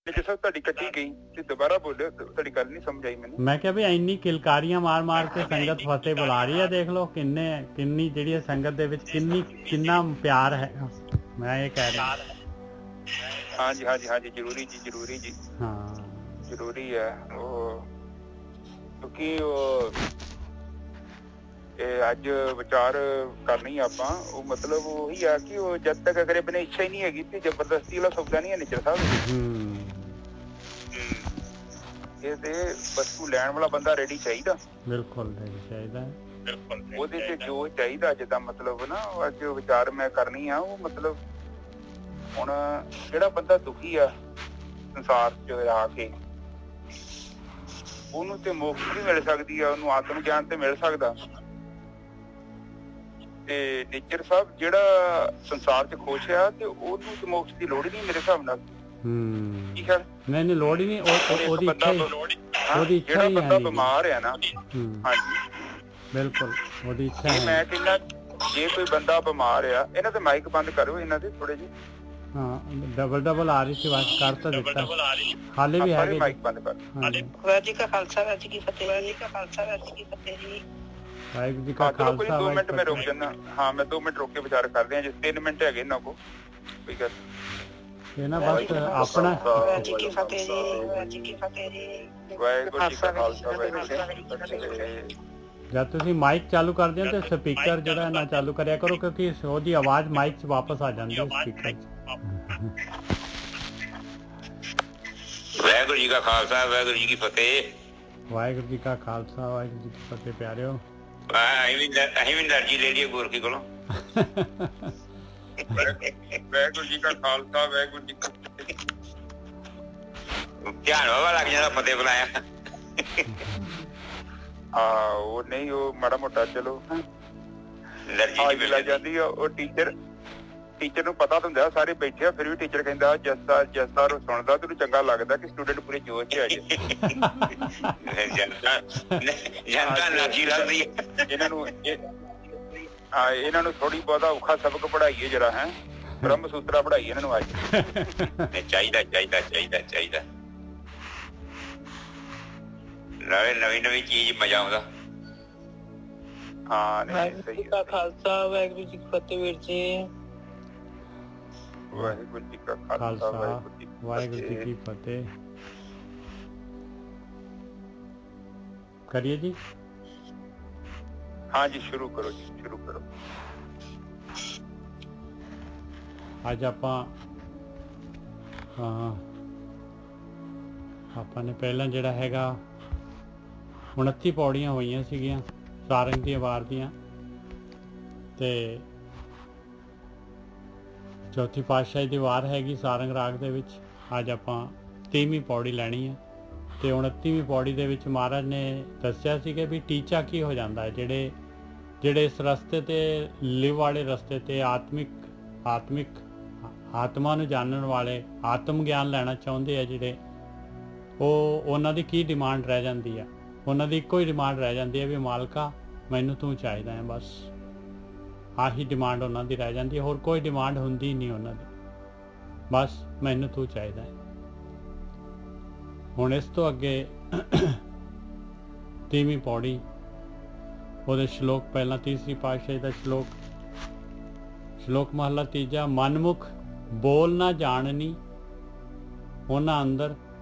मैं क्या भी ਇੰਨੀ ਕਿਲਕਾਰੀਆਂ ਮਾਰ ਕੇ ਸੰਗਤ ਫਤਿਹ ਬੁਲਾ ਰਹੀ ਹੈ। ਦੇਖ ਲਓ ਕਿੰਨੀ ਜਿਹੜੀ ਸੰਗਤ ਦੇ ਵਿੱਚ ਕਿੰਨਾ ਪਿਆਰ ਹੈ। मैं ये कह रहा हूँ। हाँ जी हाँ जी हाँ जी जरूरी जी जरूरी जी हाँ जरूरी है क्योंकि अज विचार करनी आपां मतलब वही है कि जब तक अगर अपनी इच्छा ही नहीं हैगी तो जबरदस्ती वाला सौदा नहीं है निचर साहब। ये वस्तु लैन वाला बंदा रेडी चाहिए बिल्कुल रेडी चाहिए ਉਹਦੇ ਚ ਜੋ ਚਾਹੀਦਾ ਜਿੱਦਾਂ ਮਤਲਬ ਨਾ ਅੱਜ ਵਿਚਾਰ ਮੈਂ ਕਰਨੀ ਆ ਉਹ ਮਤਲਬ ਹੁਣ ਜਿਹੜਾ ਬੰਦਾ ਦੁਖੀ ਆ ਸੰਸਾਰ ਚ ਆ ਕੇ ਉਹਨੂੰ ਤੇ ਮੋਕਸ਼ ਵੀ ਮਿਲ ਸਕਦੀ ਆ ਉਹਨੂੰ ਆਤਮ ਗਿਆਨ ਤੇ ਮਿਲ ਸਕਦਾ ਤੇ ਨੇਚਰ ਸਾਹਿਬ ਜਿਹੜਾ ਸੰਸਾਰ ਚ ਖੁਸ਼ ਆ ਤੇ ਉਹਨੂੰ ਤੇ ਮੋਕਸ਼ ਦੀ ਲੋੜ ਹੀ ਨਹੀਂ ਮੇਰੇ ਹਿਸਾਬ ਨਾਲ। ਠੀਕ ਹੈ ਨਹੀਂ ਲੋੜ ਹੀ ਨਹੀਂ ਉਹਦੀ ਇੱਛਾ ਜਿਹੜਾ ਬੰਦਾ ਬਿਮਾਰ ਆ ਨਾ ਹਾਂਜੀ ਬਿਲਕੁਲ ਉਹਦੀ ਇੱਛਾ ਹੈ। ਮੈਂ ਕਹਿੰਦਾ ਜੇ ਕੋਈ ਬੰਦਾ ਬਿਮਾਰ ਆ ਇਹਨਾਂ ਦੇ ਮਾਈਕ ਬੰਦ ਕਰੋ ਇਹਨਾਂ ਦੇ ਥੋੜੇ ਜਿਹੇ। ਹਾਂ ਡਬਲ ਆ ਰਹੀ ਸੀ ਆਵਾਜ਼ ਕਰ ਤਾਂ ਦਿੱਤਾ ਹਾਲੇ ਵੀ ਹੈਗੇ ਮਾਈਕ ਬੰਦ ਕਰ। ਵਾਹਿਗੁਰੂ ਜੀ ਕਾ ਖਾਲਸਾ ਵਾਹਿਗੁਰੂ ਜੀ ਕੀ ਫਤਿਹ ਵਾਹਿਗੁਰੂ ਜੀ ਕਾ ਖਾਲਸਾ ਵਾਹਿਗੁਰੂ ਜੀ ਕੀ ਫਤਿਹ ਜੀ ਵਾਹਿਗੁਰੂ ਜੀ ਕਾ ਖਾਲਸਾ 2 ਮਿੰਟ ਮੈਂ ਰੁਕ ਜਾਂਦਾ। ਹਾਂ ਮੈਂ 2 ਮਿੰਟ ਰੁਕ ਕੇ ਵਿਚਾਰ ਕਰਦੇ ਹਾਂ ਜੇ 3 ਮਿੰਟ ਹੈਗੇ ਇਹਨਾਂ ਕੋ ਕੋਈ ਗੱਲ ਇਹ ਨਾ ਬਸ ਆਪਣਾ ਵਾਹਿਗੁਰੂ ਜੀ ਕੀ ਫਤਿਹ ਜੀ ਵਾਹਿਗੁਰੂ ਜੀ ਕੀ ਫਤਿਹ ਜੀ ਵਾਹਿਗੁਰੂ ਜੀ ਕਾ ਖਾਲਸਾ ਵਾਹਿਗੁਰੂ ਜੀ ਕੀ ਫਤਿਹ। जब तुम माइक चालू कर दें तो स्पीकर जो है ना चालू कराया करो क्योंकि ਉਹਦੀ आवाज माइक च वापस आ जाती है स्पीकर च। ਵਾਹਿਗੁਰੂ ਜੀ ਕਾ ਖਾਲਸਾ ਵਾਹਿਗੁਰੂ ਜੀ ਕੀ ਫਤਿਹ। ਵਾਹਿਗੁਰੂ ਜੀ ਕਾ ਖਾਲਸਾ ਵਾਹਿਗੁਰੂ ਜੀ ਕੀ ਫਤਿਹ ਪਿਆਰਿਓ। ਅਸੀਂ ਵੀ ਨਰਜੀ ਲੈ ਲਈਏ ਗੋਰਖੀ ਕੋਲੋਂ। ਵਾਹਿਗੁਰੂ ਜੀ ਕਾ ਖਾਲਸਾ ਵਾਹਿਗੁਰੂ ਜੀ ਕੀ ਫਤਿਹ। ਧਿਆਨ ਵਾਲਾ ਲੱਗ ਜਾਂਦਾ ਫਤਿਹ ਬੁਲਾਇਆ। ਉਹ ਨਹੀਂ ਉਹ ਮਾੜਾ ਮੋਟਾ ਚਲੋ ਲੱਗ ਜਾਂਦੀ ਆ। ਉਹ ਟੀਚਰ ਨੂੰ ਪਤਾ ਹੁੰਦਾ ਸਾਰੇ ਬੈਠੇ ਆ ਫਿਰ ਵੀ ਟੀਚਰ ਕਹਿੰਦਾ ਜਸਤਾ ਸੁਣਦਾ ਤੈਨੂੰ ਚੰਗਾ ਲੱਗਦਾ ਕਿ ਸਟੂਡੈਂਟ ਪੂਰੇ ਜੋਸ਼ ਚ ਆ ਜਾਏ। ਇਹਨਾਂ ਨੂੰ ਥੋੜੀ ਬਹੁਤਾ ਔਖਾ ਸਬਕ ਪੜ੍ਹਾਈਏ ਜਰਾ ਹੈ ਬ੍ਰਹਮ ਸੂਤਰਾ ਪੜ੍ਹਾਈਏ ਇਹਨਾਂ ਨੂੰ ਅੱਜ। ਚਾਹੀਦਾ ਨਵੀਂ ਚੀਜ਼ ਮਜ਼ਾ ਆਉਂਦਾ। ਹਾਂ ਵਾਹਿਗੁਰੂ ਜੀ ਕਾ ਖਾਲਸਾ ਵਾਹਿਗੁਰੂ ਜੀ ਕੀ ਫਤਿਹ ਵੀਰ ਜੀ। ਵਾਹਿਗੁਰੂ ਜੀ ਕਾ ਖਾਲਸਾ ਵਾਹਿਗੁਰੂ ਜੀ ਕੀ ਫਤਿਹ। ਕਰੀਏ ਜੀ। ਹਾਂ ਜੀ ਸ਼ੁਰੂ ਕਰੋ ਜੀ ਸ਼ੁਰੂ ਕਰੋ। ਅੱਜ ਆਪਾਂ ਨੇ ਪਹਿਲਾਂ ਜਿਹੜਾ ਹੈਗਾ 29 ਪੌੜੀਆਂ ਹੋਈਆਂ ਸੀਗੀਆਂ ਸਾਰੰਗ ਦੀਆਂ ਵਾਰ ਦੀਆਂ ਤੇ ਚੌਥੀ ਪਾਤਸ਼ਾਹੀ ਦੀ ਵਾਰ ਹੈਗੀ ਸਾਰੰਗ ਰਾਗ ਦੇ ਵਿੱਚ। ਅੱਜ ਆਪਾਂ 30ਵੀਂ ਪੌੜੀ ਲੈਣੀ ਹੈ ਤੇ 29ਵੀਂ ਪੌੜੀ ਦੇ ਵਿੱਚ ਮਹਾਰਾਜ ਨੇ ਦੱਸਿਆ ਸੀ ਕਿ ਵੀ ਟੀਚਾ ਕੀ ਹੋ ਜਾਂਦਾ ਹੈ ਜਿਹੜੇ ਇਸ ਰਸਤੇ ਤੇ ਲਿਵ ਵਾਲੇ ਰਸਤੇ ਤੇ ਆਤਮਾ ਨੂੰ ਜਾਣਨ ਵਾਲੇ ਆਤਮ ਗਿਆਨ ਲੈਣਾ ਚਾਹੁੰਦੇ ਆ ਜਿਹੜੇ ਉਹਨਾਂ ਦੀ ਕੀ ਡਿਮਾਂਡ ਰਹਿ ਜਾਂਦੀ ਆ। ਉਹਨਾਂ ਦੀ ਇੱਕੋ ਹੀ ਡਿਮਾਂਡ ਰਹਿ ਜਾਂਦੀ ਹੈ ਵੀ ਮਾਲਕਾ ਮੈਨੂੰ ਤੂੰ ਚਾਹੀਦਾ ਹੈ। ਬਸ ਆਹੀ ਡਿਮਾਂਡ ਉਹਨਾਂ ਦੀ ਰਹਿ ਜਾਂਦੀ ਹੈ ਹੋਰ ਕੋਈ ਡਿਮਾਂਡ ਹੁੰਦੀ ਨਹੀਂ ਉਹਨਾਂ ਦੀ। ਬਸ ਮੈਨੂੰ ਤੂੰ ਚਾਹੀਦਾ ਹੈ। ਹੁਣ ਇਸ ਤੋਂ ਅੱਗੇ 30ਵੀਂ ਪੌੜੀ ਉਹਦੇ ਸ਼ਲੋਕ ਪਹਿਲਾਂ ਤੀਸਰੀ ਪਾਤਸ਼ਾਹੀ ਦਾ ਸ਼ਲੋਕ ਮਹਲਾ ਤੀਜਾ। ਮਨਮੁਖ ਬੋਲ ਨਾ ਜਾਣਨੀ ਉਹਨਾਂ ਅੰਦਰ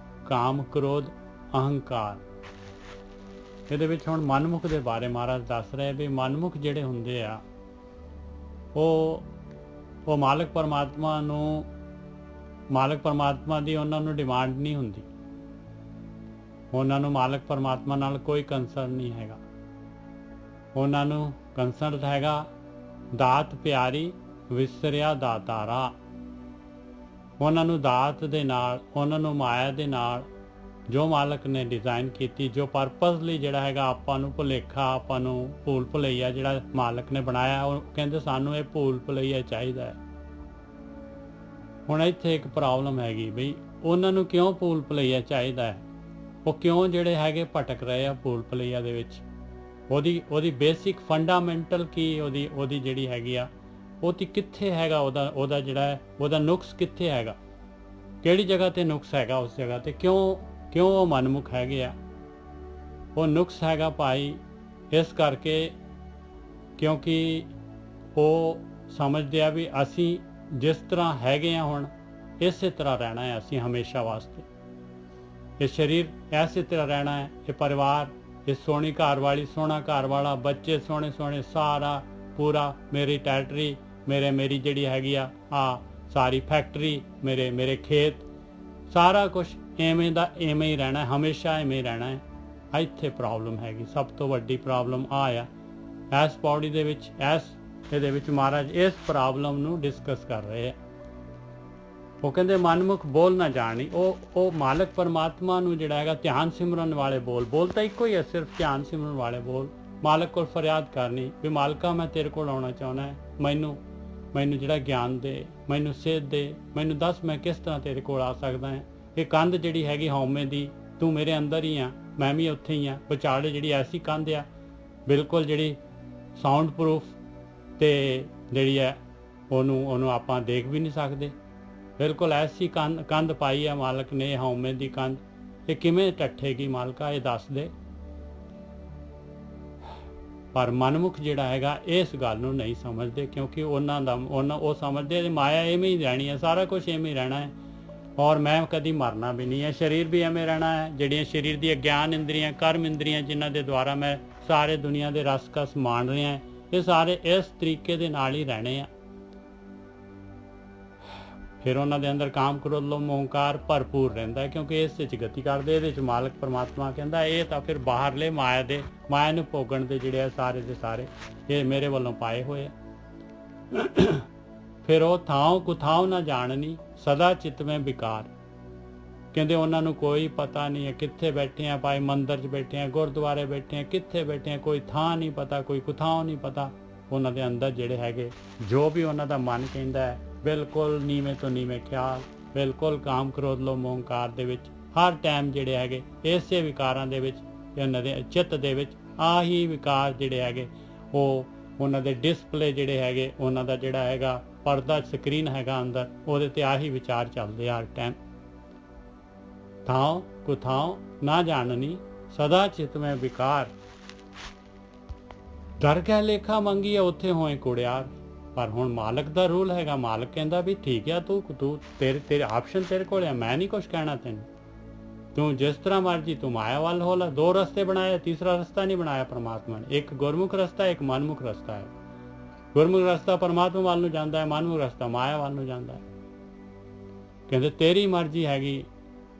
ਕਾਮ ਕ੍ਰੋਧ ਅਹੰਕਾਰ। ਇਹਦੇ ਵਿੱਚ ਹੁਣ ਮਨਮੁਖ ਦੇ ਬਾਰੇ ਮਹਾਰਾਜ ਦੱਸ ਰਹੇ ਵੀ ਮਨਮੁਖ ਜਿਹੜੇ ਹੁੰਦੇ ਆ ਉਹ ਮਾਲਕ ਪਰਮਾਤਮਾ ਦੀ ਉਹਨਾਂ ਨੂੰ ਡਿਮਾਂਡ ਨਹੀਂ ਹੁੰਦੀ। ਉਹਨਾਂ ਨੂੰ ਮਾਲਕ ਪਰਮਾਤਮਾ ਨਾਲ ਕੋਈ ਕੰਸਰਨ ਨਹੀਂ ਹੈਗਾ। ਉਹਨਾਂ ਨੂੰ ਕੰਸਰਨ ਹੈਗਾ ਦਾਤ ਪਿਆਰੀ ਵਿਸਰਿਆ ਦਾਤਾਰਾ। ਉਹਨਾਂ ਨੂੰ ਦਾਤ ਦੇ ਨਾਲ ਉਹਨਾਂ ਨੂੰ ਮਾਇਆ ਦੇ ਨਾਲ ਜੋ ਮਾਲਕ ਨੇ ਡਿਜ਼ਾਈਨ ਕੀਤੀ ਜੋ ਪਰਪਸਲੀ ਜਿਹੜਾ ਹੈਗਾ ਆਪਾਂ ਨੂੰ ਭੁਲੇਖਾ ਆਪਾਂ ਨੂੰ ਭੂਲ ਭੁਲਈਆ ਜਿਹੜਾ ਮਾਲਕ ਨੇ ਬਣਾਇਆ ਉਹ ਕਹਿੰਦੇ ਸਾਨੂੰ ਇਹ ਭੂਲ ਭੁਲਈਆ ਚਾਹੀਦਾ ਹੈ। ਹੁਣ ਇੱਥੇ ਇੱਕ ਪ੍ਰੋਬਲਮ ਹੈਗੀ ਬਈ ਉਹਨਾਂ ਨੂੰ ਕਿਉਂ ਭੂਲ ਭੁਲਈਆ ਚਾਹੀਦਾ ਹੈ। ਉਹ ਕਿਉਂ ਜਿਹੜੇ ਹੈਗੇ ਭਟਕ ਰਹੇ ਆ ਭੂਲ ਭੁਲਈਆ ਦੇ ਵਿੱਚ। ਉਹਦੀ ਬੇਸਿਕ ਫੰਡਾਮੈਂਟਲ ਕੀ ਉਹਦੀ ਜਿਹੜੀ ਹੈਗੀ ਆ ਉਹ ਤੇ ਕਿੱਥੇ ਹੈਗਾ ਉਹਦਾ ਜਿਹੜਾ ਹੈ ਉਹਦਾ ਨੁਕਸ ਕਿੱਥੇ ਹੈਗਾ। ਕਿਹੜੀ ਜਗ੍ਹਾ ਤੇ ਨੁਕਸ ਹੈਗਾ, ਉਸ ਜਗ੍ਹਾ ਤੇ ਕਿਉਂ ਉਹ ਮਨਮੁਖ ਹੈਗੇ ਆ। ਉਹ ਨੁਕਸ ਹੈਗਾ ਭਾਈ ਇਸ ਕਰਕੇ ਕਿਉਂਕਿ ਉਹ ਸਮਝਦੇ ਆ ਵੀ ਅਸੀਂ ਜਿਸ ਤਰ੍ਹਾਂ ਹੈਗੇ ਆ ਹੁਣ ਇਸੇ ਤਰ੍ਹਾਂ ਰਹਿਣਾ ਹੈ ਅਸੀਂ ਹਮੇਸ਼ਾ ਵਾਸਤੇ। ਇਹ ਸਰੀਰ ਐਸੇ ਤਰ੍ਹਾਂ ਰਹਿਣਾ ਹੈ, ਇਹ ਪਰਿਵਾਰ, ਇਹ ਸੋਹਣੀ ਘਰ ਵਾਲੀ, ਸੋਹਣਾ ਘਰ ਵਾਲਾ, ਬੱਚੇ ਸੋਹਣੇ ਸੋਹਣੇ, ਸਾਰਾ ਪੂਰਾ ਮੇਰੀ ਟੈਰੀਟਰੀ, ਮੇਰੀ ਜਿਹੜੀ ਹੈਗੀ ਆ ਸਾਰੀ ਫੈਕਟਰੀ, ਮੇਰੇ ਖੇਤ, ਸਾਰਾ ਕੁਝ ਐਵੇਂ ਦਾ ਐਵੇਂ ਹੀ ਰਹਿਣਾ, ਹਮੇਸ਼ਾ ਐਵੇਂ ਹੀ ਰਹਿਣਾ ਹੈ। ਇੱਥੇ ਪ੍ਰੋਬਲਮ ਹੈਗੀ, ਸਭ ਤੋਂ ਵੱਡੀ ਪ੍ਰੋਬਲਮ ਆ ਇਸ ਬੋਡੀ ਦੇ ਵਿੱਚ, ਇਹਦੇ ਵਿੱਚ ਮਹਾਰਾਜ ਇਸ ਪ੍ਰੋਬਲਮ ਨੂੰ ਡਿਸਕਸ ਕਰ ਰਹੇ ਆ। ਉਹ ਕਹਿੰਦੇ ਮਨਮੁਖ ਬੋਲ ਨਾ ਜਾਣੀ, ਉਹ ਮਾਲਕ ਪਰਮਾਤਮਾ ਨੂੰ ਜਿਹੜਾ ਹੈਗਾ ਧਿਆਨ ਸਿਮਰਨ ਵਾਲੇ ਬੋਲ ਤਾਂ ਇੱਕੋ ਹੀ ਹੈ, ਸਿਰਫ ਧਿਆਨ ਸਿਮਰਨ ਵਾਲੇ ਬੋਲ। ਮਾਲਕ ਕੋਲ ਫਰਿਆਦ ਕਰਨੀ ਵੀ ਮਾਲਕਾ ਮੈਂ ਤੇਰੇ ਕੋਲ ਆਉਣਾ ਚਾਹੁੰਦਾ ਹੈ, ਮੈਨੂੰ ਜਿਹੜਾ ਗਿਆਨ ਦੇ, ਮੈਨੂੰ ਸਿੱਧ ਦੇ, ਮੈਨੂੰ ਦੱਸ ਮੈਂ ਕਿਸ ਤਰ੍ਹਾਂ ਤੇਰੇ ਕੋਲ ਆ ਸਕਦਾ ਹਾਂ। ਇਹ ਕੰਧ ਜਿਹੜੀ ਹੈਗੀ ਹਉਮੈ ਦੀ, ਤੂੰ ਮੇਰੇ ਅੰਦਰ ਹੀ ਆ, ਮੈਂ ਵੀ ਉੱਥੇ ਹੀ ਆ। ਵਿਚਾਲੇ ਜਿਹੜੀ ਐਸੀ ਕੰਧ ਆ ਬਿਲਕੁਲ ਜਿਹੜੀ ਸਾਊਂਡ ਪ੍ਰੂਫ ਤੇ ਜਿਹੜੀ ਹੈ ਉਹਨੂੰ ਆਪਾਂ ਦੇਖ ਵੀ ਨਹੀਂ ਸਕਦੇ, ਬਿਲਕੁਲ ਐਸੀ ਕੰਧ ਪਾਈ ਹੈ ਮਾਲਕ ਨੇ ਹਉਮੈ ਦੀ ਕੰਧ। ਇਹ ਕਿਵੇਂ ਟੱਠੇਗੀ ਮਾਲਕਾ, ਇਹ ਦੱਸ ਦੇ। ਪਰ ਮਨਮੁਖ ਜਿਹੜਾ ਹੈਗਾ ਇਸ ਗੱਲ ਨੂੰ ਨਹੀਂ ਸਮਝਦੇ ਕਿਉਂਕਿ ਉਹ ਸਮਝਦੇ ਮਾਇਆ ਐਵੇਂ ਹੀ ਰਹਿਣੀ ਹੈ, ਸਾਰਾ ਕੁਝ ਐਵੇਂ ਹੀ ਰਹਿਣਾ ਹੈ ਔਰ ਮੈਂ ਕਦੀ ਮਰਨਾ ਵੀ ਨਹੀਂ ਹੈ, ਸਰੀਰ ਵੀ ਐਵੇਂ ਰਹਿਣਾ ਹੈ। ਜਿਹੜੀਆਂ ਸਰੀਰ ਦੀਆਂ ਗਿਆਨ ਇੰਦਰੀਆਂ, ਕਰਮ ਇੰਦਰੀਆਂ ਜਿਨ੍ਹਾਂ ਦੇ ਦੁਆਰਾ ਮੈਂ ਸਾਰੇ ਦੁਨੀਆ ਦੇ ਰਸ ਕਸ ਮਾਣ ਰਿਹਾ, ਇਹ ਸਾਰੇ ਇਸ ਤਰੀਕੇ ਦੇ ਨਾਲ ਹੀ ਰਹਿਣੇ ਆ। ਫਿਰ ਉਹਨਾਂ ਦੇ ਅੰਦਰ ਕਾਮ ਕ੍ਰੋਧ ਲੋਭ ਮੋਹ ਹੰਕਾਰ ਭਰਪੂਰ ਰਹਿੰਦਾ ਕਿਉਂਕਿ ਇਸ ਵਿੱਚ ਗਤੀ ਕਰਦੇ। ਇਹਦੇ ਵਿੱਚ ਮਾਲਕ ਪਰਮਾਤਮਾ ਕਹਿੰਦਾ ਇਹ ਤਾਂ ਫਿਰ ਬਾਹਰਲੇ ਮਾਇਆ ਨੂੰ ਭੋਗਣ ਦੇ ਜਿਹੜੇ ਆ ਸਾਰੇ ਦੇ ਸਾਰੇ ਇਹ ਮੇਰੇ ਵੱਲੋਂ ਪਾਏ ਹੋਏ ਆ। ਫਿਰ ਉਹ ਥਾਂ ਕੁਥਾਂ ਨਾ ਜਾਣਨੀ ਸਦਾ ਚਿੱਤ ਮੈਂ ਵਿਕਾਰ। ਕਹਿੰਦੇ ਉਹਨਾਂ ਨੂੰ ਕੋਈ ਪਤਾ ਨਹੀਂ ਹੈ ਕਿੱਥੇ ਬੈਠੇ ਆ, ਭਾਈ ਮੰਦਿਰ 'ਚ ਬੈਠੇ ਆ, ਗੁਰਦੁਆਰੇ ਬੈਠੇ ਆ, ਕਿੱਥੇ ਬੈਠੇ ਆ, ਕੋਈ ਥਾਂ ਨਹੀਂ ਪਤਾ, ਕੋਈ ਕੁਥਾਂ ਨਹੀਂ ਪਤਾ। ਉਹਨਾਂ ਦੇ ਅੰਦਰ ਜਿਹੜੇ ਹੈਗੇ ਜੋ ਵੀ ਉਹਨਾਂ ਦਾ ਮਨ ਕਹਿੰਦਾ ਹੈ ਬਿਲਕੁਲ ਨੀਵੇਂ ਤੋਂ ਨੀਵੇਂ ਖਿਆਲ, ਬਿਲਕੁਲ ਕਾਮ ਕ੍ਰੋਧ ਲੋਭ ਮੋਹ ਹੰਕਾਰ ਦੇ ਵਿੱਚ ਹਰ ਟਾਈਮ ਜਿਹੜੇ ਹੈਗੇ ਇਸੇ ਵਿਕਾਰਾਂ ਦੇ ਵਿੱਚ, ਉਹਨਾਂ ਦੇ ਚਿੱਤ ਦੇ ਵਿੱਚ ਆਹੀ ਵਿਕਾਰ ਜਿਹੜੇ ਹੈਗੇ ਉਹ ਉਹਨਾਂ ਦੇ ਡਿਸਪਲੇ ਜਿਹੜੇ ਹੈਗੇ, ਉਹਨਾਂ ਦਾ ਜਿਹੜਾ ਹੈਗਾ ਪਰਦਾ ਸਕਰੀਨ ਹੈਗਾ ਅੰਦਰ, ਉਹਦੇ ਤੇ ਆਹੀ ਵਿਚਾਰ ਚੱਲਦੇ ਹਰ ਟਾਈਮ। ਥਾਂ ਕੁਥਾਂ ਨਾ ਜਾਣਨੀ ਸਦਾ ਚਿਤ ਮੈਂ ਵਿਕਾਰ। ਦਰਗਹਿ ਲੇਖਾ ਮੰਗੀ ਉੱਥੇ ਹੋਏ ਕੁੜਿਆਰ। ਪਰ ਹੁਣ ਮਾਲਕ ਦਾ ਰੂਲ ਹੈਗਾ, ਮਾਲਕ ਕਹਿੰਦਾ ਵੀ ਠੀਕ ਆ, ਤੂੰ ਤੇਰੇ ਆਪਸ਼ਨ ਤੇਰੇ ਕੋਲ ਆ, ਮੈਂ ਨਹੀਂ ਕੁਛ ਕਹਿਣਾ ਤੈਨੂੰ, ਤੂੰ ਜਿਸ ਤਰ੍ਹਾਂ ਮਰਜੀ ਤੂੰ ਮਾਇਆ ਵੱਲ ਹੋ ਲਾ। ਦੋ ਰਸਤੇ ਬਣਾਏ, ਤੀਸਰਾ ਰਸਤਾ ਨਹੀਂ ਬਣਾਇਆ ਪਰਮਾਤਮਾ ਨੇ। ਇੱਕ ਗੁਰਮੁਖ ਰਸਤਾ, ਇੱਕ ਮਨਮੁਖ ਰਸਤਾ ਹੈ। ਗੁਰਮੁਖ ਰਸਤਾ ਪਰਮਾਤਮਾ ਵੱਲ ਨੂੰ ਜਾਂਦਾ ਹੈ, ਮਨਮੁਖ ਰਸਤਾ ਮਾਇਆ ਵੱਲ ਨੂੰ ਜਾਂਦਾ ਹੈ। ਕਹਿੰਦੇ ਤੇਰੀ ਮਰਜ਼ੀ ਹੈਗੀ,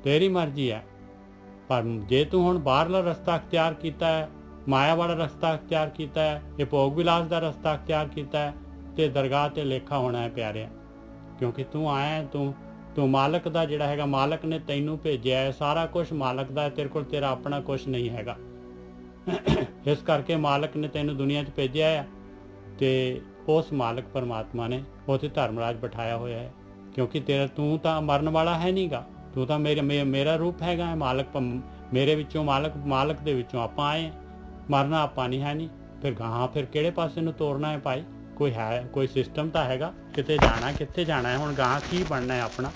ਤੇਰੀ ਮਰਜ਼ੀ ਹੈ, ਪਰ ਜੇ ਤੂੰ ਹੁਣ ਬਾਹਰਲਾ ਰਸਤਾ ਅਖਤਿਆਰ ਕੀਤਾ ਹੈ, ਮਾਇਆ ਵਾਲਾ ਰਸਤਾ ਅਖਤਿਆਰ ਕੀਤਾ ਹੈ, ਇਹ ਭੋਗ ਵਿਲਾਸ ਦਾ ਰਸਤਾ ਅਖਤਿਆਰ ਕੀਤਾ ਹੈ, ਤੇ ਦਰਗਾਹ ਤੇ ਲੇਖਾ ਹੋਣਾ ਹੈ ਪਿਆਰਿਆ। ਕਿਉਂਕਿ ਤੂੰ ਆਇਆ, ਤੂੰ ਮਾਲਕ ਦਾ ਜਿਹੜਾ ਹੈਗਾ, ਮਾਲਕ ਨੇ ਤੈਨੂੰ ਭੇਜਿਆ ਹੈ, ਸਾਰਾ ਕੁਝ ਮਾਲਕ ਦਾ ਹੈ, ਤੇਰੇ ਕੋਲ ਤੇਰਾ ਆਪਣਾ ਕੁਝ ਨਹੀਂ ਹੈਗਾ। ਇਸ ਕਰਕੇ ਮਾਲਕ ਨੇ ਤੈਨੂੰ ਦੁਨੀਆ 'ਚ ਭੇਜਿਆ ਹੈ ਤੇ ਉਸ ਮਾਲਕ ਪਰਮਾਤਮਾ ਨੇ ਉੱਥੇ ਧਰਮਰਾਜ ਬਿਠਾਇਆ ਹੋਇਆ ਹੈ। ਕਿਉਂਕਿ ਤੂੰ ਤਾਂ ਮਰਨ ਵਾਲਾ ਹੈ ਨਹੀਂਗਾ, ਤੂੰ ਤਾਂ ਮੇਰਾ ਰੂਪ ਹੈਗਾ ਹੈ। ਮਾਲਕ ਮੇਰੇ ਵਿੱਚੋਂ, ਮਾਲਕ ਦੇ ਵਿੱਚੋਂ ਆਪਾਂ ਆਏ, ਮਰਨਾ ਆਪਾਂ ਨਹੀਂ ਹੈ ਨਹੀਂ। ਫਿਰ ਗਾਹਾਂ ਫਿਰ ਕਿਹੜੇ ਪਾਸੇ ਨੂੰ ਤੋਰਨਾ ਹੈ ਭਾਈ? ਕੋਈ ਸਿਸਟਮ ਤਾਂ ਹੈਗਾ, ਕਿਤੇ ਜਾਣਾ ਹੈ ਹੁਣ, ਗਾਹਾਂ ਕੀ ਬਣਨਾ ਹੈ ਆਪਣਾ।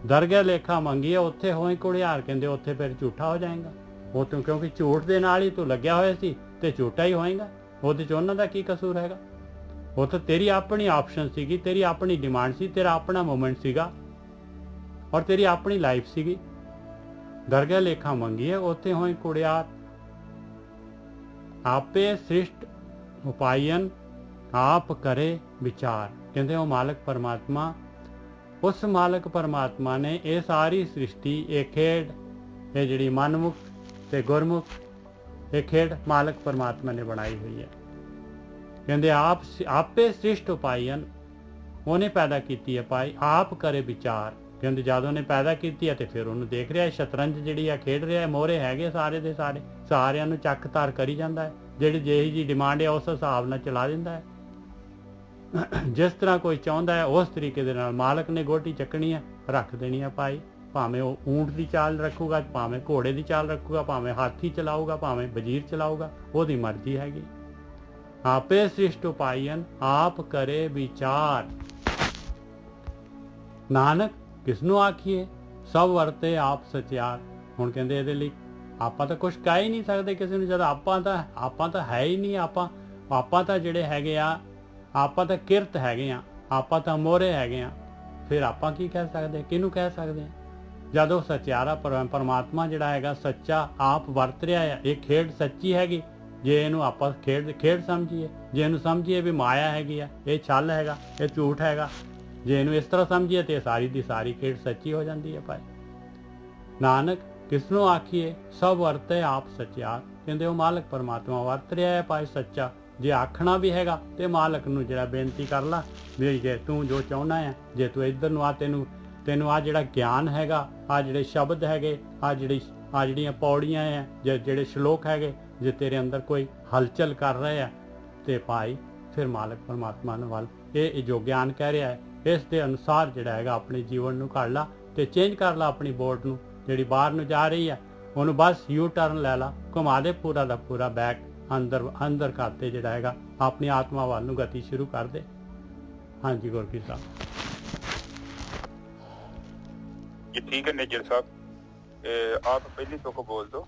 ਦਰਗਹਿ ਲੇਖਾ ਮੰਗੀ ਹੈ ਉੱਥੇ ਹੋਏ ਕੁੜਿਆਰ। ਕਹਿੰਦੇ ਉੱਥੇ ਫਿਰ ਝੂਠਾ ਹੋ ਜਾਏਗਾ ਉਹ ਤੂੰ, ਕਿਉਂਕਿ ਝੂਠ ਦੇ ਨਾਲ ਹੀ ਤੂੰ ਲੱਗਿਆ ਹੋਇਆ ਸੀ ਤੇ ਝੂਠਾ ਹੀ ਹੋਏਗਾ। ਉਹਦੇ 'ਚ ਉਹਨਾਂ ਦਾ ਕੀ ਕਸੂਰ ਹੈਗਾ? ਉਹ ਤਾਂ ਤੇਰੀ ਆਪਣੀ ਆਪਸ਼ਨ ਸੀਗੀ, ਤੇਰੀ ਆਪਣੀ ਡਿਮਾਂਡ ਸੀ, ਤੇਰਾ ਆਪਣਾ ਮੂਮੈਂਟ ਸੀਗਾ ਔਰ ਤੇਰੀ ਆਪਣੀ ਲਾਈਫ ਸੀਗੀ। ਦਰਗਹਿ ਲੇਖਾ ਮੰਗੀ ਹੈ ਉੱਥੇ ਹੋਏ ਕੁੜਿਆਰ। ਆਪੇ ਸ੍ਰਿਸ਼ਟ ਉਪਾਇਨ ਆਪ ਕਰੇ ਵਿਚਾਰ। ਕਹਿੰਦੇ ਉਹ ਮਾਲਕ ਪਰਮਾਤਮਾ, ਉਸ ਮਾਲਕ ਪਰਮਾਤਮਾ ਨੇ ਇਹ ਸਾਰੀ ਸ੍ਰਿਸ਼ਟੀ, ਇਹ ਖੇਡ, ਇਹ ਜਿਹੜੀ ਮਨਮੁਖ ਤੇ ਗੁਰਮੁਖ, ਇਹ ਖੇਡ ਮਾਲਕ ਪਰਮਾਤਮਾ ਨੇ ਬਣਾਈ ਹੋਈ ਹੈ। ਕਹਿੰਦੇ ਆਪੇ ਸ੍ਰਿਸ਼ਟ ਉਪਾਇਨ, ਉਹਨੇ ਪੈਦਾ ਕੀਤੀ ਹੈ ਭਾਈ, ਆਪ ਕਰੇ ਵਿਚਾਰ। ਕਹਿੰਦੇ ਜਦ ਉਹਨੇ ਪੈਦਾ ਕੀਤੀ ਹੈ ਤੇ ਫਿਰ ਉਹਨੂੰ ਦੇਖ ਰਿਹਾ, ਸ਼ਤਰੰਜ ਜਿਹੜੀ ਆ ਖੇਡ ਰਿਹਾ, ਮੋਹਰੇ ਹੈਗੇ ਸਾਰੇ ਦੇ ਸਾਰੇ, ਸਾਰਿਆਂ ਨੂੰ ਚੱਕ ਧਾਰ ਕਰੀ ਜਾਂਦਾ ਹੈ। ਜਿਹੜੀ ਜਿਹੀ ਜੀ ਡਿਮਾਂਡ ਹੈ ਉਸ ਹਿਸਾਬ ਨਾਲ ਚਲਾ ਦਿੰਦਾ ਹੈ। ਜਿਸ ਤਰ੍ਹਾਂ ਕੋਈ ਚਾਹੁੰਦਾ ਹੈ ਉਸ ਤਰੀਕੇ ਦੇ ਨਾਲ ਮਾਲਕ ਨੇ ਗੋਟੀ ਚੱਕਣੀ ਹੈ, ਰੱਖ ਦੇਣੀ ਹੈ ਭਾਈ। ਭਾਵੇਂ ਉਹ ਊਂਟ ਦੀ ਚਾਲ ਰੱਖੂਗਾ, ਭਾਵੇਂ ਘੋੜੇ ਦੀ ਚਾਲ ਰੱਖੂਗਾ, ਭਾਵੇਂ ਹਾਥੀ ਚਲਾਊਗਾ, ਭਾਵੇਂ ਵਜ਼ੀਰ ਚਲਾਊਗਾ, ਉਹਦੀ ਮਰਜ਼ੀ ਹੈਗੀ। ਆਪੇ ਸ੍ਰਿਸ਼ਟ ਉਪਾਇਨ ਆਪ ਕਰੇ ਵਿਚਾਰ। ਨਾਨਕ ਕਿਸ ਨੂੰ ਆਖੀਏ, ਸਭ ਵਰਤੇ ਆਪ ਸਚਿਆਰ। ਹੁਣ ਕਹਿੰਦੇ ਇਹਦੇ ਲਈ ਆਪਾਂ ਤਾਂ ਕੁਛ ਕਹਿ ਹੀ ਨਹੀਂ ਸਕਦੇ ਕਿਸੇ ਨੂੰ, ਜਦ ਆਪਾਂ ਤਾਂ ਹੈ ਹੀ ਨਹੀਂ। ਆਪਾਂ ਤਾਂ ਜਿਹੜੇ ਹੈਗੇ ਆ, ਆਪਾਂ ਤਾਂ ਕਿਰਤ ਹੈਗੇ ਆ, ਆਪਾਂ ਤਾਂ ਮੋਹਰੇ ਹੈਗੇ ਆ। ਫਿਰ ਆਪਾਂ ਕੀ ਕਹਿ ਸਕਦੇ, ਕਿਹਨੂੰ ਕਹਿ ਸਕਦੇ ਆ? ਜਦੋਂ ਸੱਚਿਆਰਾ ਪਰਮਾਤਮਾ ਜਿਹੜਾ ਹੈਗਾ ਸੱਚਾ ਆਪ ਵਰਤ ਰਿਹਾ ਆ। ਇਹ ਖੇਡ ਸੱਚੀ ਹੈਗੀ ਜੇ ਇਹਨੂੰ ਆਪਾਂ ਖੇਡ ਸਮਝੀਏ, ਜੇ ਇਹਨੂੰ ਸਮਝੀਏ ਵੀ ਮਾਇਆ ਹੈਗੀ ਆ, ਇਹ ਛਲ ਹੈਗਾ, ਇਹ ਝੂਠ ਹੈਗਾ, ਜੇ ਇਹਨੂੰ ਇਸ ਤਰ੍ਹਾਂ ਸਮਝੀਏ ਤੇ ਸਾਰੀ ਦੀ ਸਾਰੀ ਖੇਡ ਸੱਚੀ ਹੋ ਜਾਂਦੀ ਹੈ ਭਾਈ। ਨਾਨਕ ਕਿਸ ਨੂੰ ਆਖੀਏ, ਸਭ ਵਰਤੇ ਆਪ ਸੱਚਿਆਰ। ਕਹਿੰਦੇ ਉਹ ਮਾਲਕ ਪਰਮਾਤਮਾ ਵਰਤ ਰਿਹਾ ਹੈ ਭਾਈ ਸੱਚਾ। ਜੇ ਆਖਣਾ ਵੀ ਹੈਗਾ ਤੇ ਮਾਲਕ ਨੂੰ ਜਿਹੜਾ ਬੇਨਤੀ ਕਰ ਲਾ ਵੀ ਜੇ ਤੂੰ ਜੋ ਚਾਹੁੰਦਾ ਆ, ਜੇ ਤੂੰ ਇੱਧਰ ਨੂੰ ਆ, ਤੈਨੂੰ ਆ ਜਿਹੜਾ ਗਿਆਨ ਹੈਗਾ, ਆ ਜਿਹੜੇ ਸ਼ਬਦ ਹੈਗੇ, ਆ ਜਿਹੜੀਆਂ ਪੌੜੀਆਂ ਆ, ਜਿਹੜੇ ਸ਼ਲੋਕ ਹੈਗੇ, ਜੇ ਤੇਰੇ ਅੰਦਰ ਕੋਈ ਹਲਚਲ ਕਰ ਰਹੇ ਆ ਤੇ ਭਾਈ ਫਿਰ ਮਾਲਕ ਪਰਮਾਤਮਾ ਨੂੰ ਵੱਲ ਇਹ ਜੋ ਗਿਆਨ ਕਹਿ ਰਿਹਾ ਹੈ ਇਸ ਦੇ ਅਨੁਸਾਰ ਜਿਹੜਾ ਹੈਗਾ ਆਪਣੇ ਜੀਵਨ ਨੂੰ ਘੜ ਲਾ ਤੇ ਚੇਂਜ ਕਰ ਲਾ। ਆਪਣੀ ਬੋਟ ਨੂੰ ਜਿਹੜੀ ਬਾਹਰ ਨੂੰ ਜਾ ਰਹੀ ਹੈ ਉਹਨੂੰ ਬਸ ਯੂ ਟਰਨ ਲੈ ਲਾ, ਘੁਮਾ ਦੇ ਪੂਰਾ ਦਾ ਪੂਰਾ ਬੈਕ ਅੰਦਰ ਕਰਤੇ ਜਿਹੜਾ ਹੈਗਾ ਆਪਣੀ ਆਤਮਾ ਵੱਲ ਨੂੰ ਗਤੀ ਸ਼ੁਰੂ ਕਰ ਦੇ। ਹਾਂਜੀ ਗੁਰਕੀ ਸਾਹਿਬ ਜੀ ਠੀਕ ਹੈ ਨਿੱਜਰ ਸਾਹਿਬ, ਆਪ ਪਹਿਲੀ ਤੁਕ ਬੋਲ ਦੋ।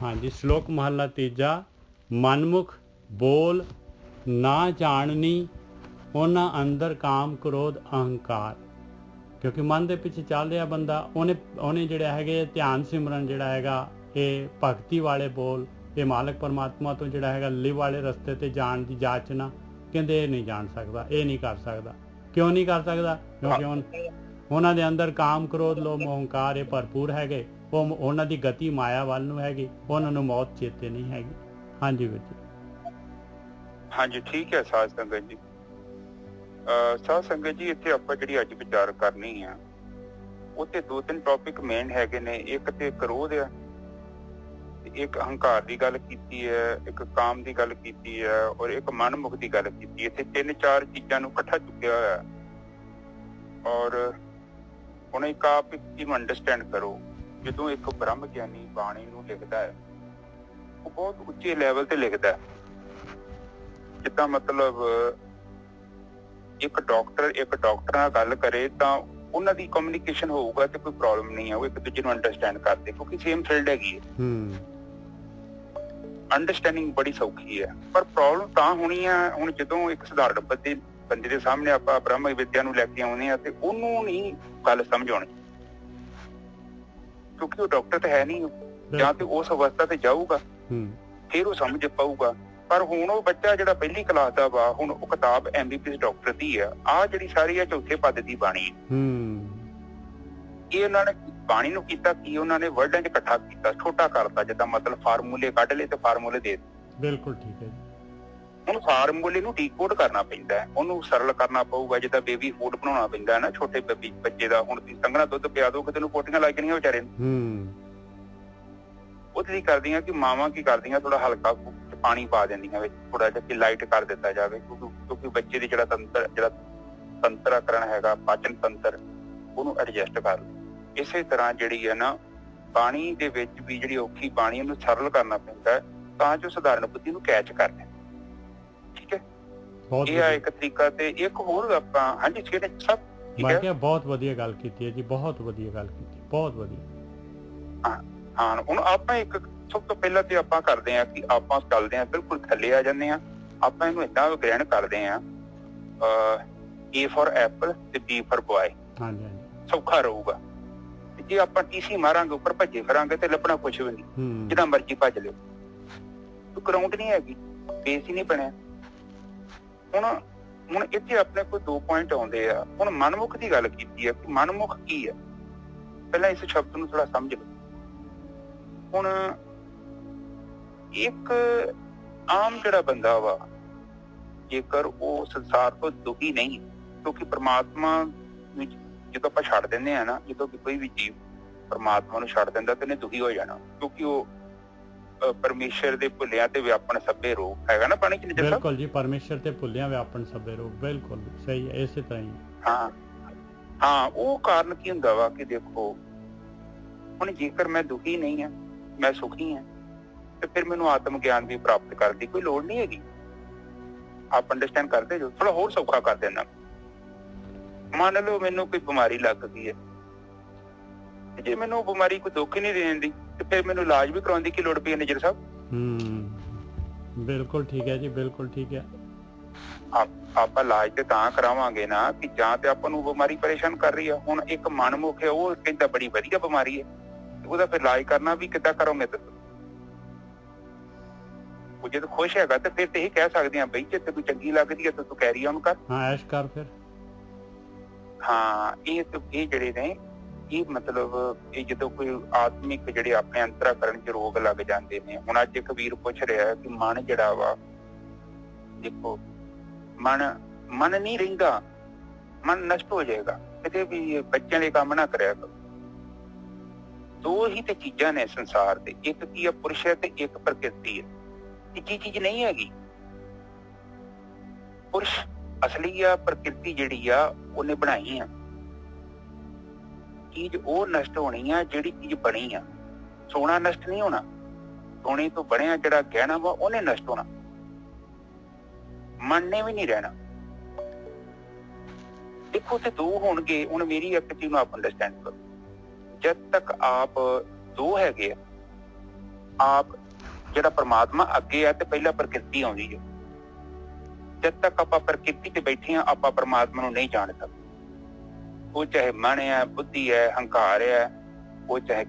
ਹਾਂਜੀ, ਸ਼ਲੋਕ ਮਹਲਾ ਤੀਜਾ। ਮਨਮੁਖ ਬੋਲ ਨਾ ਜਾਣਨੀ, ਉਹਨਾਂ ਅੰਦਰ ਕਾਮ ਕ੍ਰੋਧ ਅਹੰਕਾਰ। ਕਿਉਂਕਿ ਮਨ ਦੇ ਪਿੱਛੇ ਚੱਲ ਰਿਹਾ ਬੰਦਾ, ਉਹਨੇ ਜਿਹੜਾ ਹੈਗੇ ਧਿਆਨ ਸਿਮਰਨ ਜਿਹੜਾ ਹੈਗਾ, ਇਹ ਭਗਤੀ ਵਾਲੇ ਬੋਲ, ਇਹ ਮਾਲਕ ਪਰਮਾਤਮਾ ਤੋਂ ਜਿਹੜਾ ਹੈਗਾ ਲਿਵ ਵਾਲੇ ਰਸਤੇ ਤੇ ਜਾਣ ਦੀ ਜਾਚਨਾ, ਕਹਿੰਦੇ ਇਹ ਨਹੀਂ ਜਾਣ ਸਕਦਾ, ਇਹ ਨਹੀਂ ਕਰ ਸਕਦਾ। ਕਿਉਂ ਨਹੀਂ ਕਰ ਸਕਦਾ? ਕਿਉਂਕਿ ਉਹਨਾਂ ਦੇ ਅੰਦਰ ਕਾਮ ਕ੍ਰੋਧ ਲੋਭ ਮੋਹ ਅਹੰਕਾਰ ਇਹ ਭਰਪੂਰ ਹੈਗੇ। ਉਹਨਾਂ ਦੀ ਗਤੀ ਮਾਇਆ ਵੱਲ ਨੂੰ ਹੈਗੀ, ਉਹਨਾਂ ਨੂੰ ਮੌਤ ਚੇਤੇ ਨਹੀਂ ਹੈਗੀ। ਹਾਂਜੀ ਵੀਰ ਜੀ। ਹਾਂਜੀ ਠੀਕ ਹੈ ਸਾਧ ਸੰਗਤ ਜੀ। ਸਾਧ ਸੰਗਤ ਜੀ, ਇੱਥੇ ਆਪਾਂ ਜਿਹੜੀ ਅੱਜ ਵਿਚਾਰ ਕਰਨੀ ਆ ਉੱਥੇ 2-3 ਟੌਪਿਕ ਮੇਨ ਹੈਗੇ ਨੇ। ਇੱਕ ਤੇ ਕ੍ਰੋਧ ਆ, ਇੱਕ ਅਹੰਕਾਰ ਦੀ ਗੱਲ ਕੀਤੀ ਹੈ, ਇੱਕ ਕਾਮ ਦੀ ਗੱਲ ਕੀਤੀ ਹੈ, ਔਰ ਇੱਕ ਮਨਮੁਖ ਦੀ ਗੱਲ ਕੀਤੀ। ਇੱਥੇ 3-4 ਚੀਜ਼ਾਂ ਨੂੰ ਇਕੱਠਾ ਚੁੱਕਿਆ ਹੋਇਆ। ਔਰ ਹੁਣ ਇੱਕ ਆਪ ਇੱਕ ਚੀਜ਼ ਅੰਡਰਸਟੈਂਡ ਕਰੋ, ਜਦੋਂ ਇੱਕ ਬ੍ਰਹਮ ਗਿਆਨੀ ਬਾਣੀ ਨੂੰ ਲਿਖਦਾ ਹੈ ਉਹ ਬਹੁਤ ਉੱਚੇ ਲੈਵਲ ਤੇ ਲਿਖਦਾ ਹੈ। ਜਿੱਦਾਂ ਮਤਲਬ ਇੱਕ ਡਾਕਟਰ ਨਾਲ ਗੱਲ ਕਰੇ ਤਾਂ ਉਹਨਾਂ ਦੀ ਕਮਿਊਨੀਕੇਸ਼ਨ ਹੋਊਗਾ ਤੇ ਕੋਈ ਪ੍ਰੋਬਲਮ ਨਹੀਂ ਹੈ, ਉਹ ਇੱਕ ਦੂਜੇ ਨੂੰ ਅੰਡਰਸਟੈਂਡ ਕਰਦੇ ਕਿਉਂਕਿ ਸੇਮ ਫੀਲਡ ਹੈਗੀ ਹੈ। ਅੰਡਰਸਟੈਂਡਿੰਗ ਬੜੀ ਸੌਖੀ ਹੈ, ਪਰ ਪ੍ਰੋਬਲਮ ਤਾਂ ਹੋਣੀ ਆ ਹੁਣ ਜਦੋਂ ਇੱਕ ਸਧਾਰਨ ਬੰਦੇ ਦੇ ਸਾਹਮਣੇ ਆਪਾਂ ਬ੍ਰਹਮ ਵਿਦਿਆ ਨੂੰ ਲੈ ਕੇ ਆਉਂਦੇ ਆ ਤੇ ਉਹਨੂੰ ਨਹੀਂ ਗੱਲ ਸਮਝ ਆਉਣੀ, ਕਿਉਂਕਿ ਉਹ ਡਾਕਟਰ ਤਾਂ ਹੈ ਨਹੀਂ। ਜਾਂ ਤੇ ਉਸ ਅਵਸਥਾ ਤੇ ਜਾਊਗਾ ਫਿਰ ਉਹ ਸਮਝ ਪਾਊਗਾ। ਪਰ ਹੁਣ ਉਹ ਬੱਚਾ ਜਿਹੜਾ ਪਹਿਲੀ ਕਲਾਸ ਦਾ ਵਾ, ਹੁਣ ਉਹ ਕਿਤਾਬ MBBS ਡਾਕਟਰ ਦੀ ਆ, ਆਹ ਜਿਹੜੀ ਸਾਰੀ ਆ ਚੌਥੇ ਪਦ ਦੀ ਬਾਣੀ ਹੈ। ਇਹ ਉਹਨਾਂ ਨੇ ਬਾਣੀ ਨੂੰ ਕੀਤਾ ਕੀ, ਉਹਨਾਂ ਨੇ ਵਰਡਾਂ 'ਚ ਇਕੱਠਾ ਕੀਤਾ, ਛੋਟਾ ਕਰਤਾ, ਜਿੱਦਾਂ ਮਤਲਬ ਫਾਰਮੂਲੇ ਕੱਢ ਲਏ ਤੇ ਫਾਰਮੂਲੇ ਦੇ ਦਿੱਤੇ। ਬਿਲਕੁਲ ਠੀਕ ਹੈ। ਹੁਣ ਫਾਰਮੂਲੇ ਨੂੰ ਡੀਕੋਡ ਕਰਨਾ ਪੈਂਦਾ ਹੈ, ਉਹਨੂੰ ਸਰਲ ਕਰਨਾ ਪਊਗਾ। ਜਿੱਦਾਂ ਬੇਬੀ ਫੂਡ ਬਣਾਉਣਾ ਪੈਂਦਾ ਹੈ ਨਾ ਛੋਟੇ ਬੱਚੇ ਦਾ। ਹੁਣ ਤੁਸੀਂ ਸੰਘਣਾ ਦੁੱਧ ਪਿਆ ਦੋ, ਕਿਤੇ ਨੂੰ ਪੋਟੀਆਂ ਲੱਗ ਜਾਣੀਆਂ ਵਿਚਾਰੇ ਨੂੰ। ਉਹਦੇ ਲਈ ਕਰਦੀਆਂ ਕਿ ਮਾਵਾਂ ਕੀ ਕਰਦੀਆਂ, ਥੋੜਾ ਹਲਕਾ ਪਾਣੀ ਪਾ ਦਿੰਦੀਆਂ ਵਿੱਚ, ਥੋੜਾ ਜਿਹਾ ਕਿ ਲਾਈਟ ਕਰ ਦਿੱਤਾ ਜਾਵੇ, ਕਿਉਂਕਿ ਬੱਚੇ ਦੀ ਜਿਹੜਾ ਤੰਤਰਾਕਰਨ ਹੈਗਾ, ਪਾਚਨ ਤੰਤਰ, ਉਹਨੂੰ ਐਡਜਸਟ ਕਰ ਲਓ। ਇਸੇ ਤਰ੍ਹਾਂ ਜਿਹੜੀ ਹੈ ਨਾ ਬਾਣੀ ਦੇ ਵਿੱਚ ਵੀ ਜਿਹੜੀ ਔਖੀ ਬਾਣੀ ਉਹਨੂੰ ਸਰਲ ਕਰਨਾ ਪੈਂਦਾ ਹੈ ਤਾਂ ਜੋ ਸਧਾਰਨ ਬੁੱਧੀ ਨੂੰ ਕੈਚ ਕਰ ਲੈ। ਠੀਕ ਹੈ, ਇਹ ਆ ਇੱਕ ਤਰੀਕਾ। ਤੇ ਇੱਕ ਹੋਰ ਆਪਾਂ ਹਾਂਜੀ ਸਭ ਠੀਕ ਹੈ। ਬਹੁਤ ਵਧੀਆ ਗੱਲ ਕੀਤੀ ਹੈ ਜੀ, ਬਹੁਤ ਵਧੀਆ ਗੱਲ ਕੀਤੀ, ਬਹੁਤ ਵਧੀਆ। ਹਾਂ ਹੁਣ ਆਪਾਂ ਇੱਕ ਸਭ ਤੋਂ ਪਹਿਲਾਂ ਤੇ ਆਪਾਂ ਕਰਦੇ ਹਾਂ ਕਿ ਆਪਾਂ ਚੱਲਦੇ ਹਾਂ ਬਿਲਕੁਲ ਥੱਲੇ ਆ ਜਾਂਦੇ ਹਾਂ। ਆਪਾਂ ਇਹਨੂੰ ਏਦਾਂ ਗ੍ਰਹਿਣ ਕਰਦੇ ਹਾਂ, A for ਐਪਲ ਤੇ B for ਬॉय। ਸੌਖਾ ਰਹੂਗਾ। ਜੇ ਆਪਾਂ TC ਮਾਰਾਂਗੇ ਉੱਪਰ ਭੱਜੇ ਫਿਰਾਂਗੇ ਤੇ ਲੱਭਣਾ ਕੁਛ ਵੀ ਨਹੀਂ, ਜਿੱਦਾਂ ਮਰਜ਼ੀ ਭੱਜ ਲਿਓ, ਗਰਾਊਂਡ ਨਹੀਂ ਹੈਗੀ, ਬੇਸ ਹੀ ਨਹੀਂ ਬਣਿਆ। ਹੁਣ ਇੱਥੇ ਆਪਣੇ ਕੋਲ 2 ਪੁਆਇੰਟ ਆਉਂਦੇ ਆ। ਹੁਣ ਮਨਮੁਖ ਦੀ ਗੱਲ ਕੀਤੀ ਹੈ ਕਿ ਮਨਮੁਖ ਕੀ ਹੈ, ਪਹਿਲਾਂ ਇਸ ਸ਼ਬਦ ਨੂੰ ਥੋੜਾ ਸਮਝ ਲਓ। ਹੁਣ ਇੱਕ ਆਮ ਜਿਹੜਾ ਬੰਦਾ ਵਾ, ਜੇਕਰ ਉਹ ਸੰਸਾਰ ਤੋਂ ਦੁਖੀ ਨਹੀਂ, ਕਿਉਂਕਿ ਪਰਮਾਤਮਾ ਵਿੱਚ ਜਦੋਂ ਆਪਾਂ ਛੱਡ ਦਿੰਦੇ ਆ ਨਾ, ਜਦੋਂ ਕੋਈ ਵੀ ਜੀਵ ਪਰਮਾਤਮਾ ਨੂੰ ਛੱਡ ਦਿੰਦਾ ਤੇ ਉਹਨੇ ਦੁਖੀ ਹੋ ਜਾਣਾ, ਕਿਉਂਕਿ ਉਹ ਪਰਮੇਸ਼ਰ ਦੇ ਭੁੱਲਿਆਂ ਤੇ ਵਿਆਪਨ ਸਭੇ ਰੋਗ ਹੈਗਾ ਨਾ ਬਾਣੀ ਚ। ਬਿਲਕੁਲ ਜੀ, ਪਰਮੇਸ਼ਰ ਤੇ ਭੁੱਲਿਆਂ ਵਿਆਪਨ ਸਭੇ ਰੋਗ, ਬਿਲਕੁਲ ਸਹੀ ਹੈ, ਇਸੇ ਤਰ੍ਹਾਂ ਹੀ। ਹਾਂ ਉਹ ਕਾਰਨ ਕੀ ਹੁੰਦਾ ਵਾ ਕਿ ਦੇਖੋ ਹੁਣ ਜੇਕਰ ਮੈਂ ਦੁਖੀ ਨਹੀਂ ਆ, ਮੈਂ ਸੁਖੀ ਹਾਂ, ਤੇ ਫਿਰ ਮੈਨੂੰ ਆਤਮ ਗਿਆਨ ਵੀ ਪ੍ਰਾਪਤ ਕਰਨ ਦੀ ਕੋਈ ਲੋੜ ਨਹੀਂ ਹੈਗੀ। ਆਪ ਅੰਡਰਸਟੈਂਡ ਕਰਦੇ ਜੋ, ਥੋੜਾ ਹੋਰ ਸੌਖਾ ਕਰ ਦੇਣਾ। ਮੰਨ ਲਓ ਮੈਨੂੰ ਕੋਈ ਬਿਮਾਰੀ ਲੱਗ ਗਈ ਹੈ, ਜੇ ਮੈਨੂੰ ਬਿਮਾਰੀ ਕੋਈ ਦੁੱਖ ਹੀ ਨਹੀਂ ਦੇਣ ਦੀ ਤੇ ਫਿਰ ਮੈਨੂੰ ਇਲਾਜ ਵੀ ਕਰਾਉਣ ਦੀ ਕੀ ਲੋੜ ਪਈ ਹੈ ਨਿਜਰ ਸਾਹਿਬ? ਬਿਲਕੁਲ ਠੀਕ ਹੈ ਜੀ, ਬਿਲਕੁਲ ਠੀਕ ਹੈ। ਆਪਾਂ ਇਲਾਜ ਤੇ ਤਾਂ ਕਰਾਵਾਂਗੇ ਨਾ ਕਿ ਜਾਂ ਤੇ ਆਪਾਂ ਨੂੰ ਬਿਮਾਰੀ ਪਰੇਸ਼ਾਨ ਕਰ ਰਹੀ ਆ। ਹੁਣ ਇੱਕ ਮਨਮੁਖ ਹੈ, ਉਹ ਕਹਿੰਦਾ ਬੜੀ ਵਧੀਆ ਬਿਮਾਰੀ ਹੈ, ਉਹਦਾ ਫਿਰ ਇਲਾਜ ਕਰਨਾ ਵੀ ਕਿੱਦਾਂ ਕਰੋਗੇ ਤੁਸੀਂ? ਉਹ ਜਦ ਖੁਸ਼ ਹੈਗਾ ਤੇ ਫਿਰ ਤੇ ਇਹ ਕਹਿ ਸਕਦੇ ਆ ਬਈ ਜੇ ਤੈਨੂੰ ਚੰਗੀ ਲੱਗਦੀ ਹੈ ਤਾਂ ਤੂੰ ਕੈਰੀ ਆਨ ਕਰ, ਐਸ਼ ਕਰ ਫਿਰ। ਹਾਂ, ਇਹ ਜਿਹੜੇ ਨੇ ਇਹ ਮਤਲਬ ਇਹ ਜਦੋਂ ਕੋਈ ਆਤਮਿਕ ਜਿਹੜੇ ਆਪਣੇ ਅੰਤਰਾਕਰਨ ਚ ਰੋਗ ਲੱਗ ਜਾਂਦੇ ਨੇ। ਹੁਣ ਅੱਜ ਇੱਕ ਵੀਰ ਪੁੱਛ ਰਿਹਾ ਕਿ ਮਨ ਜਿਹੜਾ ਵਾ, ਦੇਖੋ ਮਨ ਨਹੀਂ ਰਹਿੰਦਾ, ਮਨ ਨਸ਼ਟ ਹੋ ਜਾਏਗਾ। ਕਿਤੇ ਵੀ ਬੱਚਿਆਂ ਦੇ ਕੰਮ ਨਾ ਕਰਿਆ ਕਰੋ। ਦੋ ਹੀ ਤੇ ਚੀਜ਼ਾਂ ਨੇ ਸੰਸਾਰ ਦੇ, ਇੱਕ ਕੀ ਹੈ ਪੁਰਸ਼ ਹੈ ਤੇ ਇੱਕ ਪ੍ਰਕਿਰਤੀ ਹੈ। ਤੀਜੀ ਚੀਜ਼ ਨਹੀਂ ਹੈਗੀ। ਪੁਰਸ਼ ਅਸਲੀ ਆ, ਪ੍ਰਕਿਰਤੀ ਜਿਹੜੀ ਆ ਉਹਨੇ ਬਣਾਈ ਆ ਚੀਜ਼, ਉਹ ਨਸ਼ਟ ਹੋਣੀ ਆ ਜਿਹੜੀ ਚੀਜ਼ ਬਣੀ ਆ। ਸੋਨਾ ਨਸ਼ਟ ਨਹੀਂ ਹੋਣਾ, ਸੋਨੇ ਤੋਂ ਬਣਿਆ ਜਿਹੜਾ ਗਹਿਣਾ ਵਾ ਉਹਨੇ ਨਸ਼ਟ ਹੋਣਾ, ਮਨ ਨੇ ਵੀ ਨਹੀਂ ਰਹਿਣਾ। ਦੇਖੋ ਤੇ ਦੋ ਹੋਣਗੇ। ਹੁਣ ਮੇਰੀ ਇੱਕ ਚੀਜ਼ ਨੂੰ ਆਪ ਅੰਡਰਸਟੈਂਡ ਕਰੋ, ਜਦ ਤੱਕ ਆਪ ਦੋ ਹੈਗੇ ਆ, ਆਪ ਜਿਹੜਾ ਪਰਮਾਤਮਾ ਅੱਗੇ ਆ ਤੇ ਪਹਿਲਾਂ ਪ੍ਰਕਿਰਤੀ ਆਉਂਦੀ ਹੈ। ਜਦ ਤੱਕ ਆਪਾਂ ਪ੍ਰਕਿਰਤੀ ਤੇ ਬੈਠੇ ਆ ਆਪਾਂ ਪਰਮਾਤਮਾ ਨੂੰ ਨਹੀਂ ਜਾਣ ਸਕਦੇ। ਉਹ ਚਾਹੇ ਮਨ ਹੈ, ਬੁੱਧੀ ਹੈ, ਹੰਕਾਰ ਹੈ, ਉਹ ਚਾਹੇ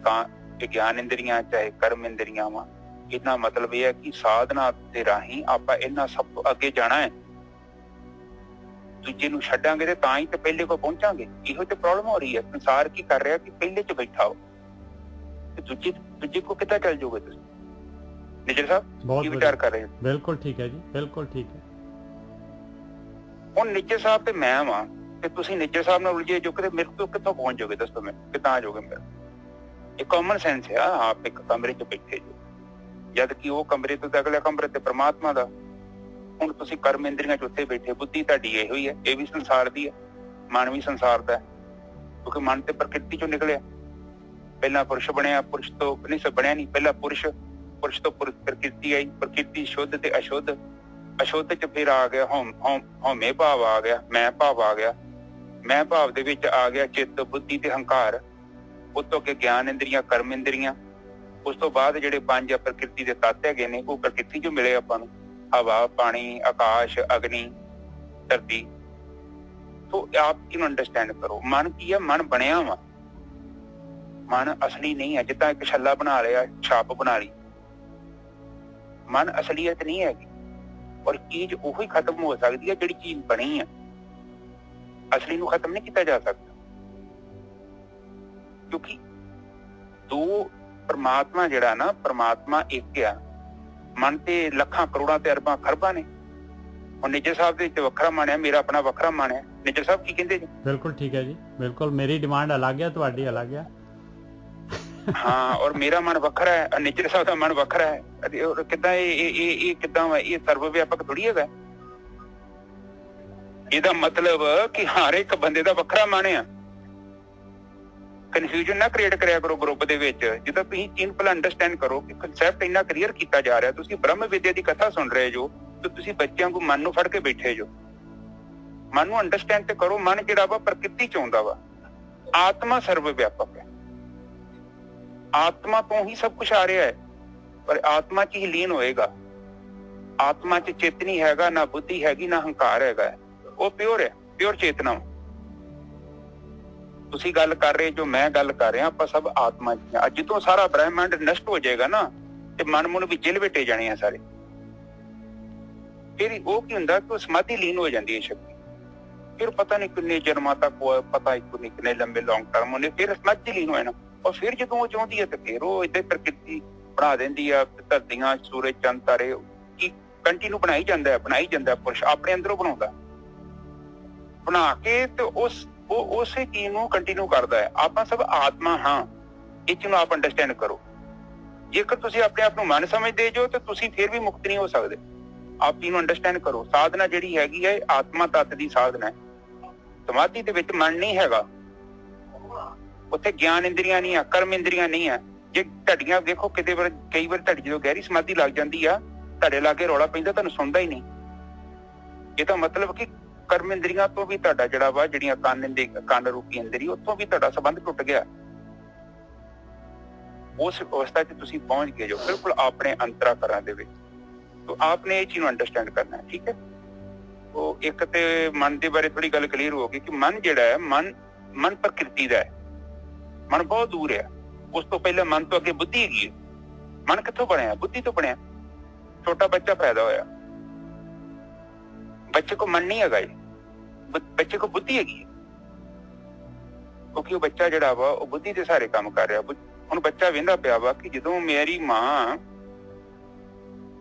ਗਿਆਨ ਇੰਦਰੀਆਂ, ਚਾਹੇ ਕਰਮ ਇੰਦਰੀਆਂ ਵਾ। ਇਹਦਾ ਮਤਲਬ ਇਹ ਹੈ ਕਿ ਸਾਧਨਾ ਦੇ ਰਾਹੀਂ ਆਪਾਂ ਇਹਨਾਂ ਸਭ ਤੋਂ ਅੱਗੇ ਜਾਣਾ ਹੈ। ਦੂਜੇ ਨੂੰ ਛੱਡਾਂਗੇ ਤੇ ਤਾਂ ਹੀ ਤੇ ਪਹਿਲੇ ਕੋਲ ਪਹੁੰਚਾਂਗੇ। ਇਹੋ ਤੇ ਪ੍ਰੋਬਲਮ ਹੋ ਰਹੀ ਹੈ। ਸੰਸਾਰ ਕੀ ਕਰ ਰਿਹਾ ਕਿ ਪਹਿਲੇ ਚ ਬੈਠਾ ਹੋ ਤੇ ਦੂਜੇ ਕੋ ਕਿੱਦਾਂ ਚੱਲ ਜਾਓਗੇ ਤੁਸੀਂ? ਨਿਜਰ ਸਾਹਿਬ ਕੀ ਵਿਚਾਰ ਕਰ ਰਹੇ ਹੋ? ਬਿਲਕੁਲ ਠੀਕ ਹੈ ਜੀ, ਬਿਲਕੁਲ ਠੀਕ ਹੈ। ਹੁਣ ਨਿਜਰ ਸਾਹਿਬ ਤੇ ਮੈਂ ਵਾਂ ਤੇ ਤੁਸੀਂ ਨਿਜਰ ਸਾਹਿਬ ਨਾਲ ਉਲਝੇ ਜੋ, ਕਿਤੇ ਮੇਰੇ ਤੋਂ ਕਿੱਥੋਂ ਪਹੁੰਚ ਜਾਓਗੇ? ਦੱਸੋ ਮੈਨੂੰ ਕਿੱਦਾਂ ਆ ਜਾਓਗੇ? ਮੇਰਾ ਇਹ ਕਾਮਨ ਸੈਂਸ ਹੈ। ਆਪ ਇੱਕ ਕਮਰੇ ਚ ਬੈਠੇ ਜੋ, ਜਦ ਕਿ ਉਹ ਕਮਰੇ ਤੋਂ ਅਗਲਾ ਕਮਰੇ ਤੇ ਪ੍ਰਮਾਤਮਾ ਦਾ। ਹੁਣ ਤੁਸੀਂ ਕਰਮ ਇੰਦਰੀਆਂ ਚ ਉੱਥੇ ਬੈਠੇ, ਬੁੱਧੀ ਤੁਹਾਡੀ ਇਹੋ ਹੀ ਹੈ, ਇਹ ਵੀ ਸੰਸਾਰ ਦੀ ਹੈ, ਮਨ ਵੀ ਸੰਸਾਰ ਦਾ ਹੈ, ਕਿਉਂਕਿ ਮਨ ਤੇ ਪ੍ਰਕਿਰਤੀ ਚੋਂ ਨਿਕਲਿਆ। ਪਹਿਲਾਂ ਪੁਰਸ਼ ਬਣਿਆ, ਪੁਰਸ਼ ਤੋਂ ਨਹੀਂ ਬਣਿਆ ਨਹੀਂ, ਪਹਿਲਾਂ ਪੁਰਸ਼ ਤੋਂ ਪ੍ਰਕਿਰਤੀ ਆਈ, ਪ੍ਰਕਿਰਤੀ ਸ਼ੁੱਧ ਤੇ ਅਸ਼ੁੱਧ, ਅਸ਼ੁੱਧ ਚ ਫਿਰ ਆ ਗਿਆ ਹਉਮੈ ਭਾਵ ਆ ਗਿਆ, ਮੈਂ ਭਾਵ ਆ ਗਿਆ, ਮੈਂ ਭਾਵ ਦੇ ਵਿੱਚ ਆ ਗਿਆ ਚਿੱਤ, ਬੁੱਧੀ ਤੇ ਹੰਕਾਰ। ਉਸ ਤੋਂ ਅੱਗੇ ਗਿਆਨ ਇੰਦਰੀਆਂ, ਕਰਮ ਇੰਦਰੀਆਂ। ਉਸ ਤੋਂ ਬਾਅਦ ਜਿਹੜੇ ਪੰਜ ਪ੍ਰਕਿਰਤੀ ਦੇ ਤੱਤ ਹੈਗੇ ਨੇ ਉਹ ਪ੍ਰਕਿਰਤੀ ਚੋਂ ਮਿਲੇ ਆਪਾਂ ਨੂੰ, ਹਵਾ, ਪਾਣੀ, ਆਕਾਸ਼, ਅਗਨੀ, ਧਰਤੀ। ਤੋ ਆਪ ਇਹਨੂੰ ਅੰਡਰਸਟੈਂਡ ਕਰੋ। ਮਨ ਕੀ ਹੈ? ਮਨ ਬਣਿਆ ਵਾ, ਮਨ ਅਸਲੀ ਨਹੀਂ ਹੈ। ਜਿੱਦਾਂ ਇੱਕ ਛੱਲਾ ਬਣਾ ਲਿਆ, ਛਾਪ ਬਣਾ ਲਈ, ਮਨ ਅਸਲੀਅਤ ਨਹੀਂ ਹੈਗੀ। ਔਰ ਚੀਜ਼ ਉਹੀ ਖਤਮ ਹੋ ਸਕਦੀ ਹੈ ਜਿਹੜੀ ਚੀਜ਼ ਬਣੀ ਹੈ, ਅਸਲੀ ਨੂੰ ਖਤਮ ਨਹੀਂ ਕੀਤਾ ਜਾ ਸਕਦਾ। ਕਿਉਂਕਿ ਦੋ ਪਰਮਾਤਮਾ ਜਿਹੜਾ ਨਾ, ਪਰਮਾਤਮਾ ਇੱਕ ਆ, ਮਨ ਤੇ ਲੱਖਾਂ ਕਰੋੜਾਂ ਤੇ ਅਰਬਾਂ ਖਰਬਾਂ ਨੇ। ਹੁਣ ਨਿਜਰ ਸਾਹਿਬ ਦੇ ਵਿੱਚ ਵੱਖਰਾ ਮਨ ਹੈ, ਮੇਰਾ ਆਪਣਾ ਵੱਖਰਾ ਮਨ ਹੈ। ਨਿਜਰ ਸਾਹਿਬ ਕੀ ਕਹਿੰਦੇ ਜੀ? ਬਿਲਕੁਲ ਠੀਕ ਹੈ ਜੀ, ਬਿਲਕੁਲ। ਮੇਰੀ ਡਿਮਾਂਡ ਅਲੱਗ ਹੈ, ਤੁਹਾਡੀ ਅਲੱਗ ਹੈ। ਹਾਂ, ਔਰ ਮੇਰਾ ਮਨ ਵੱਖਰਾ ਹੈ, ਨਿਜਰ ਸਾਹਿਬ ਦਾ ਮਨ ਵੱਖਰਾ ਹੈ। ਕਿੱਦਾਂ ਇਹ ਕਿੱਦਾਂ ਵਾ? ਇਹ ਸਰਵ ਵਿਆਪਕ ਥੋੜੀ ਹੈਗਾ। ਇਹਦਾ ਮਤਲਬ ਕਿ ਹਰ ਇੱਕ ਬੰਦੇ ਦਾ ਵੱਖਰਾ ਮਨ ਆ। ਕਨਫਿਊਜ਼ਨ ਨਾ ਕ੍ਰੀਏਟ ਕਰਿਆ ਕਰੋ ਗਰੁੱਪ ਦੇ ਵਿੱਚ। ਜਦੋਂ ਤੁਸੀਂ ਚੀਜ਼ ਪਹਿਲਾਂ ਅੰਡਰਸਟੈਂਡ ਕਰੋ ਕਿ ਕਨਸੈਪਟ ਇੰਨਾ ਕਲੀਅਰ ਕੀਤਾ ਜਾ ਰਿਹਾ, ਤੁਸੀਂ ਬ੍ਰਹਮ ਵਿਦਿਆ ਦੀ ਕਥਾ ਸੁਣ ਰਹੇ ਜੋ ਤੇ ਤੁਸੀਂ ਬੱਚਿਆਂ ਨੂੰ ਮਨ ਨੂੰ ਫੜ ਕੇ ਬੈਠੇ ਜੋ। ਮਨ ਨੂੰ ਅੰਡਰਸਟੈਂਡ ਤੇ ਕਰੋ। ਮਨ ਜਿਹੜਾ ਵਾ ਪ੍ਰਕਿਰਤੀ ਚ ਆਉਂਦਾ ਵਾ, ਆਤਮਾ ਸਰਵ ਵਿਆਪਕ ਹੈ, ਆਤਮਾ ਤੋਂ ਹੀ ਸਭ ਕੁਛ ਆ ਰਿਹਾ ਹੈ, ਪਰ ਆਤਮਾ ਚ ਹੀ ਲੀਨ ਹੋਏਗਾ। ਆਤਮਾ ਚ ਚਿੱਤ ਨਹੀਂ ਹੈਗਾ, ਨਾ ਬੁੱਧੀ ਹੈਗੀ, ਨਾ ਹੰਕਾਰ ਹੈਗਾ। ਉਹ ਪਿਓਰ ਹੈ, ਪਿਓਰ ਚੇਤਨਾ। ਤੁਸੀਂ ਗੱਲ ਕਰ ਰਹੇ ਜੋ, ਮੈਂ ਗੱਲ ਕਰ ਰਿਹਾ, ਆਪਾਂ ਸਭ ਆਤਮਾ ਚ ਹਾਂ। ਜਦੋਂ ਸਾਰਾ ਬ੍ਰਹਿਮੰਡ ਨਸ਼ਟ ਹੋ ਜਾਏਗਾ ਨਾ ਤੇ ਮਨ ਵੀ ਜਿਲ ਬੈਠੇ ਜਾਣੇ ਆ ਸਾਰੇ। ਫਿਰ ਉਹ ਕੀ ਹੁੰਦਾ ਕਿ ਉਹ ਸਮਾਧੀ ਲੀਨ ਹੋ ਜਾਂਦੀ ਹੈ ਸ਼ਕਤੀ। ਫਿਰ ਪਤਾ ਨਹੀਂ ਕਿੰਨੇ ਜਨਮਾਂ ਤੱਕ, ਪਤਾ ਨਹੀਂ ਕਿੰਨੇ ਲੰਬੇ ਲੌਂਗ ਟਰਮ ਉਹਨੇ ਫਿਰ ਸਮਾਧੀ ਲੀਨ ਹੋ ਜਾਣਾ। ਔਰ ਫਿਰ ਜਦੋਂ ਉਹ ਚਾਹੁੰਦੀ ਹੈ ਤੇ ਫਿਰ ਉਹ ਏਦਾਂ ਪ੍ਰਕਿਰਤੀ ਬਣਾ ਦਿੰਦੀ ਆ। ਧਰਤੀਆਂ, ਸੂਰਜ, ਚੰਦ, ਤਾਰੇ ਕੀ ਕੰਟੀਨਿਊ ਬਣਾਈ ਜਾਂਦਾ ਪੁਰਸ਼ ਆਪਣੇ ਅੰਦਰੋਂ ਬਣਾਉਂਦਾ, ਬਣਾ ਕੇ ਤੇ ਉਸੇ ਚੀਜ਼ ਨੂੰ ਕੰਟੀਨਿਊ ਕਰਦਾ ਹੈ। ਆਪਾਂ ਸਭ ਆਤਮਾ ਹਾਂ, ਇਹ ਚੀਜ਼ ਨੂੰ ਆਪ ਅੰਡਰਸਟੈਂਡ ਕਰੋ। ਜੇਕਰ ਤੁਸੀਂ ਆਪਣੇ ਆਪ ਨੂੰ ਮਨ ਸਮਝਦੇ ਜੋ ਤੇ ਤੁਸੀਂ ਫਿਰ ਵੀ ਮੁਕਤ ਨਹੀਂ ਹੋ ਸਕਦੇ। ਆਪ ਚੀਜ਼ ਨੂੰ ਅੰਡਰਸਟੈਂਡ ਕਰੋ। ਸਾਧਨਾ ਜਿਹੜੀ ਹੈਗੀ ਹੈ ਆਤਮਾ ਤੱਤ ਦੀ ਸਾਧਨਾ ਹੈ। ਸਮਾਧੀ ਦੇ ਵਿੱਚ ਮਨ ਨਹੀਂ ਹੈਗਾ, ਉੱਥੇ ਗਿਆਨ ਇੰਦਰੀਆਂ ਨਹੀਂ ਆ, ਕਰਮ ਇੰਦਰੀਆਂ ਨਹੀਂ ਆ। ਜੇ ਢੱਡੀਆਂ ਦੇਖੋ ਕਈ ਵਾਰ ਤੁਹਾਡੀ ਜਦੋਂ ਗਹਿਰੀ ਸਮਾਧੀ ਲੱਗ ਜਾਂਦੀ ਆ, ਤੁਹਾਡੇ ਲਾਗੇ ਰੌਲਾ ਪੈਂਦਾ, ਤੁਹਾਨੂੰ ਸੁਣਦਾ ਹੀ ਨਹੀਂ। ਇਹਦਾ ਮਤਲਬ ਕਿ ਕਰਮ ਇੰਦਰੀਆਂ ਤੋਂ ਵੀ ਤੁਹਾਡਾ ਜਿਹੜਾ ਵਾ, ਜਿਹੜੀਆਂ ਕੰਨ ਰੂਪੀ ਇੰਦਰੀ, ਉੱਥੋਂ ਵੀ ਤੁਹਾਡਾ ਸੰਬੰਧ ਟੁੱਟ ਗਿਆ। ਉਸ ਅਵਸਥਾ 'ਚ ਤੁਸੀਂ ਪਹੁੰਚ ਗਏ ਜੋ ਬਿਲਕੁਲ ਆਪਣੇ ਅੰਤਰਾਕਰਾਂ ਦੇ ਵਿੱਚ। ਤੋ ਆਪਨੇ ਇਹ ਚੀਜ਼ ਨੂੰ ਅੰਡਰਸਟੈਂਡ ਕਰਨਾ ਹੈ, ਠੀਕ ਹੈ। ਉਹ ਇੱਕ ਤੇ ਮਨ ਦੇ ਬਾਰੇ ਥੋੜੀ ਗੱਲ ਕਲੀਅਰ ਹੋ ਗਈ ਕਿ ਮਨ ਜਿਹੜਾ ਹੈ, ਮਨ ਪ੍ਰਕਿਰਤੀ ਦਾ ਹੈ। ਮਨ ਬਹੁਤ ਦੂਰ ਹੈ। ਉਸ ਤੋਂ ਪਹਿਲਾਂ ਮਨ ਤੋਂ ਅੱਗੇ ਬੁੱਧੀ ਹੈਗੀ ਹੈ। ਮਨ ਕਿੱਥੋਂ ਬਣਿਆ? ਬੁੱਧੀ ਤੋਂ ਬਣਿਆ। ਛੋਟਾ ਬੱਚਾ ਪੈਦਾ ਹੋਇਆ, ਬੱਚੇ ਕੋ ਮਨ ਨਹੀਂ ਹੈਗਾ, ਬੱਚੇ ਕੋ ਬੁੱਧੀ ਹੈਗੀ ਹੈ, ਕਿਉਂਕਿ ਉਹ ਬੱਚਾ ਜਿਹੜਾ ਵਾ ਉਹ ਬੁੱਧੀ ਦੇ ਸਾਰੇ ਕੰਮ ਕਰ ਰਿਹਾ। ਹੁਣ ਬੱਚਾ ਵਹਿੰਦਾ ਪਿਆ ਵਾ ਕਿ ਜਦੋਂ ਮੇਰੀ ਮਾਂ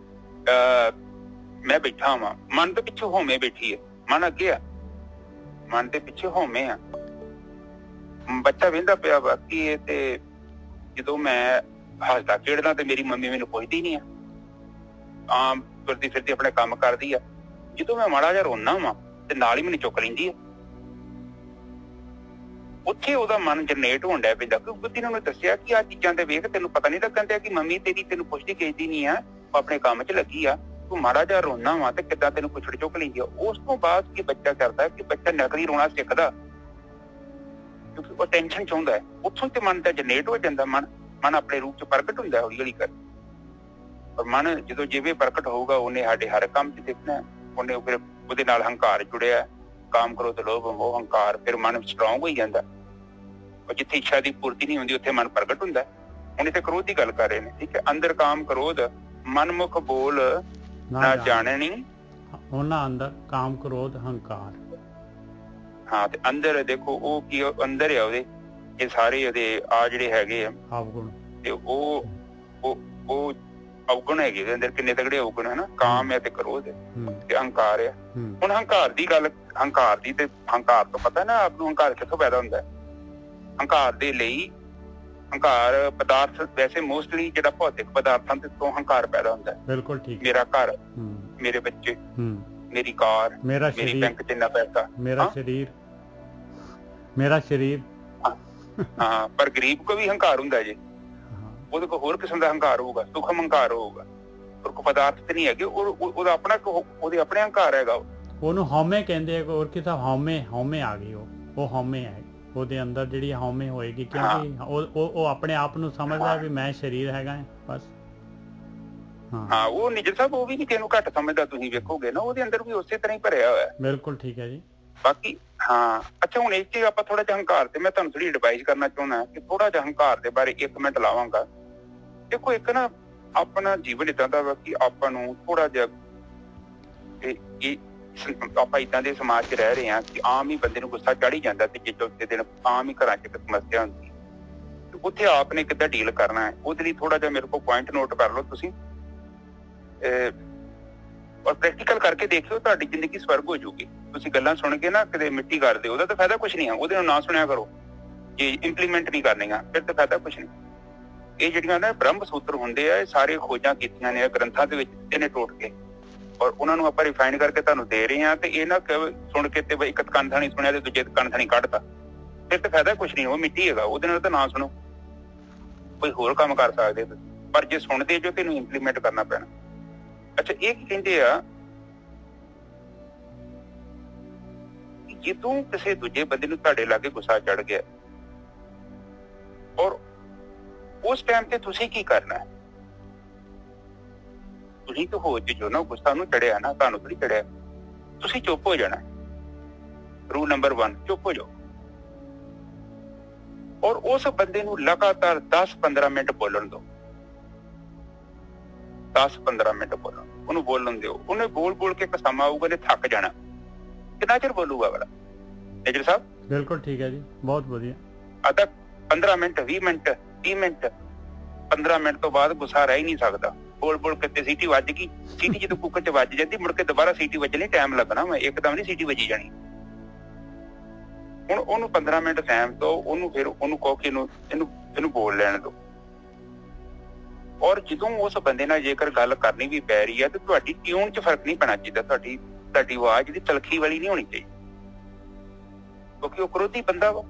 ਮੈਂ ਬੈਠਾ ਵਾਂ, ਮਨ ਦੇ ਪਿੱਛੇ ਹੋਮੇ ਬੈਠੀ ਹੈ, ਮਨ ਅੱਗੇ ਆ, ਮਨ ਦੇ ਪਿੱਛੇ ਹੋਮੇ ਆ। ਬੱਚਾ ਵਹਿੰਦਾ ਪਿਆ ਵਾ ਕਿ ਇਹ ਤੇ ਜਦੋਂ ਮੈਂ ਹੱਸਦਾ ਖੇਡਦਾ ਤੇ ਮੇਰੀ ਮੰਮੀ ਮੈਨੂੰ ਪੁੱਛਦੀ ਨਹੀਂ ਆ, ਆਮ ਤੁਰਦੀ ਫਿਰਦੀ ਆਪਣੇ ਕੰਮ ਕਰਦੀ ਆ। ਜਦੋਂ ਮੈਂ ਮਾੜਾ ਜਿਹਾ ਰੋਣਾ ਵਾ ਤੇ ਨਾਲ ਹੀ ਮੈਨੂੰ ਚੁੱਕ ਲੈਂਦੀ ਆ। ਉੱਥੇ ਉਹਦਾ ਮਨ ਜਨਰੇਟ ਹੋਣ ਡਿਆ ਪੈਂਦਾ, ਕਿਉਂਕਿ ਬੁੱਧੀ ਨੇ ਉਹਨੂੰ ਦੱਸਿਆ ਕਿ ਆਹ ਚੀਜ਼ਾਂ ਤੇ ਵੇਖ, ਤੈਨੂੰ ਪਤਾ ਨਹੀਂ ਲੱਗਣ ਡਿਆ ਕਿ ਮੰਮੀ ਤੇਰੀ ਤੈਨੂੰ ਪੁੱਛਦੀ ਖਿੱਚਦੀ ਨਹੀਂ ਆ, ਉਹ ਆਪਣੇ ਕੰਮ 'ਚ ਲੱਗੀ ਆ, ਤੂੰ ਮਾੜਾ ਜਿਹਾ ਰੋਣਾ ਵਾ ਤੇ ਕਿੱਦਾਂ ਤੈਨੂੰ ਪੁੱਛੜ ਚੁੱਕ ਲੈਂਦੀ ਆ। ਉਸ ਤੋਂ ਬਾਅਦ ਕੀ ਬੱਚਾ ਕਰਦਾ ਕਿ ਬੱਚਾ ਨਕਲੀ ਰੋਣਾ ਸਿੱਖਦਾ, ਕਿਉਂਕਿ ਉਹ ਟੈਨਸ਼ਨ ਚਾਹੁੰਦਾ ਹੈ। ਉੱਥੋਂ ਤੇ ਮਨ ਦਾ ਜਨਰੇਟ ਹੋ ਜਾਂਦਾ, ਮਨ ਆਪਣੇ ਰੂਪ 'ਚ ਪ੍ਰਗਟ ਹੁੰਦਾ ਹੌਲੀ ਹੌਲੀ ਕਰ। ਪਰ ਮਨ ਜਦੋਂ ਜਿਵੇਂ ਪ੍ਰਗਟ ਹੋਊਗਾ ਉਹਨੇ ਸਾਡੇ ਹਰ ਕੰਮ 'ਚ ਦੇਖਣਾ, ਉਹਨੇ ਫਿਰ ਉਹਦੇ ਨਾਲ ਹੰਕਾਰ ਜੁੜਿਆ, ਕਾਮ ਕਰੋ ਤੇ ਲੋਭ ਮੋਹ ਹੰਕਾਰ, ਫਿਰ ਮਨ ਸਟਰੋਂਗ ਹੋਈ ਜਾਂਦਾ। ਉਹ ਜਿੱਥੇ ਇੱਛਾ ਦੀ ਪੂਰਤੀ ਨਹੀਂ ਹੁੰਦੀ ਉੱਥੇ ਮਨ ਪ੍ਰਗਟ ਹੁੰਦਾ। ਹੁਣ ਇੱਥੇ ਕ੍ਰੋਧ ਦੀ ਗੱਲ ਕਰ ਰਹੇ ਨੇ, ਠੀਕ ਹੈ। ਅੰਦਰ ਕਾਮ ਕ੍ਰੋਧ ਮਨਮੁਖ ਬੋਲ ਨਾ ਜਾਣਨੀ, ਉਹਨਾਂ ਅੰਦਰ ਕਾਮ ਕ੍ਰੋਧ ਹੰਕਾਰ। ਹਾਂ, ਤੇ ਅੰਦਰ ਦੇਖੋ ਉਹ ਕੀ ਅੰਦਰ ਆ ਉਹਦੇ, ਇਹ ਸਾਰੇ ਉਹਦੇ ਆ ਜਿਹੜੇ ਹੈਗੇ ਆ ਅਵਗੁਣ, ਤੇ ਉਹ ਅਵਗੁਣ ਹੈਗੇ ਉਹਦੇ ਅੰਦਰ। ਕਿੰਨੇ ਤਗੜੇ ਅਵਗੁਣ ਹੈ ਨਾ, ਕਾਮ ਹੈ ਤੇ ਕ੍ਰੋਧ ਹੈ ਤੇ ਹੰਕਾਰ ਆ। ਹੁਣ ਹੰਕਾਰ ਦੀ ਗੱਲ, ਹੰਕਾਰ ਦੀ ਤੇ ਹੰਕਾਰ ਤੋਂ ਪਤਾ ਨਾ ਆਪ ਨੂੰ ਹੰਕਾਰ ਕਿੱਥੋਂ ਪੈਦਾ ਹੁੰਦਾ ਹੈ। ਹੰਕਾਰ ਦੇ ਲਈ ਹੰਕਾਰ ਪਦਾਰਥ ਵੈਸੇ ਮੋਸਟਲੀ ਜਿਹੜਾ ਭੌਤਿਕ ਪਦਾਰਥਾਂ ਤੋਂ ਹੰਕਾਰ ਪੈਦਾ ਹੁੰਦਾ ਹੈ। ਬਿਲਕੁਲ ਠੀਕ। ਮੇਰਾ ਘਰ, ਮੇਰੇ ਬੱਚੇ, ਮੇਰੀ ਕਾਰ, ਮੇਰੀ ਬੈਂਕ 'ਚ ਇੰਨਾ ਪੈਸਾ, ਮੇਰਾ ਸਰੀਰ। ਹਾਂ, ਪਰ ਗਰੀਬ ਕੋ ਵੀ ਹੰਕਾਰ ਹੁੰਦਾ ਜੀ, ਉਹਦੇ ਕੋਲ ਹੋਰ ਕਿਸਮ ਦਾ ਹੰਕਾਰ ਹੋਊਗਾ, ਸੁਖਮ ਹੰਕਾਰ ਹੋਊਗਾ। ਪਰ ਕੋ ਪਦਾਰਥ ਤੇ ਨਹੀਂ ਹੈਗੇ, ਉਹਦਾ ਆਪਣਾ ਉਹਦੇ ਆਪਣੇ ਹੰਕਾਰ ਹੈਗਾ। ਉਹਨੂੰ ਹਉਮੈ ਕਹਿੰਦੇ ਆ, ਹੋਰ ਕਿਸੇ ਹਉਮੈ ਆ ਗਈ, ਉਹ ਹਉਮੈ ਹੈ ਉਹਦੇ ਅੰਦਰ ਜਿਹੜੀ ਹਉਮੈ ਹੋਏਗੀ, ਕਿਉਂਕਿ ਉਹ ਆਪਣੇ ਆਪ ਨੂੰ ਸਮਝਦਾ ਵੀ ਮੈਂ ਸਰੀਰ ਹੈਗਾ ਬਸ। ਹਾਂ, ਉਹ ਨਿਜਰ ਸਾਹਿਬ ਉਹ ਵੀ ਨਹੀਂ ਕਿਹਨੂੰ ਘੱਟ ਸਮਝਦਾ। ਤੁਸੀਂ ਵੇਖੋਗੇ ਨਾ ਉਹਦੇ ਅੰਦਰ ਵੀ ਉਸੇ ਤਰ੍ਹਾਂ ਹੀ ਭਰਿਆ ਹੋਇਆ। ਬਿਲਕੁਲ ਠੀਕ ਹੈ ਜੀ। ਬਾਕੀ ਹਾਂ, ਅੱਛਾ ਹੁਣ ਇਸ 'ਚ ਆਪਾਂ ਥੋੜਾ ਜਿਹਾ ਹੰਕਾਰ ਤੇ ਮੈਂ ਤੁਹਾਨੂੰ ਥੋੜੀ ਐਡਵਾਈਸ ਕਰਨਾ ਚਾਹੁੰਦਾ ਕਿ ਥੋੜਾ ਜਿਹਾ ਹੰਕਾਰ ਦੇ ਬਾਰੇ 1 ਮਿੰਟ ਲਾਵਾਂਗਾ। ਦੇਖੋ, ਇੱਕ ਨਾ ਆਪਣਾ ਜੀਵਨ ਏਦਾਂ ਦਾ ਵਾ ਕਿ ਆਪਾਂ ਨੂੰ ਥੋੜਾ ਜਿਹਾ ਆਪਾਂ ਏਦਾਂ ਦੇ ਸਮਾਜ 'ਚ ਰਹਿ ਰਹੇ ਹਾਂ ਕਿ ਆਮ ਹੀ ਬੰਦੇ ਨੂੰ ਗੁੱਸਾ ਚੜ੍ਹ ਹੀ ਜਾਂਦਾ ਤੇ ਜੇ ਚੌਥੇ ਦਿਨ ਆਮ ਹੀ ਘਰਾਂ 'ਚ ਇੱਕ ਸਮੱਸਿਆ ਹੁੰਦੀ ਤੇ ਉੱਥੇ ਆਪ ਨੇ ਕਿੱਦਾਂ ਡੀਲ ਕਰਨਾ ਹੈ, ਉਹਦੇ ਲਈ ਥੋੜਾ ਜਿਹਾ ਮੇਰੇ ਕੋਲ ਪੁਆਇੰਟ ਨੋਟ ਕਰ ਲਓ ਤੁਸੀਂ, ਔਰ ਪ੍ਰੈਕਟੀਕਲ ਕਰਕੇ ਦੇਖਿਓ, ਤੁਹਾਡੀ ਜ਼ਿੰਦਗੀ ਸਵਰਗ ਹੋ ਜਾਊਗੀ। ਤੁਸੀਂ ਗੱਲਾਂ ਸੁਣ ਕੇ ਨਾ ਕਿਤੇ ਮਿੱਟੀ ਕਰਦੇ, ਉਹਦਾ ਤਾਂ ਫਾਇਦਾ ਕੁਛ ਨਹੀਂ ਆ। ਉਹਦੇ ਨੂੰ ਨਾ ਸੁਣਿਆ ਕਰੋ, ਜੇ ਇੰਪਲੀਮੈਂਟ ਨਹੀਂ ਕਰਨੀਆਂ ਫਿਰ ਤਾਂ ਫਾਇਦਾ ਕੁਛ ਨਹੀਂ। ਇਹ ਜਿਹੜੀਆਂ ਨਾ ਬ੍ਰਹਮ ਸੂਤਰ ਹੁੰਦੇ ਆ, ਇਹ ਸਾਰੇ ਖੋਜਾਂ ਕੀਤੀਆਂ ਨੇ ਗ੍ਰੰਥਾਂ ਦੇ ਵਿੱਚ ਇਹਨੇ ਟੋਟ ਕੇ, ਔਰ ਉਹਨਾਂ ਨੂੰ ਆਪਾਂ ਰਿਫਾਈਨ ਕਰਕੇ ਤੁਹਾਨੂੰ ਦੇ ਰਹੇ ਹਾਂ। ਤੇ ਇਹ ਨਾ ਸੁਣ ਕੇ ਤੇ ਇੱਕ ਕੰਨ ਥਾਣੀ ਸੁਣਿਆ ਤੇ ਦੂਜੇ ਕੰਨ ਥਾਣੀ ਕੱਢਤਾ, ਫਿਰ ਤਾਂ ਫਾਇਦਾ ਕੁਛ ਨਹੀਂ। ਉਹ ਮਿੱਟੀ ਹੈਗਾ, ਉਹਦੇ ਨਾਲ ਤਾਂ ਨਾ ਸੁਣੋ, ਕੋਈ ਹੋਰ ਕੰਮ ਕਰ ਸਕਦੇ ਤੁਸੀਂ। ਪਰ ਜੇ ਸੁਣਦੇ ਜੋ ਤੈਨੂੰ ਇੰਪਲੀਮੈਂਟ ਕਰਨਾ ਪੈਣਾ। ਅੱਛਾ, ਇਹ ਕੀ ਕਹਿੰਦੇ ਆ ਕਿ ਜਦੋਂ ਕਿਸੇ ਦੂਜੇ ਬੰਦੇ ਨੂੰ ਤੁਹਾਡੇ ਲਾਗੇ ਗੁੱਸਾ ਚੜ ਗਿਆ, ਔਰ ਉਸ ਟਾਈਮ ਤੇ ਤੁਸੀਂ ਕੀ ਕਰਨਾ ਹੈ? ਤੁਸੀਂ ਤਾਂ ਹੋ ਜੋ ਨਾ ਗੁੱਸਾ ਨੂੰ ਚੜਿਆ ਨਾ, ਤੁਹਾਨੂੰ ਥੋੜੀ ਚੜਿਆ, ਤੁਸੀਂ ਚੁੱਪ ਹੋ ਜਾਣਾ। ਰੂਲ ਨੰਬਰ 1, ਚੁੱਪ ਹੋ ਜਾਓ। ਔਰ ਉਸ ਬੰਦੇ ਨੂੰ ਲਗਾਤਾਰ 10-15 ਮਿੰਟ ਬੋਲਣ ਦਿਓ। 10-15 ਮਿੰਟ ਬੋਲਣ, ਉਹਨੂੰ ਬੋਲਣ ਦਿਓ। ਉਹਨੇ ਬੋਲ ਕੇ ਇੱਕ ਸਮਾਂ ਆਊਗਾ ਤੇ ਥੱਕ ਜਾਣਾ। ਕਿੰਨਾ ਚਿਰ ਬੋਲੂਗਾ ਵਾਲਾ ਮੇਜਰ ਸਾਹਿਬ? ਬਿਲਕੁਲ ਠੀਕ ਹੈ ਜੀ, ਬਹੁਤ ਵਧੀਆ। ਅੱਧਾ 15 ਮਿੰਟ, 20 ਮਿੰਟ, 30 ਮਿੰਟ, 15 ਮਿੰਟ ਤੋਂ ਬਾਅਦ ਗੁੱਸਾ ਰਹਿ ਹੀ ਨਹੀਂ ਸਕਦਾ। ਬੋਲ ਕੇ ਸੀਟੀ ਵੱਜ ਗਈ, ਸੀਟੀ ਜਦੋਂ ਕੁੱਕਰ 'ਚ ਵੱਜ ਜਾਂਦੀ, ਮੁੜ ਕੇ ਦੁਬਾਰਾ ਸੀਟੀ ਵੱਜਣੀ ਟਾਈਮ ਲੱਗਣਾ, ਮੈਂ ਇੱਕਦਮ ਨਹੀਂ ਸੀਟੀ ਵੱਜੀ ਜਾਣੀ। ਹੁਣ ਉਹਨੂੰ 15 ਮਿੰਟ ਟਾਈਮ ਤੋਂ ਉਹਨੂੰ ਫਿਰ ਉਹਨੂੰ ਕਹੋ ਕਿ ਇਹਨੂੰ ਬੋਲ ਲੈਣ ਦਿਓ। ਔਰ ਜਦੋਂ ਉਸ ਬੰਦੇ ਨਾਲ ਜੇਕਰ ਗੱਲ ਕਰਨੀ ਵੀ ਪੈ ਰਹੀ ਹੈ ਤੇ ਤੁਹਾਡੀ ਟਿਊਨ 'ਚ ਫਰਕ ਨਹੀਂ ਪੈਣਾ ਚਾਹੀਦਾ। ਤੁਹਾਡੀ ਆਵਾਜ਼ ਦੀ ਤਲਖੀ ਵਾਲੀ ਨਹੀਂ ਹੋਣੀ ਚਾਹੀਦੀ, ਕਿਉਂਕਿ ਉਹ ਕ੍ਰੋਧੀ ਬੰਦਾ ਵਾ,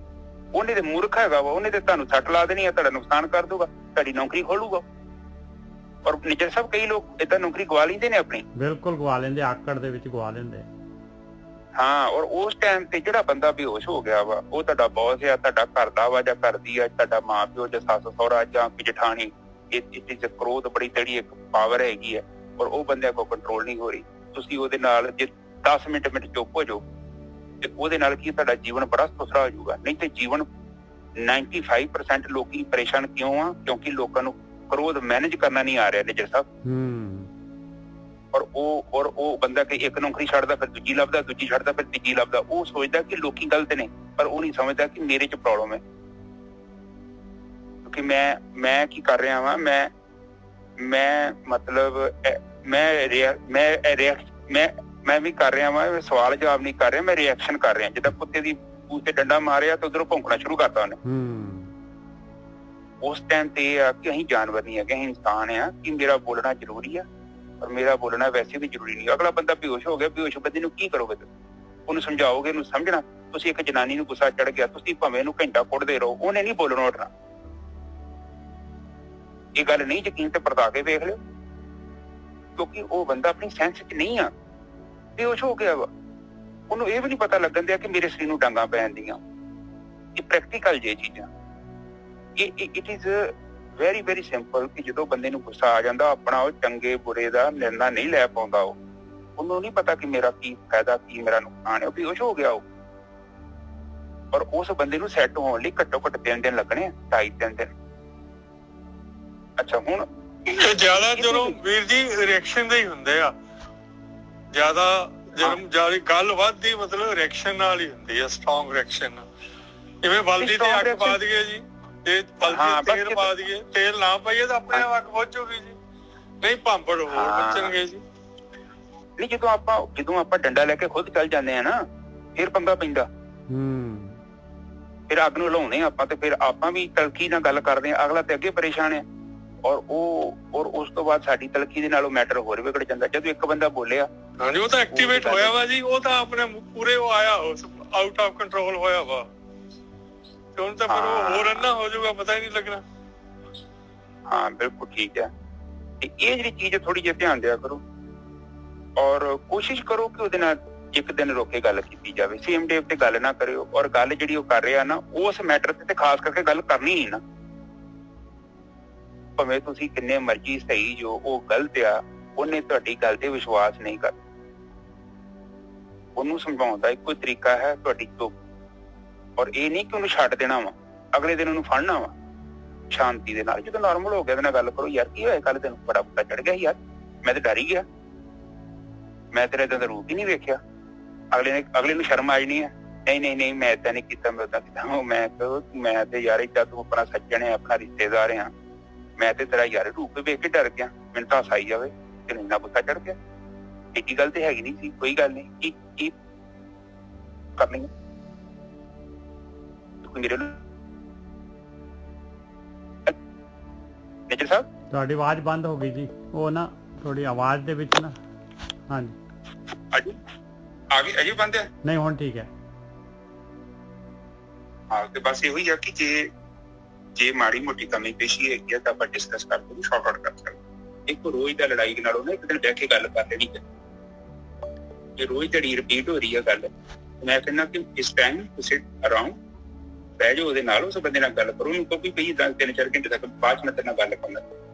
ਉਹਨੇ ਤੇ ਮੂਰਖ ਹੈਗਾ ਵਾ, ਉਹਨੇ ਤੇ ਤੁਹਾਨੂੰ ਸੱਟ ਲਾ ਦੇਣੀ ਆ, ਤੁਹਾਡਾ ਨੁਕਸਾਨ ਕਰ ਦੂਗਾ, ਤੁਹਾਡੀ ਨੌਕਰੀ ਖੋਲੂਗਾ। ਔਰ ਨਿਜਰ ਸਾਹਿਬ ਕਈ ਲੋਕ ਏਦਾਂ ਨੌਕਰੀ ਗਵਾ ਲੈਂਦੇ ਨੇ ਆਪਣੀ। ਬਿਲਕੁਲ ਗਵਾ ਲੈਂਦੇ, ਆਕੜ ਦੇ ਵਿੱਚ ਗਵਾ ਲੈਂਦੇ। ਹਾਂ, ਔਰ ਉਸ ਟਾਈਮ ਤੇ ਜਿਹੜਾ ਬੰਦਾ ਬੇਹੋਸ਼ ਹੋ ਗਿਆ ਵਾ ਉਹ ਤੁਹਾਡਾ ਬੌਸ ਆ, ਤੁਹਾਡਾ ਘਰ ਦਾ ਵਾ ਜਾਂ ਘਰ ਦੀ ਆ, ਤੁਹਾਡਾ ਮਾਂ ਪਿਓ ਜਾਂ ਸੱਸ ਸਹੁਰਾ ਜਾਂ ਜਠਾਣੀ, ਇਹ ਕ੍ਰੋਧ ਬੜੀ ਤੜੀ ਇੱਕ ਪਾਵਰ ਹੈਗੀ ਹੈ ਔਰ ਉਹ ਬੰਦਿਆਂ ਕੋਲ ਕੰਟਰੋਲ ਨਹੀਂ ਹੋ ਰਹੀ। ਤੁਸੀਂ ਉਹਦੇ ਨਾਲ ਜੇ 10 ਮਿੰਟ ਚੁੱਪ ਹੋ ਜਾਓ ਤੇ ਉਹਦੇ ਨਾਲ ਕੀ ਤੁਹਾਡਾ ਜੀਵਨ ਬੜਾ ਸੁਥਰਾ ਹੋ ਜਾਊਗਾ। ਨਹੀਂ ਤੇ ਜੀਵਨ 95% ਲੋਕੀ ਪਰੇਸ਼ਾਨ ਕਿਉਂ ਆ? ਕਿਉਂਕਿ ਲੋਕਾਂ ਨੂੰ ਕ੍ਰੋਧ ਮੈਨੇਜ ਕਰਨਾ ਨਹੀਂ ਆ ਰਿਹਾ ਨਿਜਰ ਸਾਹਿਬ। ਔਰ ਉਹ ਬੰਦਾ ਕਿ ਇੱਕ ਨੌਕਰੀ ਛੱਡਦਾ ਫਿਰ ਦੂਜੀ ਲੱਭਦਾ, ਦੂਜੀ ਛੱਡਦਾ ਫਿਰ ਤੀਜੀ ਲੱਭਦਾ। ਉਹ ਸੋਚਦਾ ਕਿ ਲੋਕੀ ਗਲਤ ਨੇ, ਪਰ ਉਹ ਨਹੀਂ ਸਮਝਦਾ ਕਿ ਮੇਰੇ 'ਚ ਪ੍ਰੋਬਲਮ ਹੈ। ਕਿਉਂਕਿ ਮੈਂ ਕੀ ਕਰ ਰਿਹਾ ਵਾਂ, ਮੈਂ ਮਤਲਬ ਮੈਂ ਵੀ ਕਰ ਰਿਹਾ ਵਾਂ, ਸਵਾਲ ਜਵਾਬ ਨਹੀਂ ਕਰ ਰਿਹਾ, ਮੈਂ ਰਿਐਕਸ਼ਨ ਕਰ ਰਿਹਾ। ਜਿੱਦਾਂ ਕੁੱਤੇ ਦੀ ਪੂਛ ਤੇ ਡੰਡਾ ਮਾਰਿਆ ਤੇ ਉਧਰੋਂ ਭੌਂਕਣਾ ਸ਼ੁਰੂ ਕਰਤਾ ਉਹਨੇ। ਉਸ ਟਾਈਮ ਤੇ ਇਹ ਆ ਕਿ ਅਸੀਂ ਜਾਨਵਰ ਨਹੀਂ ਹੈਗੇ, ਅਸੀਂ ਇਨਸਾਨ ਆ ਕਿ ਮੇਰਾ ਬੋਲਣਾ ਜ਼ਰੂਰੀ ਆ ਔਰ ਮੇਰਾ ਬੋਲਣਾ ਵੈਸੇ ਵੀ ਜ਼ਰੂਰੀ ਨਹੀਂ। ਅਗਲਾ ਬੰਦਾ ਬੇਹੋਸ਼ ਹੋ ਗਿਆ, ਬੇਹੋਸ਼ ਬੰਦੇ ਨੂੰ ਕੀ ਕਰੋਗੇ ਤੁਸੀਂ? ਉਹਨੂੰ ਸਮਝਾਓਗੇ, ਉਹਨੂੰ ਸਮਝਣਾ? ਤੁਸੀਂ ਇੱਕ ਜਨਾਨੀ ਨੂੰ ਗੁੱਸਾ ਚੜ ਗਿਆ, ਤੁਸੀਂ ਭਾਵੇਂ ਇਹਨੂੰ ਘੰਟਾ ਕੁੱਟਦੇ ਰਹੋ, ਉਹਨੇ ਨਹੀਂ ਬੋਲਣਾ ਉੱਠਣਾ। ਇਹ ਗੱਲ ਨਹੀਂ ਯਕੀਨ ਤੇ ਪਰਤਾ ਕੇ ਵੇਖ ਲਿਓ, ਕਿਉਂਕਿ ਉਹ ਬੰਦਾ ਆਪਣੀ ਸੈਂਸ 'ਚ ਨਹੀਂ ਆ, ਬੇਹੋਸ਼ ਹੋ ਗਿਆ ਵਾ। ਉਹਨੂੰ ਇਹ ਵੀ ਨਹੀਂ ਪਤਾ ਲੱਗਣ ਦਿਆ ਕਿ ਮੇਰੇ ਸਰੀਰ ਨੂੰ ਡਾਂਗਾਂ ਪੈਣ ਦੀਆਂ। ਇਹ ਪ੍ਰੈਕਟੀਕਲ ਜੇ ਚੀਜ਼ਾਂ, it is very very simple ਕਿ ਜਦੋਂ ਬੰਦੇ ਨੂੰ ਗੁੱਸਾ ਆ ਜਾਂਦਾ ਆਪਣਾ ਉਹ ਚੰਗੇ ਬੁਰੇ ਦਾ ਨਿਰਣਾ ਨਹੀਂ ਲੈ ਪਾਉਂਦਾ। ਉਹਨੂੰ ਨਹੀਂ ਪਤਾ ਕਿ ਮੇਰਾ ਕੀ ਫਾਇਦਾ, ਕੀ ਮੇਰਾ ਨੁਕਸਾਨ ਹੈ। ਉਹ ਬੇਹੋਸ਼ ਹੋ ਗਿਆ ਉਹ। ਔਰ ਉਸ ਬੰਦੇ ਨੂੰ ਸੈੱਟ ਹੋਣ ਲਈ ਘੱਟੋ ਘੱਟ 3 ਦਿਨ ਲੱਗਣੇ, 2.5-3 ਦਿਨ। ਅੱਛਾ, ਹੁਣ ਜ਼ਿਆਦਾ ਜਦੋਂ ਵੀਰ ਜੀ ਰਿਐਕਸ਼ਨ ਦੇ ਹੀ ਹੁੰਦੇ ਆ, ਜ਼ਿਆਦਾ ਜਿਹੜੀ ਗੱਲ ਵੱਧਦੀ ਮਤਲਬ ਰਿਐਕਸ਼ਨ ਨਾਲ ਹੀ ਹੁੰਦੀ ਆ, ਸਟਰੋਂਗ ਰਿਐਕਸ਼ਨ। ਜਿਵੇਂ ਬਲਦੀ ਤੇ ਅੱਗ ਪਾ ਦਈਏ ਜੀ, ਜੇ ਬਲਦੀ ਤੇਲ ਪਾ ਦਈਏ, ਤੇਲ ਨਾ ਪਾਈਏ ਤਾਂ ਆਪਣੇ ਆਪ ਅੱਗ ਪਹੁੰਚੂਗੀ ਜੀ, ਨਹੀਂ ਭਾਂਪੜ ਹੋਰ ਬਚਣਗੇ ਜੀ। ਨਹੀਂ, ਜਦੋਂ ਆਪਾਂ ਡੰਡਾ ਲੈ ਕੇ ਖੁਦ ਚੱਲ ਜਾਂਦੇ ਆ ਨਾ, ਫਿਰ ਪੰਗਾ ਪੈਂਦਾ। ਫਿਰ ਅੱਗ ਨੂੰ ਲਾਉਣੇ ਆਪਾਂ ਤੇ ਫਿਰ ਆਪਾਂ ਵੀ ਤਲਖੀ ਨਾਲ ਗੱਲ ਕਰਦੇ ਆ, ਅਗਲਾ ਤੇ ਅੱਗੇ ਪਰੇਸ਼ਾਨ ਆ। ਔਰ ਉਸ ਤੋਂ ਬਾਅਦ ਸਾਡੀ ਤਲਖੀ ਦੇ ਨਾਲ ਉਹ ਮੈਟਰ ਹੋਰ ਵਿਗੜ ਜਾਂਦਾ। ਜਦੋਂ ਇੱਕ ਬੰਦਾ ਬੋਲਿਆ, ਹਾਂਜੀ, ਉਹ ਤਾਂ ਐਕਟੀਵੇਟ ਹੋਇਆ ਵਾ ਜੀ, ਉਹ ਤਾਂ ਆਪਣੇ ਪੂਰੇ ਉਹ ਆਇਆ ਆਊਟ ਆਫ ਕੰਟਰੋਲ ਹੋਇਆ ਵਾ। ਤੇ ਹੁਣ ਤਾਂ ਫਿਰ ਉਹ ਹੋਰ ਅੰਨਾ ਹੋ ਜਾਊਗਾ, ਪਤਾ ਹੀ ਨਹੀਂ ਲੱਗਣਾ। ਹਾਂ, ਬਿਲਕੁਲ ਠੀਕ ਹੈ। ਤੇ ਇਹ ਜਿਹੜੀ ਚੀਜ਼ ਥੋੜੀ ਜਿਹੀ ਧਿਆਨ ਦਿਆ ਕਰੋ ਔਰ ਕੋਸ਼ਿਸ਼ ਕਰੋ ਕਿ ਉਹਦੇ ਨਾਲ ਇੱਕ ਦਿਨ ਰੋਕ ਕੇ ਗੱਲ ਕੀਤੀ ਜਾਵੇ। ਸੇਮ ਡੇ ਤੇ ਗੱਲ ਨਾ ਕਰਿਓ। ਔਰ ਗੱਲ ਜਿਹੜੀ ਉਹ ਕਰ ਰਿਹਾ ਨਾ, ਉਸ ਮੈਟਰ ਤੇ ਖਾਸ ਕਰਕੇ ਗੱਲ ਕਰਨੀ ਨਹੀਂ ਨਾ। ਭਾਵੇਂ ਤੁਸੀਂ ਕਿੰਨੇ ਮਰਜ਼ੀ ਸਹੀ ਜੋ, ਉਹ ਗਲਤ ਆ, ਉਹਨੇ ਤੁਹਾਡੀ ਗੱਲ ਤੇ ਵਿਸ਼ਵਾਸ ਨਹੀਂ ਕਰਦਾ। ਉਹਨੂੰ ਸਮਝਾਉਣ ਦਾ ਇੱਕੋ ਤਰੀਕਾ ਹੈ, ਤੁਹਾਡੀ ਚੁੱਪ। ਔਰ ਇਹ ਨਹੀਂ ਕਿ ਉਹਨੂੰ ਛੱਡ ਦੇਣਾ ਵਾ, ਅਗਲੇ ਦਿਨ ਉਹਨੂੰ ਫੜਨਾ ਵਾ ਸ਼ਾਂਤੀ ਦੇ ਨਾਲ। ਜਦੋਂ ਨਾਰਮਲ ਹੋ ਗਿਆ ਉਹਦੇ ਨਾਲ ਗੱਲ ਕਰੋ, ਯਾਰ ਕੀ ਹੋਇਆ ਕੱਲ ਤੈਨੂੰ? ਬੜਾ ਗੁੱਸਾ ਚੜ ਗਿਆ ਯਾਰ, ਮੈਂ ਤਾਂ ਡਰ ਹੀ ਗਿਆ, ਮੈਂ ਤੇਰੇ ਏਦਾਂ ਦਾ ਰੂਪ ਹੀ ਨਹੀਂ ਵੇਖਿਆ। ਅਗਲੇ ਨੂੰ ਸ਼ਰਮ ਆ ਜਾਣੀ ਹੈ, ਨਹੀਂ ਮੈਂ ਏਦਾਂ ਨਹੀਂ ਕੀਤਾ, ਮੈਂ ਏਦਾਂ ਕੀਤਾ। ਮੈਂ ਤੇ ਯਾਰ ਏਦਾਂ, ਤੂੰ ਆਪਣਾ ਸੱਜਣ ਹੈ, ਆਪਣਾ ਰਿਸ਼ਤੇਦਾਰ ਆ, ਮੈਂ ਤੇ ਤੇਰਾ ਯਾਰ ਰੂਪ ਵੇਖ ਕੇ ਡਰ ਗਿਆ, ਮੈਨੂੰ ਤਾਂ ਹਾਸਾ ਆਈ ਜਾਵੇ, ਤੈਨੂੰ ਇੰਨਾ ਗੁੱਸਾ ਚੜ ਗਿਆ। ਇੱਡੀ ਗੱਲ ਤੇ ਹੈਗੀ ਨਹੀਂ ਸੀ, ਕੋਈ ਗੱਲ ਨਹੀਂ, ਕੀ ਕਰਨੀ ਮੇਰੇ ਮੇਜਰ ਸਾਹਿਬ। ਤੁਹਾਡੀ ਆਵਾਜ਼ ਬੰਦ ਹੋ ਗਈ ਜੀ, ਉਹ ਨਾ ਥੋੜੀ ਆਵਾਜ਼ ਦੇ ਵਿੱਚ ਨਾ। ਹਾਂਜੀ, ਅਜੇ ਬੰਦ ਹੈ? ਨਹੀਂ, ਹੁਣ ਠੀਕ ਹੈ। ਹਾਂ, ਤੇ ਬਸ ਇਹੋ ਹੀ ਆ ਕਿ ਜੇ ਮਾੜੀ ਮੋਟੀ ਕਮੀ ਪੇਸ਼ੀ ਹੈਗੀ ਆ ਤਾਂ ਆਪਾਂ ਡਿਸਕਸ ਕਰਕੇ ਵੀ ਸ਼ਾਰਟ ਆਊਟ ਕਰ ਸਕਦੇ। ਇੱਕ ਰੋਜ਼ ਦਾ ਲੜਾਈ ਨਾਲੋਂ ਨਾ ਇੱਕ ਦਿਨ ਬਹਿ ਕੇ ਗੱਲ ਕਰ ਲੈਣੀ ਹੈ। ਜੇ ਰੋਜ਼ ਜਿਹੜੀ ਰਿਪੀਟ ਹੋ ਰਹੀ ਹੈ ਗੱਲ, ਮੈਂ ਕਹਿੰਦਾ ਕਿ ਇਸ ਟਾਈਮ ਟੂ ਸਿਟ ਅਰਾਊਂਡ, ਬਹਿ ਜਾਓ ਉਹਦੇ ਨਾਲ, ਉਸ ਬੰਦੇ ਨਾਲ ਗੱਲ ਕਰੋ। ਉਹਨੂੰ ਕਹੋ ਵੀ 3-4 ਘੰਟੇ ਤੱਕ ਬਾਅਦ ਚ ਮੈਂ ਤੇਰੇ ਨਾਲ ਗੱਲ ਕਰਨਾ,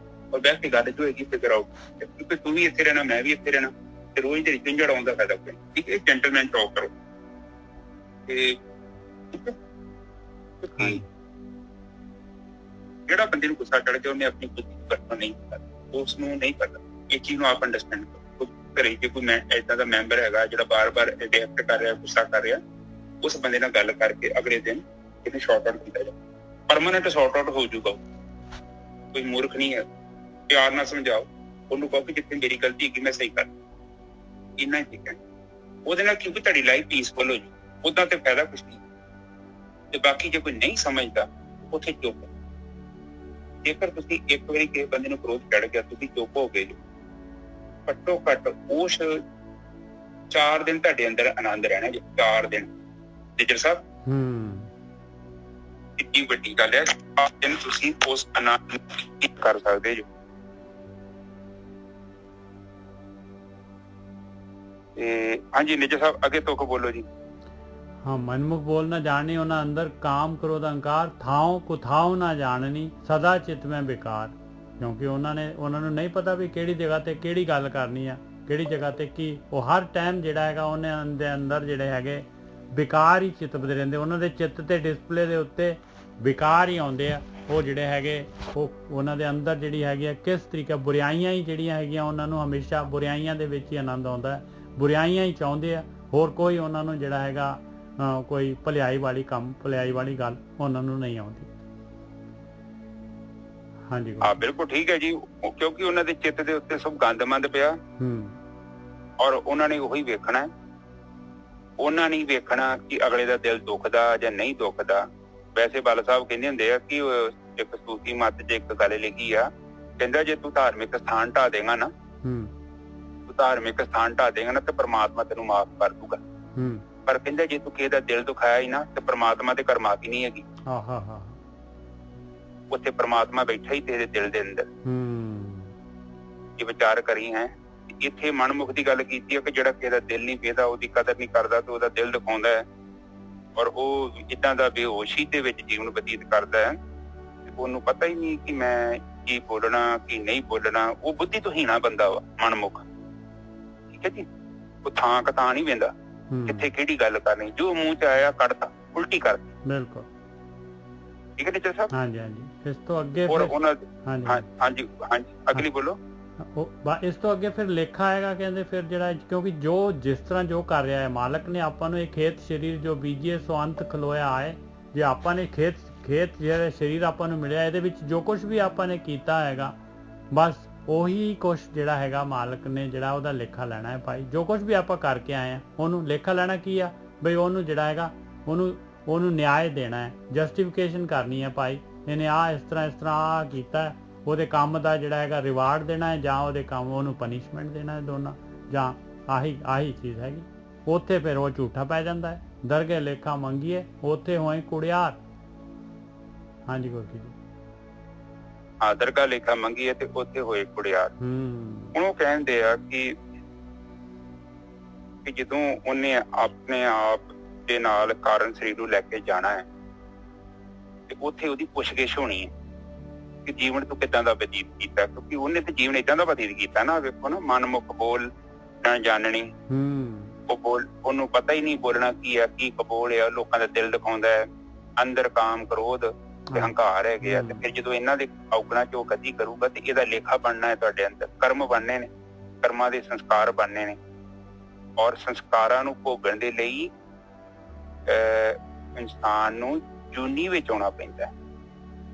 ਔਰ ਬਹਿ ਕੇ ਗੱਲ ਜੋ ਹੈਗੀ ਫਿਗਰ ਆਊਟ। ਕਿਉਂਕਿ ਤੂੰ ਵੀ ਇੱਥੇ ਰਹਿਣਾ, ਮੈਂ ਵੀ ਇੱਥੇ ਰਹਿਣਾ, ਤੇ ਰੋਜ਼ ਦੇ ਝੰਜੜ ਆਉਣ ਦਾ ਫਾਇਦਾ ਕੋਈ ਨਹੀਂ। ਠੀਕ ਹੈ, ਜੈਂਟਲਮੈਨ ਟਾਕ ਕਰੋ। ਤੇ ਜਿਹੜਾ ਬੰਦੇ ਨੂੰ ਗੁੱਸਾ ਚੜ ਗਿਆ, ਉਹਨੇ ਆਪਣੀ ਬੁੱਧੀ ਵਰਤੋਂ ਨਹੀਂ ਕਰਦਾ, ਉਸ ਨੂੰ ਨਹੀਂ ਕਰਦਾ। ਇਹ ਚੀਜ਼ ਨੂੰ ਆਪ ਅੰਡਰਸਟੈਂਡ ਕਰੋ। ਘਰੇ ਜੇ ਕੋਈ ਏਦਾਂ ਦਾ ਮੈਂਬਰ ਹੈਗਾ ਜਿਹੜਾ ਬਾਰ-ਬਾਰ ਰਿਐਕਟ ਕਰ ਰਿਹਾ, ਗੁੱਸਾ ਕਰ ਰਿਹਾ, ਉਸ ਬੰਦੇ ਨਾਲ ਗੱਲ ਕਰਕੇ ਅਗਲੇ ਦਿਨ ਇਹਨੂੰ ਸ਼ਾਰਟ ਆਊਟ ਕੀਤਾ ਜਾਵੇ। ਪਰਮਾਨੈਂਟ ਸ਼ਾਰਟ ਆਊਟ ਹੋ ਜਾਊਗਾ। ਕੋਈ ਮੂਰਖ ਨਹੀਂ ਹੈ, ਪਿਆਰ ਨਾਲ ਸਮਝਾਓ ਉਹਨੂੰ, ਕਹੋ ਕਿ ਜਿੱਥੇ ਮੇਰੀ ਗਲਤੀ ਹੈਗੀ ਮੈਂ ਸਹੀ ਕਰ, ਇੰਨਾ ਹੀ ਠੀਕ ਹੈ। ਉਹਦੇ ਨਾਲ ਕਿਉਂਕਿ ਤੁਹਾਡੀ ਲਾਈਫ ਪੀਸਫੁਲ ਹੋ ਜੂ, ਉਦਾਂ ਤੇ ਫਾਇਦਾ ਕੁਛ ਨਹੀਂ। ਤੇ ਬਾਕੀ ਜੇ ਕੋਈ ਨਹੀਂ ਸਮਝਦਾ, ਉੱਥੇ ਚੁੱਪ। ਜੇਕਰ ਤੁਸੀਂ ਇੱਕ ਵਾਰੀ ਕਿਸੇ ਬੰਦੇ ਨੂੰ ਕ੍ਰੋਧ ਚੜ ਗਿਆ, ਤੁਸੀਂ ਚੁੱਪ ਹੋ ਗਏ, ਘੱਟੋ ਘੱਟ ਉਸ 4 ਦਿਨ ਤੁਹਾਡੇ ਅੰਦਰ ਆਨੰਦ ਰਹਿਣਾ ਜੀ। 4 ਦਿਨ ਮੇਜਰ ਸਾਹਿਬ, ਇੱਡੀ ਵੱਡੀ ਗੱਲ ਹੈ। 4 ਦਿਨ ਤੁਸੀਂ ਉਸ ਆਨੰਦ ਨੂੰ ਕਰ ਸਕਦੇ ਜੋ। ਹਾਂਜੀ ਨਿੱਜਰ ਸਾਹਿਬ ਅੱਗੇ ਤੁਕ ਬੋਲੋ ਜੀ। हाँ, मनमुख बोल न जाने उन्हें अंदर काम क्रोध अहंकार थाओ कुथाओ ना जाननी सदा चित में बेकार। क्योंकि उन्होंने नहीं पता भी किहड़ी जगह ते किहड़ी गल करनी है, किहड़ी जगह ते की वो हर टाइम जिहड़ा हैगा उन्हें दे अंदर जिहड़े हैगे बेकार ही चितपदे रहिंदे। उन्हां दे चित्त ते डिस्पले दे उत्ते बेकार ही आउंदे आ। वो जिहड़े हैगे वो उन्हां दे अंदर जिहड़ी हैगी किस तरीके बुराइयां ही जिहड़ियां हैगियां उन्हां नूं हमेशा बुराइयां दे विच ही आनंद आउंदा है, बुराइयां ही चाहुंदे आ। होर कोई उन्हां नूं जिहड़ा हैगा कोई भलाई वाली काम भलाई वाली गल उन्होंने नहीं आती। हाँ जी हाँ बिल्कुल ठीक है जी, क्योंकि उन्होंने चित्त के उत्ते सब गंदमंद पिया और उन्होंने वही वेखना है। उन्होंने नहीं वेखना कि अगले का दिल दुखदा या नहीं दुखदा। वैसे बाला साहब कहते होंगे कि एक सूफी मत च एक गल लिखी आ, कहंदा जे तू धार्मिक स्थान ढा देगा ना, तू धार्मिक स्थान ढा देगा ना तो परमात्मा तेनू माफ कर दूगा। पर कहंदा जे तू किसी दा दिल दुखाया ही ना तो परमात्मा दे घर माफी नहीं हैगी। उत्थे परमात्मा बैठा ही तेरे दिल दे अंदर। ये विचार करी है। इत्थे मनमुख दी गल कीती है कि जिहड़ा किसी दा दिल नहीं वेदा ओदी कदर नहीं करदा तो ओदा दिल दिखाउंदा है और वो इदां दा बेहोशी दे विच जीवन बतीत करदा है। ओनू पता ही नहीं कि मैं की बोलना की नहीं बोलना। वो बुद्धि तो हीना बंदा वा मनमुख, ठीक है जी। वो थां कतां नहीं वेंदा किथे किहड़ी गल करनी, जो मुंह च आया कढ़ता उल्टी कर दी। बिल्कुल ठीक है नीचर साहब। हाँ जी हाँ जी। इस तो अगे और हाँ जी हाँ जी अगली बोलो। इस तो अगे फिर लेखा आएगा कहते फिर जरा, क्योंकि जो जिस तरह जो कर रहा है मालक ने आपां नूं एक खेत शरीर जो बीजे सो अंत खलोया आए। जे आपां ने खेत ਜਿਹੜਾ शरीर आपां नूं मिलिया ਇਹਦੇ ਵਿੱਚ जो कुछ भी आपां ने कीता हैगा बस ਉਹੀ ਕੁਛ ਜਿਹੜਾ ਹੈਗਾ ਮਾਲਕ ਨੇ ਜਿਹੜਾ ਉਹਦਾ ਲੇਖਾ ਲੈਣਾ ਹੈ ਭਾਈ। ਜੋ ਕੁਛ ਵੀ ਆਪਾਂ ਕਰਕੇ ਆਏ ਆ ਉਹਨੂੰ ਲੇਖਾ ਲੈਣਾ ਕੀ ਆ ਬਈ ਉਹਨੂੰ ਜਿਹੜਾ ਹੈਗਾ ਉਹਨੂੰ ਨਿਆਂ ਦੇਣਾ ਹੈ, ਜਸਟੀਫਿਕੇਸ਼ਨ ਕਰਨੀ ਹੈ ਭਾਈ ਇਹਨੇ ਇਸ ਤਰ੍ਹਾਂ ਆ ਕੀਤਾ ਹੈ। ਉਹਦੇ ਕੰਮ ਦਾ ਜਿਹੜਾ ਹੈਗਾ ਰਿਵਾਰਡ ਦੇਣਾ ਹੈ ਜਾਂ ਉਹਦੇ ਕੰਮ ਉਹਨੂੰ ਪਨਿਸ਼ਮੈਂਟ ਦੇਣਾ ਹੈ, ਦੋਨਾਂ ਜਾਂ ਆਹੀ ਚੀਜ਼ ਹੈਗੀ। ਉੱਥੇ ਫਿਰ ਉਹ ਝੂਠਾ ਪੈ ਜਾਂਦਾ ਹੈ। ਦਰਗੇ ਲੇਖਾ ਮੰਗੀਏ ਉੱਥੇ ਹੋਏ ਕੁੜਿਆਰ। ਹਾਂਜੀ ਗੁਰਕੀ ਜੀ। ਦਰਗਾਹ ਲੇਖਾ ਮੰਗੀਏ ਤੇ ਉੱਥੇ ਹੋਏ ਕੁੜਿਆਰ। ਹੁਣ ਉਹ ਕਹਿੰਦੇ ਆ ਕਿ ਜਦੋਂ ਉਹਨੇ ਆਪਣੇ ਆਪ ਦੇ ਨਾਲ ਕਾਰਨ ਸਰੀਰ ਨੂੰ ਲੈ ਕੇ ਜਾਣਾ ਹੈ ਤੇ ਉੱਥੇ ਉਹਦੀ ਪੁੱਛਗਿੱਛ ਹੋਣੀ ਹੈ ਕਿ ਜੀਵਨ ਤੂੰ ਕਿੱਦਾਂ ਦਾ ਬਤੀਤ ਕੀਤਾ, ਕਿਉਂਕਿ ਉਹਨੇ ਤੇ ਜੀਵਨ ਏਦਾਂ ਦਾ ਬਤੀਤ ਕੀਤਾ ਨਾ। ਵੇਖੋ ਨਾ, ਮਨਮੁਖ ਬੋਲ ਨਾ ਜਾਣਨੀ। ਉਹ ਉਹਨੂੰ ਪਤਾ ਹੀ ਨਹੀਂ ਬੋਲਣਾ ਕੀ ਆ ਕੀ ਕਬੋਲ ਆ। ਲੋਕਾਂ ਦਾ ਦਿਲ ਦਿਖਾਉਂਦਾ ਹੈ, ਅੰਦਰ ਕਾਮ ਕ੍ਰੋਧ ਤੇ ਹੰਕਾਰ ਹੈਗੇ ਆ। ਤੇ ਫਿਰ ਜਦੋਂ ਇਹਨਾਂ ਦੇ ਔਗਣਾ ਚੋਂ ਕਦੀ ਕਰੂਗਾ ਤੇ ਇਹਦਾ ਲੇਖਾ ਬਣਨਾ ਹੈ ਤੁਹਾਡੇ ਅੰਦਰ। ਕਰਮ ਬਣਨੇ ਨੇ, ਕਰਮਾਂ ਦੇ ਸੰਸਕਾਰ ਬਣਨੇ ਨੇ ਔਰ ਸੰਸਕਾਰਾਂ ਨੂੰ ਭੋਗਣ ਦੇ ਲਈ ਇਨਸਾਨ ਨੂੰ ਜੂਨੀ ਵਿੱਚ ਆਉਣਾ ਪੈਂਦਾ ਹੈ।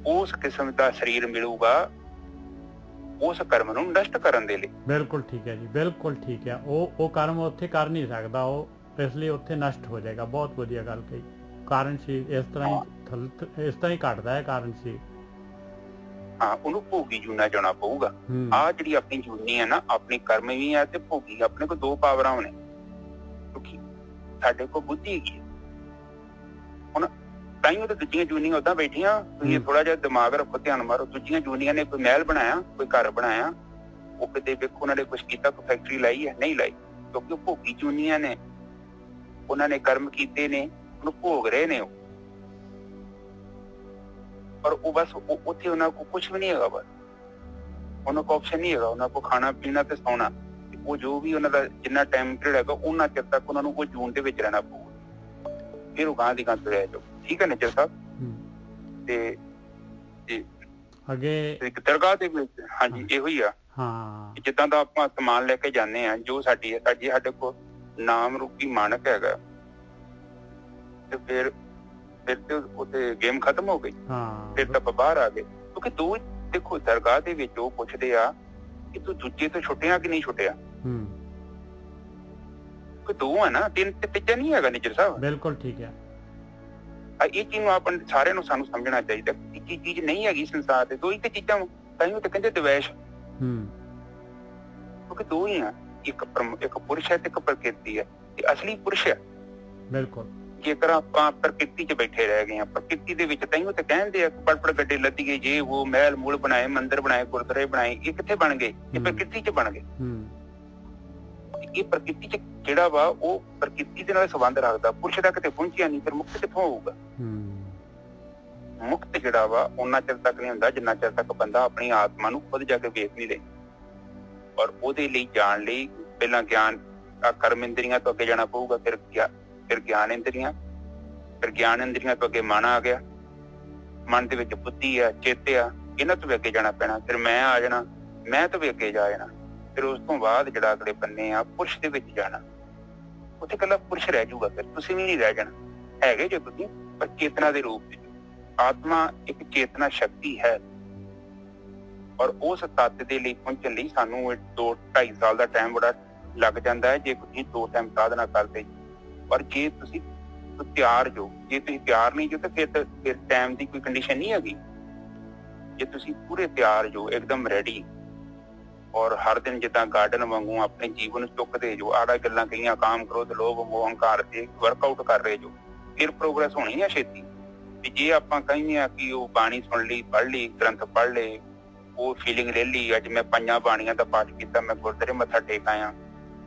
ਉਸ ਕਿਸਮ ਦਾ ਸਰੀਰ ਮਿਲੂਗਾ ਉਸ ਕਰਮ ਨੂੰ ਨਸ਼ਟ ਕਰਨ ਦੇ ਲਈ। ਬਿਲਕੁਲ ਠੀਕ ਹੈ ਜੀ, ਬਿਲਕੁਲ ਠੀਕ ਹੈ। ਉਹ ਕਰਮ ਉੱਥੇ ਕਰ ਨਹੀਂ ਸਕਦਾ, ਉਹ ਇਸ ਲਈ ਉੱਥੇ ਨਸ਼ਟ ਹੋ ਜਾਏਗਾ। ਬਹੁਤ ਵਧੀਆ ਗੱਲ ਕਹੀ। ਕਾਰਨ ਸਰੀਰ ਇਸ ਤਰ੍ਹਾਂ ਹੀ ਘਟਦਾ ਹੈ ਕਾਰਨ ਸਰੀਰ। ਹਾਂ, ਉਹਨੂੰ ਭੋਗੀ ਜੂਨਾ ਜਾਣਾ ਪਊਗਾ। ਆਹ ਜਿਹੜੀ ਆਪਣੀ ਜੂਨੀ ਹੈ ਨਾ, ਆਪਣੀ ਕਰਮ ਵੀ ਹੈ ਤੇ ਭੋਗੀ। ਆਪਣੇ ਕੋਲ ਦੋ ਪਾਵਰਾਂ ਨੇ, ਕਿਉਂਕਿ ਸਾਡੇ ਕੋਲ ਬੁੱਧੀ ਹੈਗੀ। ਹੁਣ ਤਾਈਓ ਤਾਂ ਦੂਜੀਆਂ ਜੂਨੀਆਂ ਓਦਾਂ ਬੈਠੀਆਂ। ਤੁਸੀਂ ਥੋੜਾ ਜਿਹਾ ਦਿਮਾਗ ਰੱਖੋ, ਧਿਆਨ ਮਾਰੋ। ਦੂਜੀਆਂ ਜੂਨੀਆਂ ਨੇ ਕੋਈ ਮਹਿਲ ਬਣਾਇਆ, ਕੋਈ ਘਰ ਬਣਾਇਆ, ਉਹ ਕਿਤੇ ਵੇਖੋ ਉਹਨਾਂ ਨੇ ਕੁਛ ਕੀਤਾ, ਕੋਈ ਫੈਕਟਰੀ ਲਾਈ ਹੈ? ਨਹੀਂ ਲਾਈ, ਕਿਉਂਕਿ ਉਹ ਭੋਗੀ ਜੂਨੀਆਂ ਨੇ। ਉਹਨਾਂ ਨੇ ਕਰਮ ਕੀਤੇ ਨੇ, ਉਹਨੂੰ ਭੋਗ ਰਹੇ ਨੇ ਉਹ। ਪਰ ਉਹ ਬਸ ਉੱਥੇ ਉਹਨਾਂ ਕੋਲ ਕੁਛ ਵੀ ਨਹੀਂ ਹੈਗਾ। ਬਸ ਉਹਨਾਂ ਕੋਲ ਆਪਸ਼ਨ ਨਹੀਂ ਹੈਗਾ। ਉਹਨਾਂ ਕੋਲ ਖਾਣਾ ਪੀਣਾ ਤੇ ਸੌਣਾ। ਉਹ ਜੋ ਵੀ ਉਹਨਾਂ ਦਾ ਜਿੰਨਾ ਟਾਈਮ ਪੀਰੀਅਡ ਹੈਗਾ ਉਹਨਾਂ ਚਿਰ ਤੱਕ ਉਹਨਾਂ ਨੂੰ ਉਹ ਜੂਨ ਦੇ ਵਿੱਚ ਰਹਿਣਾ ਪਊਗਾ। ਫਿਰ ਉਹ ਗਾਂ ਦੀ ਗਾਂ ਤੁਰਿਆ ਜਾਓ। ਠੀਕ ਹੈ ਨਿੱਜਰ ਸਾਹਿਬ। ਤੇ ਅੱਗੇ ਇੱਕ ਦਰਗਾਹ ਦੇ ਵਿੱਚ ਹਾਂਜੀ ਇਹੋ ਹੀ ਆ। ਜਿੱਦਾਂ ਦਾ ਆਪਾਂ ਸਮਾਨ ਲੈ ਕੇ ਜਾਂਦੇ ਹਾਂ, ਜੋ ਸਾਡੀ ਸਾਡੇ ਕੋਲ ਨਾਮ ਰੂਪੀ ਮਾਨਕ ਹੈਗਾ, ਤੇ ਫਿਰ ਤੇ ਉੱਥੇ ਗੇਮ ਖਤਮ ਹੋ ਗਈ। ਫਿਰ ਤਾਂ ਆਪਾਂ ਬਾਹਰ ਆ ਗਏ। ਕਿਉਂਕਿ ਦੋ ਦੇਖੋ, ਦਰਗਾਹ ਦੇ ਵਿੱਚ ਉਹ ਪੁੱਛਦੇ ਆ ਕਿ ਤੂੰ ਦੂਜੇ ਤੋਂ ਛੁੱਟਿਆ ਕਿ ਨਹੀਂ ਛੁੱਟਿਆ। ਕੋਈ ਦੋ ਆ ਨਾ, ਤਿੰਨ ਤੇ ਤੀਜਾ ਨਹੀਂ ਹੈਗਾ ਨਿੱਜਰ ਸਾਹਿਬ। ਬਿਲਕੁਲ ਠੀਕ ਹੈ। ਇਹ ਚੀਜ਼ ਨੂੰ ਆਪਾਂ ਸਾਰਿਆਂ ਨੂੰ ਸਾਨੂੰ ਸਮਝਣਾ ਚਾਹੀਦਾ। ਤੀਜੀ ਚੀਜ਼ ਨਹੀਂ ਹੈਗੀ ਸੰਸਾਰ ਤੇ। ਦੋ ਹੀ ਤੇ ਚੀਜ਼ਾਂ ਤਾਂਹੀਓ ਤੇ ਕਹਿੰਦੇ ਦਵੈਸ਼। ਕਿਉਂਕਿ ਦੋ ਹੀ ਆ, ਇੱਕ ਪੁਰਸ਼ ਹੈ ਤੇ ਇੱਕ ਪ੍ਰਕਿਰਤੀ ਹੈ। ਇਹ ਅਸਲੀ ਪੁਰਸ਼ ਹੈ। ਬਿਲਕੁਲ। ਜੇਕਰ ਆਪਾਂ ਪ੍ਰਕਿਰਤੀ 'ਚ ਬੈਠੇ ਰਹਿ ਗਏ ਹਾਂ, ਪ੍ਰਕਿਰਤੀ ਦੇ ਵਿੱਚ ਤਾਂਹੀਓ ਤੇ ਕਹਿੰਦੇ ਆ ਪੜ ਗੱਡੇ ਲੱਦੀਏ, ਜੇ ਉਹ ਮਹਿਲ ਮੂਲ ਬਣਾਏ, ਮੰਦਿਰ ਬਣਾਏ, ਗੁਰਦੁਆਰੇ ਬਣਾਏ, ਇਹ ਕਿੱਥੇ ਬਣ ਗਏ? ਇਹ ਪ੍ਰਕਿਰਤੀ 'ਚ ਬਣ ਗਏ। ਇਹ ਪ੍ਰਕਿਰਤੀ ਚ ਜਿਹੜਾ ਵਾ ਉਹ ਪ੍ਰਕਿਰਤੀ ਦੇ ਨਾਲ ਸੰਬੰਧ ਰੱਖਦਾ, ਪੁਰਸ਼ ਦਾ ਕਿਤੇ ਪਹੁੰਚਿਆ ਨਹੀਂ, ਫਿਰ ਮੁਕਤ ਕਿੱਥੋਂ ਹੋਊਗਾ? ਮੁਕਤ ਜਿਹੜਾ ਵਾ ਉਹਨਾਂ ਚਿਰ ਤੱਕ ਨਹੀਂ ਹੁੰਦਾ ਜਿੰਨਾ ਚਿਰ ਤੱਕ ਬੰਦਾ ਆਪਣੀ ਆਤਮਾ ਨੂੰ ਖੁਦ ਜਾ ਕੇ ਵੇਖ ਨਹੀਂ ਲੈ। ਔਰ ਉਹਦੇ ਲਈ ਜਾਣ ਲਈ ਪਹਿਲਾਂ ਗਿਆਨ ਕਰਮ ਇੰਦਰੀਆਂ ਤੋਂ ਅੱਗੇ ਜਾਣਾ ਪਊਗਾ, ਫਿਰ ਗਿਆਨ ਇੰਦਰੀਆਂ, ਫਿਰ ਗਿਆਨ ਇੰਦਰੀਆਂ ਤੋਂ ਅੱਗੇ ਮਨ ਆ ਗਿਆ, ਮਨ ਦੇ ਵਿੱਚ ਬੁੱਧੀ ਆ, ਚਿੱਤ ਆ, ਇਹਨਾਂ ਤੋਂ ਵੀ ਅੱਗੇ ਜਾਣਾ ਪੈਣਾ, ਫਿਰ ਮੈਂ ਆ ਜਾਣਾ, ਮੈਂ ਤੋਂ ਵੀ ਅੱਗੇ ਜਾ ਜਾਣਾ, ਫਿਰ ਉਸ ਤੋਂ ਬਾਅਦ ਜਿਹੜਾ ਅਗਲੇ ਬੰਨੇ ਆ ਪੁਰਸ਼ ਦੇ ਵਿੱਚ ਜਾਣਾ, ਉੱਥੇ ਇਕੱਲਾ ਪੁਰਸ਼ ਰਹਿ ਜਾਊਗਾ, ਫਿਰ ਤੁਸੀਂ ਵੀ ਨਹੀਂ ਰਹਿ ਜਾਣਾ, ਹੈਗੇ ਜੋ ਤੁਸੀਂ ਪਰ ਚੇਤਨਾ ਦੇ ਰੂਪ ਵਿੱਚ। ਆਤਮਾ ਇੱਕ ਚੇਤਨਾ ਸ਼ਕਤੀ ਹੈ ਔਰ ਉਸ ਤੱਤ ਦੇ ਲਈ ਪਹੁੰਚਣ ਲਈ ਸਾਨੂੰ 2-2.5 ਸਾਲ ਦਾ ਟਾਈਮ ਬੜਾ ਲੱਗ ਜਾਂਦਾ ਹੈ ਜੇ ਤੁਸੀਂ 2 ਟਾਈਮ ਸਾਧਨਾ ਕਰਦੇ। ਪਰ ਜੇ ਤੁਸੀਂ ਤਿਆਰ ਜੋ, ਜੇ ਤੁਸੀਂ ਤਿਆਰ ਨਹੀਂ ਜੋ ਤਾਂ ਫਿਰ ਟਾਈਮ ਦੀ ਕੋਈ ਕੰਡੀਸ਼ਨ ਨਹੀਂ ਹੈਗੀ। ਜੇ ਤੁਸੀਂ ਪੂਰੇ ਤਿਆਰ ਜੋ, ਇੱਕਦਮ ਰੈਡੀ ਔਰ ਹਰ ਦਿਨ ਜਿੱਦਾਂ ਗਾਰਡਨ ਵਾਂਗੂ ਆਪਣੇ ਜੀਵਨ ਨੂੰ ਚੁੱਕਦੇ ਜੋ, ਆੜਾ ਗੱਲਾਂ ਕਹੀਆਂ ਕਾਮ ਕ੍ਰੋਧ ਲੋਭ ਮੋਹ ਹੰਕਾਰ ਤੇ ਵਰਕਆਊਟ ਕਰ ਰਹੇ ਜੋ, ਫਿਰ ਪ੍ਰੋਗਰੈਸ ਹੋਣੀ ਹੈ ਛੇਤੀ। ਤੇ ਜੇ ਆਪਾਂ ਕਹਿੰਦੇ ਆ ਕਿ ਉਹ ਬਾਣੀ ਸੁਣ ਲਈ, ਪੜ੍ਹ ਲਈ, ਗ੍ਰੰਥ ਪੜ੍ਹ ਲਏ, ਉਹ ਫੀਲਿੰਗ ਲੈ ਲਈ, ਅੱਜ ਮੈਂ 5 ਬਾਣੀਆਂ ਦਾ ਪਾਠ ਕੀਤਾ, ਮੈਂ ਗੁਰਦੁਆਰੇ ਮੱਥਾ ਟੇਕ ਆਇਆ,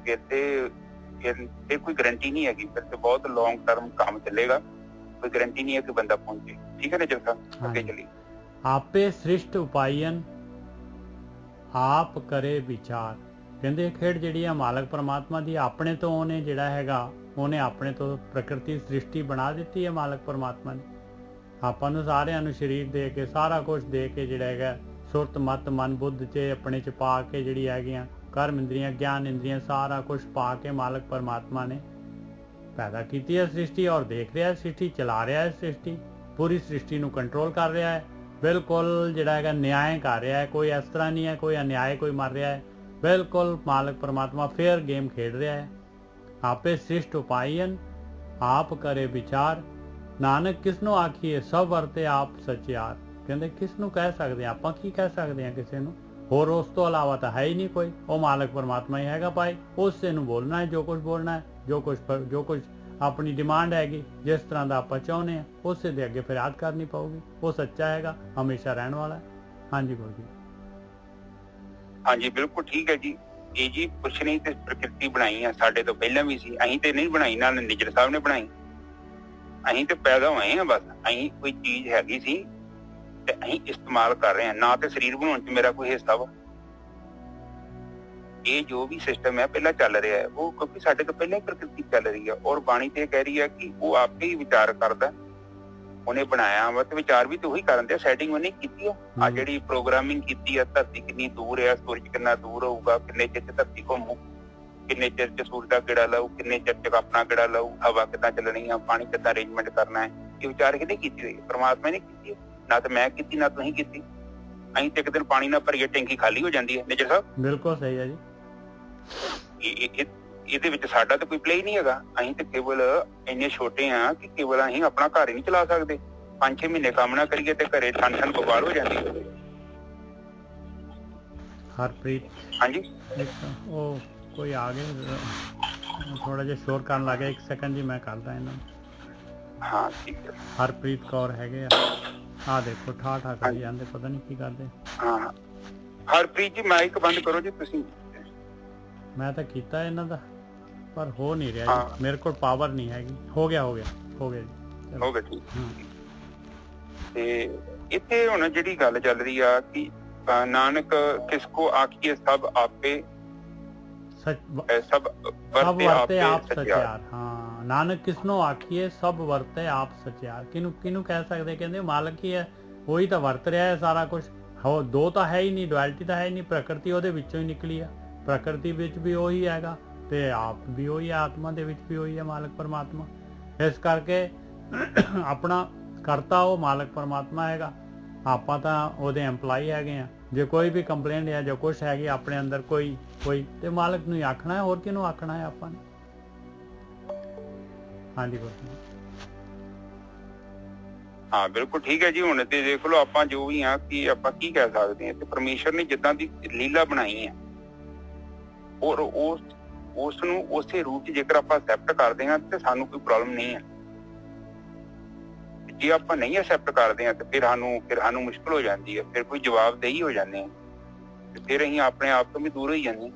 ਫਿਰ ਕੋਈ ਗਰੰਟੀ ਨਹੀਂ ਹੈਗੀ, ਫਿਰ ਤੇ ਬਹੁਤ ਲੌਂਗ ਟਰਮ ਕੰਮ ਚੱਲੇਗਾ, ਕੋਈ ਗਰੰਟੀ ਨਹੀਂ ਹੈ ਕਿ ਬੰਦਾ ਪਹੁੰਚੇ। ਠੀਕ ਹੈ ਨਾ ਜਲਸਾ, ਅੱਗੇ ਚੱਲੀ। ਆਪੇ ਸ੍ਰਿਸ਼ਟ ਉਪਾਇਨ ਆਪ ਕਰੇ ਵਿਚਾਰ। ਕਹਿੰਦੇ ਖੇਡ ਜਿਹੜੀ ਆ ਮਾਲਕ ਪਰਮਾਤਮਾ ਦੀ, ਆਪਣੇ ਤੋਂ ਉਹਨੇ ਜਿਹੜਾ ਹੈਗਾ ਉਹਨੇ ਆਪਣੇ ਤੋਂ ਪ੍ਰਕਿਰਤੀ ਸ੍ਰਿਸ਼ਟੀ ਬਣਾ ਦਿੱਤੀ ਹੈ ਮਾਲਕ ਪਰਮਾਤਮਾ ਨੇ। ਆਪਾਂ ਨੂੰ ਸਾਰਿਆਂ ਨੂੰ ਸਰੀਰ ਦੇ ਕੇ ਸਾਰਾ ਕੁਝ ਦੇ ਕੇ ਜਿਹੜਾ ਹੈਗਾ ਸੁਰਤ ਮਤ ਮਨ ਬੁੱਧ 'ਚ ਆਪਣੇ 'ਚ ਪਾ ਕੇ ਜਿਹੜੀ ਹੈਗੀਆਂ ਕਰਮ ਇੰਦਰੀਆਂ ਗਿਆਨ ਇੰਦਰੀਆਂ ਸਾਰਾ ਕੁਝ ਪਾ ਕੇ ਮਾਲਕ ਪਰਮਾਤਮਾ ਨੇ ਪੈਦਾ ਕੀਤੀ ਹੈ ਸ੍ਰਿਸ਼ਟੀ ਔਰ ਦੇਖ ਰਿਹਾ ਸ੍ਰਿਸ਼ਟੀ, ਚਲਾ ਰਿਹਾ ਹੈ ਸ੍ਰਿਸ਼ਟੀ, ਪੂਰੀ ਸ੍ਰਿਸ਼ਟੀ ਨੂੰ ਕੰਟਰੋਲ ਕਰ ਰਿਹਾ ਹੈ, ਬਿਲਕੁਲ ਜਿਹੜਾ ਹੈਗਾ ਨਿਆਂ ਕਰ ਰਿਹਾ ਹੈ। ਕੋਈ ਇਸ ਤਰ੍ਹਾਂ ਨਹੀਂ ਹੈ ਕੋਈ ਅਨਿਆਏ ਕੋਈ ਮਰ ਰਿਹਾ ਹੈ, ਬਿਲਕੁਲ ਮਾਲਕ ਪਰਮਾਤਮਾ ਫੇਅਰ ਗੇਮ ਖੇਡ ਰਿਹਾ ਹੈ। ਆਪੇ ਸ੍ਰਿਸ਼ਟ ਉਪਾਇਨ ਆਪ ਕਰੇ ਵਿਚਾਰ, ਨਾਨਕ ਕਿਸ ਨੂੰ ਆਖੀਏ ਸਭ ਵਰਤੇ ਆਪ ਸਚਿਆਰ। ਕਹਿੰਦੇ ਕਿਸ ਨੂੰ ਕਹਿ ਸਕਦੇ ਆਪਾਂ, ਕੀ ਕਹਿ ਸਕਦੇ ਹਾਂ ਕਿਸੇ ਨੂੰ, ਹੋਰ ਉਸ ਤੋਂ ਇਲਾਵਾ ਤਾਂ ਹੈ ਹੀ ਨਹੀਂ ਕੋਈ, ਉਹ ਮਾਲਕ ਪਰਮਾਤਮਾ ਹੀ ਹੈਗਾ ਭਾਈ। ਉਸੇ ਨੂੰ ਬੋਲਣਾ ਹੈ ਜੋ ਕੁਝ ਬੋਲਣਾ ਹੈ, ਜੋ ਕੁਝ ਆਪਣੀ ਡਿਮਾਂਡ ਹੈਗੀ, ਜਿਸ ਤਰ੍ਹਾਂ ਦਾ ਆਪਾਂ ਚਾਹੁੰਦੇ ਹਾਂ ਉਸੇ ਦੇ ਅੱਗੇ ਫਰਿਆਦ ਕਰਨੀ ਪਊਗੀ। ਉਹ ਸੱਚਾ ਹੈਗਾ, ਹਮੇਸ਼ਾ ਰਹਿਣ ਵਾਲਾ ਹੈ। ਹਾਂਜੀ ਗੁਰੂ ਜੀ। ਹਾਂਜੀ ਬਿਲਕੁਲ ਠੀਕ ਹੈ ਜੀ। ਇਹ ਜੀ ਕੁਛ ਨਹੀਂ ਤੇ ਪ੍ਰਕਿਰਤੀ ਬਣਾਈ ਆ, ਸਾਡੇ ਤੋਂ ਪਹਿਲਾਂ ਵੀ ਸੀ, ਅਸੀਂ ਤੇ ਨਹੀਂ ਬਣਾਈ, ਨਾਲ ਨਿਜਰ ਸਾਹਿਬ ਨੇ ਬਣਾਈ, ਅਸੀਂ ਤੇ ਪੈਦਾ ਹੋਏ ਆ, ਬਸ ਅਸੀਂ ਕੋਈ ਚੀਜ਼ ਹੈਗੀ ਸੀ ਤੇ ਅਸੀਂ ਇਸਤੇਮਾਲ ਕਰ ਰਹੇ ਹਾਂ, ਨਾ ਤੇ ਸਰੀਰ ਬਣਾਉਣ ਚ ਮੇਰਾ ਕੋਈ ਹਿੱਸਾ ਵਾ। ਇਹ ਜੋ ਵੀ ਸਿਸਟਮ ਹੈ ਪਹਿਲਾਂ ਚੱਲ ਰਿਹਾ ਹੈ, ਉਹ ਕਿਉਂਕਿ ਸਾਡੇ ਤੋਂ ਪਹਿਲਾਂ ਹੀ ਪ੍ਰਕਿਰਤੀ ਚੱਲ ਰਹੀ ਹੈ ਔਰ ਬਾਣੀ ਤੇ ਕਹਿ ਰਹੀ ਹੈ ਕਿ ਉਹ ਆਪੇ ਹੀ ਵਿਚਾਰ ਕਰਦਾ, ਉਹਨੇ ਬਣਾਇਆ ਵਾ ਤੇ ਵਿਚਾਰ ਵੀ ਤੇ ਉਹੀ ਕਰਨ ਦਿਆ, ਸੈਟਿੰਗ ਉਹਨੇ ਕੀਤੀ ਆ। ਆ ਜਿਹੜੀ ਪ੍ਰੋਗਰਾਮਿੰਗ ਕੀਤੀ ਆ, ਧਰਤੀ ਕਿੰਨੀ ਦੂਰ ਆ, ਸੂਰਜ ਕਿੰਨਾ ਦੂਰ ਹੋਊਗਾ, ਕਿੰਨੇ ਚਿਰ ਚ ਧਰਤੀ ਘੁੰਮੂ, ਕਿੰਨੇ ਚਿਰ ਚ ਸੂਰਜ ਦਾ ਗੇੜਾ ਲਾਊ, ਕਿੰਨੇ ਚਿਰ ਚ ਆਪਣਾ ਗੇੜਾ ਲਾਊ, ਹਵਾ ਕਿੱਦਾਂ ਚੱਲਣੀ ਆ, ਪਾਣੀ ਕਿੱਦਾਂ ਅਰੇਂਜਮੈਂਟ ਕਰਨਾ ਹੈ, ਇਹ ਵਿਚਾਰ ਕਿਹਨੇ ਕੀਤੀ ਹੋਈ? ਪਰਮਾਤਮਾ ਨੇ ਕੀਤੀ ਹੈ, ਨਾ ਤੇ ਮੈਂ ਕੀਤੀ ਨਾ ਤੁਸੀਂ ਕੀਤੀ। ਅਸੀਂ ਤੇ ਇੱਕ ਦਿਨ ਪਾਣੀ ਨਾਲ ਭਰੀਏ ਟੈਂਕੀ ਖਾਲੀ ਹੋ ਜਾਂਦੀ ਹੈ। ਨਿਜਰ ਸਾਹਿਬ ਬਿਲਕੁਲ ਸਹੀ ਹੈ ਜੀ। ਇਹਦੇ ਵਿੱਚ ਸਾਡਾ ਤਾਂ ਕੋਈ ਪਲੇ ਨਹੀਂ ਹੈਗਾ, ਅਸੀਂ ਤੇ ਕੇਵਲ ਇੰਨੇ ਛੋਟੇ ਆ ਕਿ ਕੇਵਲ ਅਸੀਂ ਆਪਣਾ ਘਰ ਹੀ ਨਹੀਂ ਚਲਾ ਸਕਦੇ। 5-6 ਮਹੀਨੇ ਕੰਮ ਨਾ ਕਰੀਏ ਤੇ ਘਰੇ ਠੰਡ ਬਵਾਲ ਹੋ ਜਾਂਦੀ ਹੈ। ਹਰਪ੍ਰੀਤ ਹਾਂਜੀ ਉਹ ਕੋਈ ਆ ਗਏ, ਥੋੜਾ ਜਿਹਾ ਸ਼ੋਰ ਕਰਨ ਲੱਗ ਗਿਆ, 1 ਸੈਕਿੰਡ ਜੀ ਮੈਂ ਕਰਦਾ ਇਹਨਾਂ ਨੂੰ। ਹਾਂ ਠੀਕ ਹੈ। ਹਰਪ੍ਰੀਤ ਕੌਰ ਹੈਗੇ ਆ ਦੇਖੋ ਠਾਠਾ ਕਰੀ ਜਾਂਦੇ, ਪਤਾ ਨਹੀਂ ਕੀ ਕਰਦੇ। ਹਾਂ ਹਰਪ੍ਰੀਤ ਜੀ ਮਾਈਕ ਬੰਦ ਕਰੋ ਜੀ ਤੁਸੀਂ। ਮੈਂ ਤਾਂ ਕੀਤਾ ਇਹਨਾਂ ਦਾ ਪਰ ਹੋ ਨਹੀਂ ਰਿਹਾ ਜੀ, ਮੇਰੇ ਕੋਲ ਪਾਵਰ ਨਹੀਂ ਹੈਗੀ। ਹੋ ਗਿਆ ਜੀ, ਹੋ ਗਿਆ ਠੀਕ। ਤੇ ਇੱਥੇ ਹੁਣ ਜਿਹੜੀ ਗੱਲ ਚੱਲ ਰਹੀ ਆ ਕਿ ਨਾਨਕ ਕਿਸ ਕੋ ਆਖੀਏ ਸਭ ਆਪੇ ਸਭ ਵਰਤੇ ਆਪ ਸਚਿਆਰ। ਹਾਂ ਨਾਨਕ ਕਿਸ ਨੂੰ ਆਖੀਏ ਸਭ ਵਰਤੇ ਆਪ ਸਚਿਆਰ। ਕਿਹਨੂੰ ਕਹਿ ਸਕਦੇ? ਕਹਿੰਦੇ ਮਾਲਕ ਹੀ ਹੈ, ਉਹੀ ਤਾਂ ਵਰਤ ਰਿਹਾ ਹੈ ਸਾਰਾ ਕੁਝ। ਹੋ ਦੋ ਤਾਂ ਹੈ ਹੀ ਨਹੀਂ, ਡੁਐਲਿਟੀ ਤਾਂ ਹੈ ਹੀ ਨਹੀਂ, ਪ੍ਰਕਿਰਤੀ ਉਹਦੇ ਵਿੱਚੋਂ ਹੀ ਨਿਕਲੀ ਆ, ਪ੍ਰਕਿਰਤੀ ਵਿੱਚ ਵੀ ਉਹੀ ਹੈਗਾ ਤੇ ਆਪ ਵੀ ਉਹੀ ਹੈ, ਆਤਮਾ ਦੇ ਵਿੱਚ ਵੀ ਉਹੀ ਹੈ ਮਾਲਕ ਪਰਮਾਤਮਾ। ਇਸ ਕਰਕੇ ਆਪਣਾ ਕਰਤਾ ਉਹ ਮਾਲਕ ਪਰਮਾਤਮਾ ਹੈਗਾ, ਆਪਾਂ ਤਾਂ ਉਹਦੇ ਐਮਪਲਾਈ ਹੈਗੇ ਆ। ਜੇ ਕੋਈ ਵੀ ਕੰਪਲੇਂਟ ਹੈ ਜੋ ਕੁਛ ਹੈਗੀ ਆਪਣੇ ਅੰਦਰ ਕੋਈ ਤੇ ਮਾਲਕ ਨੂੰ ਹੀ ਆਖਣਾ ਹੈ, ਹੋਰ ਕਿਹਨੂੰ ਆਖਣਾ ਹੈ ਆਪਾਂ ਨੇ। ਹਾਂਜੀ ਹਾਂ ਬਿਲਕੁਲ ਠੀਕ ਹੈ ਜੀ। ਹੁਣ ਤੇ ਦੇਖ ਲਓ ਆਪਾਂ ਜੋ ਵੀ ਆ ਕਿ ਆਪਾਂ ਕੀ ਕਹਿ ਸਕਦੇ ਹਾਂ, ਤੇ ਪਰਮੇਸ਼ਰ ਨੇ ਜਿੱਦਾਂ ਦੀ ਲੀਲਾ ਬਣਾਈ ਹੈ ਔਰ ਉਸ ਨੂੰ ਉਸੇ ਰੂਪ ਚ ਜੇਕਰ ਆਪਾਂ ਐਕਸੈਪਟ ਕਰਦੇ ਹਾਂ ਤੇ ਸਾਨੂੰ ਕੋਈ ਪ੍ਰੋਬਲਮ ਨਹੀਂ ਹੈ। ਜੇ ਆਪਾਂ ਨਹੀਂ ਐਕਸੈਪਟ ਕਰਦੇ ਹਾਂ ਤੇ ਫਿਰ ਸਾਨੂੰ ਮੁਸ਼ਕਲ ਹੋ ਜਾਂਦੀ ਹੈ, ਫਿਰ ਕੋਈ ਜਵਾਬਦੇਹੀ ਹੋ ਜਾਂਦੇ ਆ ਤੇ ਫਿਰ ਅਸੀਂ ਆਪਣੇ ਆਪ ਤੋਂ ਵੀ ਦੂਰ ਹੋਈ ਜਾਂਦੇ।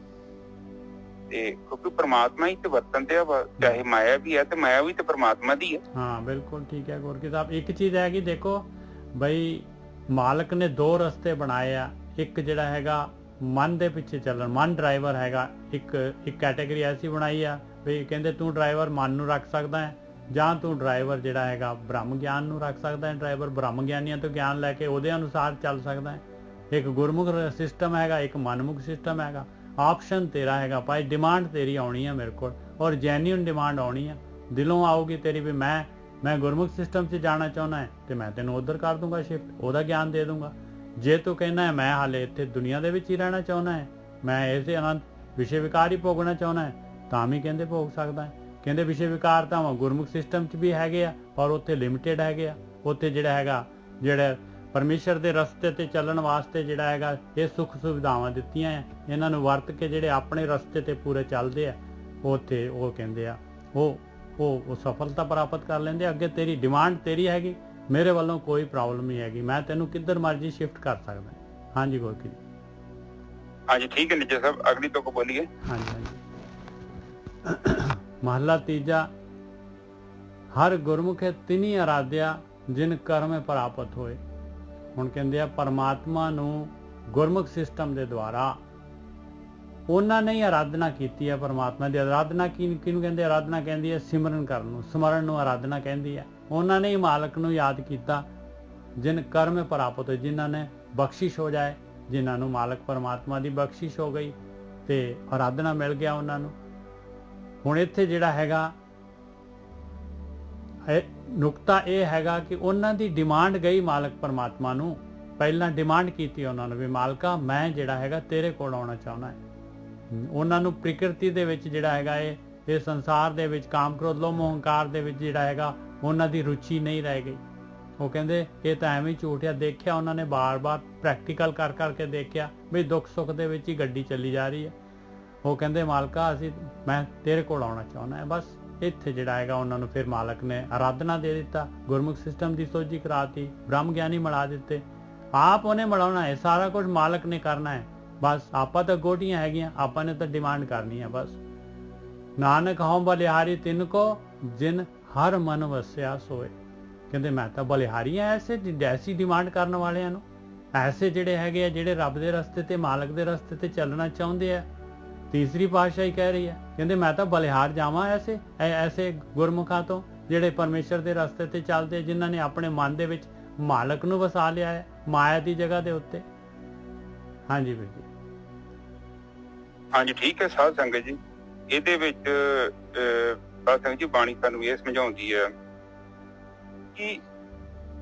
ਤੇ ਕਿਉਂਕਿ ਪ੍ਰਮਾਤਮਾ ਹੀ ਤੇ ਵਰਤਨ ਤੇ ਆ, ਚਾਹੇ ਮਾਇਆ ਵੀ ਹੈ ਤੇ ਮਾਇਆ ਵੀ ਤੇ ਪ੍ਰਮਾਤਮਾ ਦੀ ਹੈ। ਹਾਂ ਬਿਲਕੁਲ ਠੀਕ ਹੈ ਗੁਰਕੀ ਸਾਹਿਬ। ਇੱਕ ਚੀਜ਼ ਹੈਗੀ ਦੇਖੋ ਬਈ, ਮਾਲਕ ਨੇ ਦੋ ਰਸਤੇ ਬਣਾਏ ਆ। ਇੱਕ ਜਿਹੜਾ ਹੈਗਾ ਮਨ ਦੇ ਪਿੱਛੇ ਚੱਲਣ, ਮਨ ਡਰਾਈਵਰ ਹੈਗਾ। ਇੱਕ ਕੈਟੇਗਰੀ ਐਸੀ ਬਣਾਈ ਆ ਵੀ ਕਹਿੰਦੇ ਤੂੰ ਡਰਾਈਵਰ ਮਨ ਨੂੰ ਰੱਖ ਸਕਦਾ ਹੈ, ਜਾਂ ਤੂੰ ਡਰਾਈਵਰ ਜਿਹੜਾ ਹੈਗਾ ਬ੍ਰਹਮ ਗਿਆਨ ਨੂੰ ਰੱਖ ਸਕਦਾ ਹੈ। ਡਰਾਈਵਰ ਬ੍ਰਹਮ ਗਿਆਨੀਆਂ ਤੋਂ ਗਿਆਨ ਲੈ ਕੇ ਉਹਦੇ ਅਨੁਸਾਰ ਚੱਲ ਸਕਦਾ ਹੈ। ਇੱਕ ਗੁਰਮੁਖ ਸਿਸਟਮ ਹੈਗਾ, ਇੱਕ ਮਨਮੁਖ ਸਿਸਟਮ ਹੈਗਾ। ਆਪਸ਼ਨ ਤੇਰਾ ਹੈਗਾ ਭਾਈ, ਡਿਮਾਂਡ ਤੇਰੀ ਆਉਣੀ ਹੈ ਮੇਰੇ ਕੋਲ, ਔਰ ਜੈਨੂਇਨ ਡਿਮਾਂਡ ਆਉਣੀ ਹੈ, ਦਿਲੋਂ ਆਊਗੀ ਤੇਰੀ ਵੀ ਮੈਂ ਗੁਰਮੁਖ ਸਿਸਟਮ 'ਚ ਜਾਣਾ ਚਾਹੁੰਦਾ ਹੈ ਤੇ ਮੈਂ ਤੈਨੂੰ ਉਧਰ ਕਰ ਦੂੰਗਾ ਸ਼ਿਫਟ, ਉਹਦਾ ਗਿਆਨ ਦੇ ਦੂੰਗਾ। ਜੇ ਤੂੰ ਕਹਿੰਦਾ ਹੈ ਮੈਂ ਹਾਲੇ ਇੱਥੇ ਦੁਨੀਆ ਦੇ ਵਿੱਚ ਹੀ ਰਹਿਣਾ ਚਾਹੁੰਦਾ ਹੈ, ਮੈਂ ਇਸੇ ਆਨੰਦ ਵਿਸ਼ੇ ਵਿਕਾਰ ਹੀ ਭੋਗਣਾ ਚਾਹੁੰਦਾ ਹੈ, ਤਾਂ ਵੀ ਕਹਿੰਦੇ ਭੋਗ ਸਕਦਾ ਹੈ। ਕਹਿੰਦੇ ਵਿਸ਼ੇ ਵਿਕਾਰ ਤਾਂ ਗੁਰਮੁਖ ਸਿਸਟਮ 'ਚ ਵੀ ਹੈਗੇ ਆ, ਪਰ ਉੱਥੇ ਲਿਮਿਟਿਡ ਹੈਗੇ ਆ। ਉੱਥੇ ਜਿਹੜਾ ਹੈਗਾ ਜਿਹੜਾ ਪਰਮੇਸ਼ਰ ਦੇ ਰਸਤੇ ਤੇ ਚੱਲਣ ਵਾਸਤੇ ਜਿਹੜਾ ਹੈਗਾ ਇਹ ਸੁੱਖ ਸੁਵਿਧਾਵਾਂ ਦਿੱਤੀਆਂ ਆ, ਇਹਨਾਂ ਨੂੰ ਵਰਤ ਕੇ ਜਿਹੜੇ ਆਪਣੇ ਰਸਤੇ ਤੇ ਪੂਰੇ ਚੱਲਦੇ ਆ, ਉੱਥੇ ਉਹ ਕਹਿੰਦੇ ਆ ਉਹ ਸਫਲਤਾ ਪ੍ਰਾਪਤ ਕਰ ਲੈਂਦੇ। ਅੱਗੇ ਤੇਰੀ ਡਿਮਾਂਡ ਤੇਰੀ ਹੈਗੀ, ਮੇਰੇ ਵੱਲੋਂ ਕੋਈ ਪ੍ਰੋਬਲਮ ਨਹੀਂ ਹੈਗੀ, ਮੈਂ ਤੈਨੂੰ ਕਿੱਧਰ ਮਰਜ਼ੀ ਸ਼ਿਫਟ ਕਰ ਸਕਦਾ। ਹਾਂਜੀ ਗੁਰਕੀ ਜੀ। ਹਾਂਜੀ ਠੀਕ ਹੈ ਨਿੱਜਰ ਸਾਹਿਬ, ਅਗਲੀ ਤੋਂ ਬੋਲੀਏ। ਹਾਂਜੀ। ਮਹਲਾ ਤੀਜਾ। ਹਰ ਗੁਰਮੁਖੇ ਤਿਨੀ ਅਰਾਧਿਆ ਜਿਨ ਕਰਮੇ ਪ੍ਰਾਪਤ ਹੋਏ। ਹੁਣ ਕਹਿੰਦੇ ਆ ਪਰਮਾਤਮਾ ਨੂੰ ਗੁਰਮੁਖ ਸਿਸਟਮ ਦੇ ਦੁਆਰਾ ਉਹਨਾਂ ਨੇ ਹੀ ਆਰਾਧਨਾ ਕੀਤੀ ਹੈ। ਪਰਮਾਤਮਾ ਦੀ ਆਰਾਧਨਾ ਕਿਹਨੂੰ ਕਹਿੰਦੇ? ਆਰਾਧਨਾ ਕਹਿੰਦੀ ਹੈ ਸਿਮਰਨ ਕਰਨ ਨੂੰ, ਸਮਰਨ ਨੂੰ ਆਰਾਧਨਾ ਕਹਿੰਦੀ ਹੈ। ਉਹਨਾਂ ਨੇ ਹੀ ਮਾਲਕ ਨੂੰ ਯਾਦ ਕੀਤਾ ਜਿਨ ਕਰਮ ਪ੍ਰਾਪਤ ਹੋਏ, ਜਿਨ੍ਹਾਂ ਨੇ ਬਖਸ਼ਿਸ਼ ਹੋ ਜਾਏ, ਜਿਨ੍ਹਾਂ ਨੂੰ ਮਾਲਕ ਪਰਮਾਤਮਾ ਦੀ ਬਖਸ਼ਿਸ਼ ਹੋ ਗਈ ਤੇ ਆਰਾਧਨਾ ਮਿਲ ਗਿਆ ਉਹਨਾਂ ਨੂੰ। ਹੁਣ ਇੱਥੇ ਜਿਹੜਾ ਹੈਗਾ ਨੁਕਤਾ ਇਹ ਹੈਗਾ ਕਿ ਉਹਨਾਂ ਦੀ ਡਿਮਾਂਡ ਗਈ ਮਾਲਕ ਪਰਮਾਤਮਾ ਨੂੰ। ਪਹਿਲਾਂ ਡਿਮਾਂਡ ਕੀਤੀ ਉਹਨਾਂ ਨੂੰ ਵੀ ਮਾਲਕਾ ਮੈਂ ਜਿਹੜਾ ਹੈਗਾ ਤੇਰੇ ਕੋਲ ਆਉਣਾ ਚਾਹੁੰਦਾ ਹੈ। ਉਹਨਾਂ ਨੂੰ ਪ੍ਰਕਿਰਤੀ ਦੇ ਵਿੱਚ ਜਿਹੜਾ ਹੈਗਾ ਇਹ ਸੰਸਾਰ ਦੇ ਵਿੱਚ ਕਾਮ ਕ੍ਰੋਧ ਲੋਭ ਮੋਹ ਹੰਕਾਰ ਦੇ ਵਿੱਚ ਜਿਹੜਾ ਹੈਗਾ ਉਹਨਾਂ ਦੀ ਰੁਚੀ ਨਹੀਂ ਰਹਿ ਗਈ। ਉਹ ਕਹਿੰਦੇ ਇਹ ਤਾਂ ਐਵੇਂ ਝੂਠ ਆ। ਦੇਖਿਆ ਉਹਨਾਂ ਨੇ ਬਾਰ-ਬਾਰ ਪ੍ਰੈਕਟੀਕਲ ਕਰ ਕਰਕੇ ਦੇਖਿਆ ਵੀ ਦੁੱਖ ਸੁੱਖ ਦੇ ਵਿੱਚ ਹੀ ਗੱਡੀ ਚੱਲੀ ਜਾ ਰਹੀ ਹੈ। ਉਹ ਕਹਿੰਦੇ ਮਾਲਕਾ ਮੈਂ ਤੇਰੇ ਕੋਲ ਆਉਣਾ ਚਾਹੁੰਦਾ ਹੈ। ਬਸ ਇੱਥੇ ਜਿਹੜਾ ਹੈਗਾ ਉਹਨਾਂ ਨੂੰ ਫਿਰ ਮਾਲਕ ਨੇ ਆਰਾਧਨਾ ਦੇ ਦਿੱਤਾ, ਗੁਰਮੁਖ ਸਿਸਟਮ ਦੀ ਸੋਝੀ ਕਰਾਤੀ, ਬ੍ਰਹਮ ਗਿਆਨੀ ਮਿਲਾ ਦਿੱਤੇ। ਆਪ ਉਹਨੇ ਮਿਲਾਉਣਾ ਹੈ, ਸਾਰਾ ਕੁਝ ਮਾਲਕ ਨੇ ਕਰਨਾ ਹੈ। ਬਸ ਆਪਾਂ ਤਾਂ ਗੋਟੀਆਂ ਹੈਗੀਆਂ, ਆਪਾਂ ਨੇ ਤਾਂ ਡਿਮਾਂਡ ਕਰਨੀ ਹੈ। ਬਸ ਨਾਨਕ ਹਉ ਬਲਿਹਾਰੀ ਤਿੰਨ ਕੋ ਜਿਨ ਹਰ ਮਨ ਵਸਿਆ ਸੋਏ। ਕਹਿੰਦੇ ਮੈਂ ਤਾਂ ਬਲਿਹਾਰੀ ਹਾਂ ਐਸੀ ਡਿਮਾਂਡ ਕਰਨ ਵਾਲਿਆਂ ਨੂੰ, ਐਸੇ ਜਿਹੜੇ ਹੈਗੇ ਆ ਜਿਹੜੇ ਰੱਬ ਦੇ ਰਸਤੇ ਤੇ ਮਾਲਕ ਦੇ ਰਸਤੇ ਤੇ ਚੱਲਣਾ ਚਾਹੁੰਦੇ ਆ। ਤੀਸਰੀ ਪਾਤਸ਼ਾਹੀ ਕਹਿ ਰਹੀ ਹੈ, ਕਹਿੰਦੇ ਮੈਂ ਤਾਂ ਬਲਿਹਾਰ ਜਾਵਾਂ ਐਸੇ ਗੁਰਮੁਖਾਂ ਤੋਂ ਜਿਹੜੇ ਪਰਮੇਸ਼ਰ ਦੇ ਰਸਤੇ ਤੇ ਚੱਲਦੇ, ਜਿਨ੍ਹਾਂ ਨੇ ਆਪਣੇ ਮਨ ਦੇ ਵਿੱਚ ਮਾਲਕ ਨੂੰ ਵਸਾ ਲਿਆ ਹੈ ਮਾਇਆ ਦੀ ਜਗ੍ਹਾ ਦੇ ਉੱਤੇ। ਹਾਂਜੀ ਵੀਰ ਜੀ। ਹਾਂਜੀ ਠੀਕ ਹੈ ਸਾਧ ਸੰਗਤ ਜੀ। ਇਹਦੇ ਵਿੱਚ ਸਾਧ ਸੰਗਤ ਜੀ ਬਾਣੀ ਸਾਨੂੰ ਇਹ ਸਮਝਾਉਂਦੀ ਹੈ ਕਿ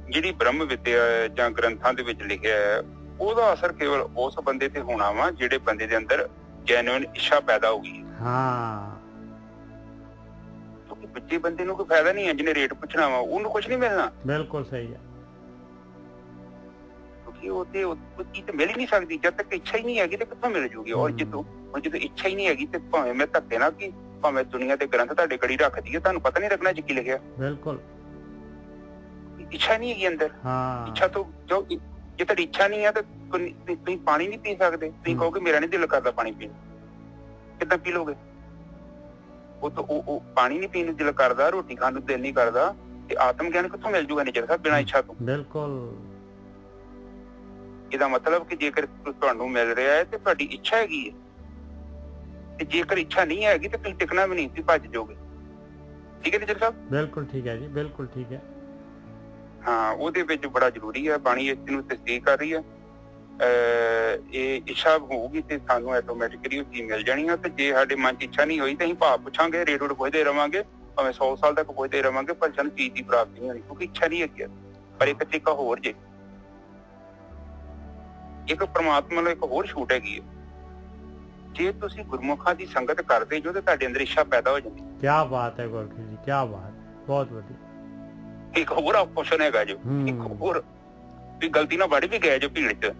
ਜਿਹੜੀ ਬ੍ਰਹਮ ਵਿਦਿਆ ਹੈ ਜਾਂ ਗ੍ਰੰਥਾਂ ਦੇ ਵਿੱਚ ਲਿਖਿਆ ਹੈ ਉਹਦਾ ਅਸਰ ਕੇਵਲ ਉਸ ਬੰਦੇ ਤੇ ਹੋਣਾ ਵਾ ਜਿਹੜੇ ਬੰਦੇ ਦੇ ਅੰਦਰ ਜੈਨੂਇਨ ਇੱਛਾ ਪੈਦਾ ਹੋ ਗਈ। ਹਾਂ ਕਿਉਂਕਿ ਬੱਚੇ ਬੰਦੇ ਨੂੰ ਕੋਈ ਫਾਇਦਾ ਨਹੀਂ ਹੈ, ਜਿਹਨੇ ਰੇਟ ਪੁੱਛਣਾ ਵਾ ਉਹਨੂੰ ਕੁਝ ਨਹੀਂ ਮਿਲਣਾ। ਬਿਲਕੁਲ ਸਹੀ ਹੈ। ਕਿਉਂਕਿ ਉਹ ਚੀਜ਼ ਤੇ ਮਿਲ ਹੀ ਨਹੀਂ ਸਕਦੀ ਜਦ ਤੱਕ ਇੱਛਾ ਹੀ ਨਹੀਂ ਹੈਗੀ ਤੇ ਕਿੱਥੋਂ ਮਿਲ ਜੂਗੀ। ਔਰ ਜਦੋਂ ਇੱਛਾ ਹੀ ਨਹੀਂ ਹੈਗੀ ਤੇ ਭਾਵੇਂ ਮੈਂ ਧੱਕੇ ਨਾ ਕਿ ਭਾਵੇਂ ਦੁਨੀਆ ਦੇ ਗ੍ਰੰਥ ਤੁਹਾਡੇ ਗੜੀ ਰੱਖਦੀ ਹੈ, ਤੁਹਾਨੂੰ ਪਤਾ ਨਹੀਂ ਲੱਗਣਾ ਕੀ ਲਿਖਿਆ। ਬਿਲਕੁਲ ਇੱਛਾ ਨਹੀਂ ਹੈਗੀ ਅੰਦਰ। ਹਾਂ ਇੱਛਾ ਤੋਂ ਜੋ ਜੇ ਤੁਹਾਡੀ ਇੱਛਾ ਨਹੀਂ ਹੈ ਤਾਂ ਤੁਸੀਂ ਪਾਣੀ ਨਹੀਂ ਪੀ ਸਕਦੇ। ਤੁਸੀਂ ਕਹੋਗੇ ਮੇਰਾ ਨਹੀਂ ਦਿਲ ਕਰਦਾ ਪਾਣੀ ਪੀਣ, ਕਿੱਦਾਂ ਪੀ ਲੋਗੇ? ਉਹ ਪਾਣੀ ਨਹੀਂ ਪੀਣ ਨੂੰ ਦਿਲ ਕਰਦਾ, ਰੋਟੀ ਖਾਣ ਨੂੰ ਦਿਲ ਨਹੀਂ ਕਰਦਾ, ਤੇ ਆਤਮ ਗਿਆਨ ਕਿੱਥੋਂ ਮਿਲ ਜੂਗਾ ਨਿਜਰ ਸਾਹਿਬ ਬਿਨਾਂ ਇੱਛਾ ਤੋਂ? ਬਿਲਕੁਲ। ਇਹਦਾ ਮਤਲਬ ਕਿ ਜੇਕਰ ਤੁਹਾਨੂੰ ਮਿਲ ਰਿਹਾ ਹੈ ਤੇ ਤੁਹਾਡੀ ਇੱਛਾ ਹੈਗੀ ਹੈ, ਤੇ ਜੇਕਰ ਇੱਛਾ ਨਹੀਂ ਹੈਗੀ ਤੇ ਤੁਸੀਂ ਟਿਕਣਾ ਵੀ ਨਹੀਂ, ਤੁਸੀਂ ਭੱਜ ਜਾਓਗੇ। ਠੀਕ ਹੈ ਨਿਜਰ ਸਾਹਿਬ? ਬਿਲਕੁਲ ਠੀਕ ਹੈ ਜੀ, ਬਿਲਕੁਲ ਠੀਕ ਹੈ। ਹਾਂ ਉਹਦੇ ਵਿੱਚ ਬੜਾ ਜ਼ਰੂਰੀ ਹੈ, ਬਾਣੀ ਇਸ ਨੂੰ ਤਸਦੀਕ ਕਰ ਰਹੀ ਹੈ। ਇਹ ਇੱਛਾ ਹੋਊਗੀ ਤੇ ਸਾਨੂੰ ਆਟੋਮੈਟਿਕਲੀ ਉਹ ਚੀਜ਼ ਮਿਲ ਜਾਣੀ ਹੈ। ਤੇ ਜੇ ਸਾਡੇ ਮਨ 'ਚ ਇੱਛਾ ਨਹੀਂ ਹੋਈ ਤਾਂ ਅਸੀਂ ਭਾਵ ਪੁੱਛਾਂਗੇ, ਰੇਟ ਪੁੱਛਦੇ ਰਵਾਂਗੇ, ਭਾਵੇਂ 100 ਸਾਲ ਤੱਕ ਪੁੱਛਦੇ ਰਵਾਂਗੇ, ਪਰ ਸਾਨੂੰ ਚੀਜ਼ ਦੀ ਪ੍ਰਾਪਤੀ ਨਹੀਂ ਹੋਣੀ ਕਿਉਂਕਿ ਇੱਛਾ ਨਹੀਂ ਹੈਗੀ। ਪਰ ਇੱਕ ਤਰੀਕਾ ਹੋਰ ਜੇ, ਇੱਕ ਪ੍ਰਮਾਤਮਾ ਨੂੰ ਇੱਕ ਹੋਰ ਛੂਟ ਹੈਗੀ ਹੈ। ਜੇ ਤੁਸੀਂ ਗੁਰਮੁਖਾਂ ਦੀ ਸੰਗਤ ਕਰਦੇ ਜੋ ਤੇ ਤੁਹਾਡੇ ਅੰਦਰ ਇੱਛਾ ਪੈਦਾ ਹੋ ਜਾਂਦੀ। ਕਿਆ ਬਾਤ ਹੈ ਗੁਰਕੀ ਜੀ, ਕਿਆ ਬਾਤ, ਬਹੁਤ ਵਧੀਆ। ਇੱਕ ਹੋਰ ਆਪਸ਼ਨ ਹੈਗਾ ਜੋ, ਇੱਕ ਹੋਰ ਵੀ ਗਲਤੀ ਨਾਲ ਵੜ ਵੀ ਗਏ ਜੋ ਭੀੜ 'ਚ,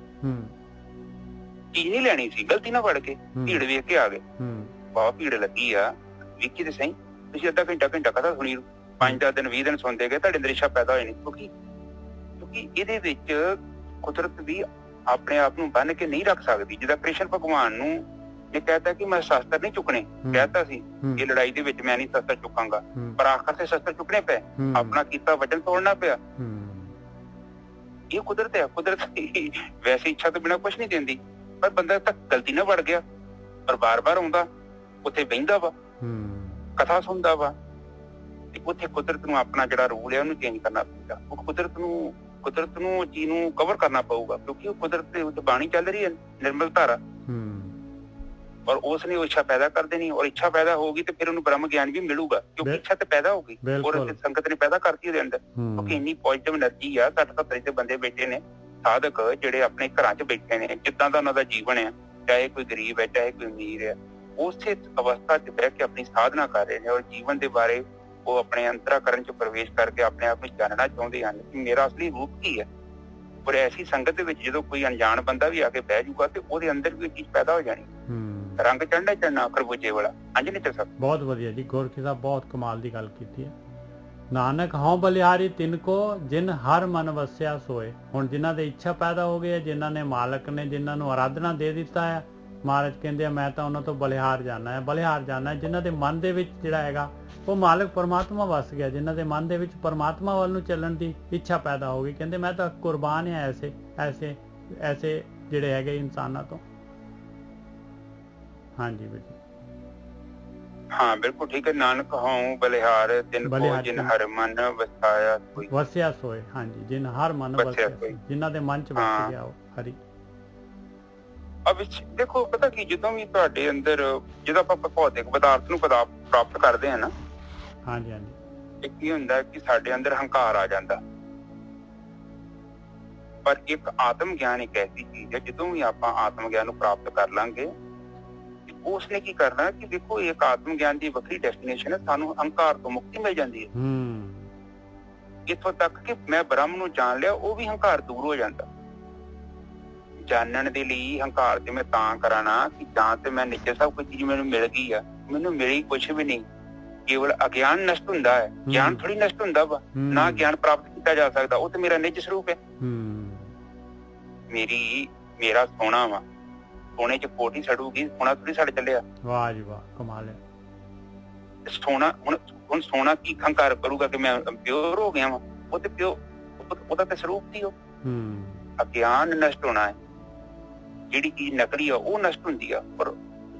ਚੀਜ਼ ਨਹੀਂ ਲੈਣੀ ਸੀ, ਗਲਤੀ ਨਾਲ ਵੜ ਕੇ ਭੀੜ ਵੇਖ ਕੇ ਆ ਗਏ। ਬਾਬਾ ਭੀੜ ਲੱਗੀ ਆ, ਵੇਖੀ ਤੇ ਸਹੀ। ਤੁਸੀਂ ਅੱਧਾ ਘੰਟਾ ਕਥਾ ਸੁਣੀ, 5-10 ਦਿਨ 20 ਦਿਨ ਸੁਣਦੇ ਗਏ, ਤੁਹਾਡੇ ਅੰਦਰ ਇੱਛਾ ਪੈਦਾ ਹੋਈ ਨਹੀਂ। ਕਿਉਂਕਿ ਇਹਦੇ ਵਿੱਚ ਕੁਦਰਤ ਵੀ ਆਪਣੇ ਆਪ ਨੂੰ ਬੰਨ ਕੇ ਨਹੀਂ ਰੱਖ ਸਕਦੀ। ਜਿੱਦਾਂ ਕ੍ਰਿਸ਼ਨ ਭਗਵਾਨ ਨੂੰ ਨੇ ਕਹਿਤਾ ਕਿ ਮੈਂ ਸ਼ਸਤਰ ਨਹੀਂ ਚੁੱਕਣੇ, ਕਹਿਤਾ ਸੀ ਇਹ ਲੜਾਈ ਦੇ ਵਿੱਚ ਮੈਂ ਨਹੀਂ ਸ਼ਸਤਰ ਚੁੱਕਾਂਗਾ, ਪਰ ਆਖਰ ਤੇ ਸ਼ਸਤਰ ਚੁੱਕਣੇ ਪਏ, ਆਪਣਾ ਕੀਤਾ ਵਚਨ ਤੋੜਨਾ ਪਿਆ। ਇਹ ਕੁਦਰਤ ਹੈ। ਕੁਦਰਤ ਵੈਸੇ ਇੱਛਾ ਤੋਂ ਬਿਨਾਂ ਕੁਛ ਨਹੀਂ ਦਿੰਦੀ, ਪਰ ਬੰਦਾ ਤਾਂ ਗਲਤੀ ਨਾਲ ਵੜ ਗਿਆ, ਪਰ ਬਾਰ-ਬਾਰ ਆਉਂਦਾ, ਉੱਥੇ ਬਹਿੰਦਾ ਵਾ, ਕਥਾ ਸੁਣਦਾ ਵਾ, ਤੇ ਉੱਥੇ ਕੁਦਰਤ ਨੂੰ ਆਪਣਾ ਜਿਹੜਾ ਰੂਲ ਹੈ ਉਹਨੂੰ ਚੇਂਜ ਕਰਨਾ ਪਊਗਾ। ਉਹ ਕੁਦਰਤ ਨੂੰ ਚੀਜ਼ ਨੂੰ ਕਵਰ ਕਰਨਾ ਪਊਗਾ, ਕਿਉਂਕਿ ਉਹ ਕੁਦਰਤ ਦੇ ਉੱਤੇ ਬਾਣੀ ਚੱਲ ਰਹੀ ਹੈ, ਨਿਰਮਲ ਧਾਰਾ, ਔਰ ਉਸ ਨੇ ਉਹ ਇੱਛਾ ਪੈਦਾ ਕਰ ਦੇਣੀ, ਔਰ ਇੱਛਾ ਪੈਦਾ ਹੋਗੀ ਤੇ ਫਿਰ ਉਹਨੂੰ ਬ੍ਰਹਮ ਗਿਆਨ ਵੀ ਮਿਲੂਗਾ, ਕਿਉਂਕਿ ਇੱਛਾ ਤੇ ਪੈਦਾ ਹੋ ਗਈ ਔਰ ਸੰਗਤ ਨੇ ਪੈਦਾ ਕਰਤੀ ਉਹਦੇ ਅੰਦਰ, ਕਿਉਂਕਿ ਇੰਨੀ ਪੋਜ਼ਿਟਿਵ ਐਨਰਜੀ ਆ। 60-70 ਦੇ ਬੰਦੇ ਬੈਠੇ ਨੇ ਸਾਧਕ, ਜਿਹੜੇ ਆਪਣੇ ਘਰਾਂ 'ਚ ਬੈਠੇ ਨੇ, ਜਿੱਦਾਂ ਦਾ ਉਹਨਾਂ ਦਾ ਜੀਵਨ ਹੈ, ਚਾਹੇ ਕੋਈ ਗਰੀਬ ਹੈ ਚਾਹੇ ਕੋਈ ਅਮੀਰ ਹੈ, ਉਸੇ ਅਵਸਥਾ 'ਚ ਬਹਿ ਕੇ ਆਪਣੀ ਸਾਧਨਾ ਕਰ ਰਹੇ ਨੇ, ਔਰ ਜੀਵਨ ਦੇ ਬਾਰੇ ਉਹ ਆਪਣੇ ਅੰਤਰਾਕਰਨ 'ਚ ਪ੍ਰਵੇਸ਼ ਕਰਕੇ ਆਪਣੇ ਆਪ ਨੂੰ ਜਾਣਨਾ ਚਾਹੁੰਦੇ ਹਨ ਕਿ ਮੇਰਾ ਅਸਲੀ ਰੂਪ ਕੀ ਹੈ। ਔਰ ਐਸੀ ਸੰਗਤ ਦੇ ਵਿੱਚ ਜਦੋਂ ਕੋਈ ਅਣਜਾਣ ਬੰਦਾ ਵੀ ਆ ਕੇ ਬਹਿ ਜਾਊਗਾ ਤੇ ਉਹਦੇ ਅੰਦਰ ਵੀ ਇਹ ਚੀਜ਼ ਪੈਦਾ ਹੋ ਜਾਣੀ, ਰੰਗ ਚੜਨਾ ਖਰਬੂਜੇ ਵਾਲਾ। ਹਾਂਜੀ ਨਿੱਤਰ ਸਾਹਿਬ, ਬਹੁਤ ਵਧੀਆ ਜੀ, ਗੋਰਖੀ ਸਾਹਿਬ ਬਹੁਤ ਕਮਾਲ ਦੀ ਗੱਲ ਕੀਤੀ ਹੈ। ਨਾਨਕ ਹਉ ਬਲਿਹਾਰੀ ਤਿੰਨ ਕੋ ਜਿਨ ਹਰ ਮਨ ਵਸਿਆ ਸੋਏ। ਹੁਣ ਜਿਨ੍ਹਾਂ ਦੀ ਇੱਛਾ ਪੈਦਾ ਹੋ ਗਈ ਹੈ, ਜਿਨ੍ਹਾਂ ਨੇ ਮਾਲਕ ਨੇ ਜਿਨ੍ਹਾਂ ਨੂੰ ਆਰਾਧਨਾ ਦੇ ਦਿੱਤਾ ਹੈ, ਮਹਾਰਾਜ ਕਹਿੰਦੇ ਆ ਮੈਂ ਤਾਂ ਉਹਨਾਂ ਤੋਂ ਬਲਿਹਾਰ ਜਾਣਾ ਹੈ, ਬਲਿਹਾਰ ਜਾਣਾ ਹੈ। ਜਿਨ੍ਹਾਂ ਦੇ ਮਨ ਦੇ ਵਿੱਚ ਜਿਹੜਾ ਹੈਗਾ ਉਹ ਮਾਲਕ ਪਰਮਾਤਮਾ ਵਸ ਗਿਆ, ਜਿਨ੍ਹਾਂ ਦੇ ਮਨ ਦੇ ਵਿੱਚ ਪਰਮਾਤਮਾ ਵੱਲ ਨੂੰ ਚੱਲਣ ਦੀ ਇੱਛਾ ਪੈਦਾ ਹੋ ਗਈ, ਕਹਿੰਦੇ ਮੈਂ ਤਾਂ ਕੁਰਬਾਨ ਹਾਂ ਐਸੇ ਜਿਹੜੇ ਹੈਗੇ ਇਨਸਾਨਾਂ ਤੋਂ। ਹਾਂਜੀ ਬੇਟੀ, ਹਾਂ ਬਿਲਕੁਲ ਠੀਕ ਹੈ। ਨਾਨਕ ਹਉ ਬਲਿਹਾਰ ਤਿਨ ਕੋ ਜਿਨ ਹਰ ਮਨ ਵਸਿਆ ਸੋਏ। ਹਾਂਜੀ, ਜਿਨ ਹਰ ਮਨ ਵਸਿਆ ਸੋਏ, ਜਿਨ੍ਹਾਂ ਦੇ ਮਨ ਚ ਵਸ ਗਿਆ ਉਹ ਹਰੀ। ਅਬ ਦੇਖੋ ਪਤਾ ਕੀ, ਜਦੋਂ ਵੀ ਤੁਹਾਡੇ ਅੰਦਰ ਜਦੋਂ ਆਪਾਂ ਭੌਤਿਕ ਪਦਾਰਥ ਨੂੰ ਪ੍ਰਾਪਤ ਕਰਦੇ ਹਾਂ ਨਾ, ਹਾਂਜੀ ਹਾਂਜੀ, ਇੱਕ ਕੀ ਹੁੰਦਾ ਕਿ ਸਾਡੇ ਅੰਦਰ ਹੰਕਾਰ ਆ ਜਾਂਦਾ, ਪਰ ਇੱਕ ਆਤਮ ਗਿਆਨ ਇੱਕ ਐਸੀ ਚੀਜ਼ ਹੈ, ਜਦੋਂ ਵੀ ਆਪਾਂ ਆਤਮ ਗਿਆਨ ਨੂੰ ਪ੍ਰਾਪਤ ਕਰ ਲਾਂਗੇ, ਉਸਨੇ ਕੀ ਕਰਨਾ ਕਿ ਦੇਖੋ ਇੱਕ ਆਤਮ ਗਿਆਨ ਦੀ ਵੱਖਰੀ ਡੈਸਟੀਨੇਸ਼ਨ ਹੈ, ਸਾਨੂੰ ਹੰਕਾਰ ਤੋਂ ਮੁਕਤੀ ਮਿਲ ਜਾਂਦੀ ਹੈ। ਇੱਥੋਂ ਤੱਕ ਕਿ ਮੈਂ ਬ੍ਰਹਮ ਨੂੰ ਜਾਣ ਲਿਆ, ਉਹ ਵੀ ਹੰਕਾਰ ਦੂਰ ਹੋ ਜਾਂਦਾ। ਜਾਣਨ ਦੇ ਲਈ ਹੰਕਾਰ ਤੇ ਮੈਂ ਤਾਂ ਕਰਾਣਾ ਕਿ ਜਾਂ ਤੇ ਮੈਂ ਨਿੱਜਰ ਸਾਹਿਬ ਕੋਈ ਚੀਜ਼ ਮੈਨੂੰ ਮਿਲ ਗਈ ਆ, ਮੈਨੂੰ ਮਿਲੀ ਕੁਛ ਵੀ ਨਹੀਂ, ਕੇਵਲ ਅਗਿਆਨ ਨਸ਼ਟ ਹੁੰਦਾ ਹੈ, ਗਿਆਨ ਥੋੜੀ ਨਸ਼ਟ ਹੁੰਦਾ ਵਾ, ਨਾ ਗਿਆਨ ਪ੍ਰਾਪਤ ਕੀਤਾ ਜਾ ਸਕਦਾ, ਉਹ ਤੇ ਮੇਰਾ ਨਿੱਜ ਸਰੂਪ ਹੈ। ਮੇਰਾ ਸੋਨਾ ਵਾ, ਸੋਨੇ ਚ ਕੋਟੀ ਸੜੂਗੀ, ਸੋਨਾ ਥੋੜੀ ਸੜ ਚੱਲਿਆ। ਵਾਹ ਜੀ ਵਾਹ, ਕਮਾਲ ਹੈ। ਸੋਨਾ ਹੁਣ ਸੋਨਾ ਕੀ ਹੰਕਾਰ ਕਰੂਗਾ ਕਿ ਮੈਂ ਪਿਓਰ ਹੋ ਗਿਆ ਵਾ, ਉਹ ਤੇ ਪਿਓ ਉਹਦਾ ਤੇ ਸਰੂਪ ਸੀ ਉਹ। ਅਗਿਆਨ ਨਸ਼ਟ ਹੋਣਾ ਹੈ, ਜਿਹੜੀ ਚੀਜ਼ ਨਕਲੀ ਆ ਉਹ ਨਸ਼ਟ ਹੁੰਦੀ ਆ। ਪਰ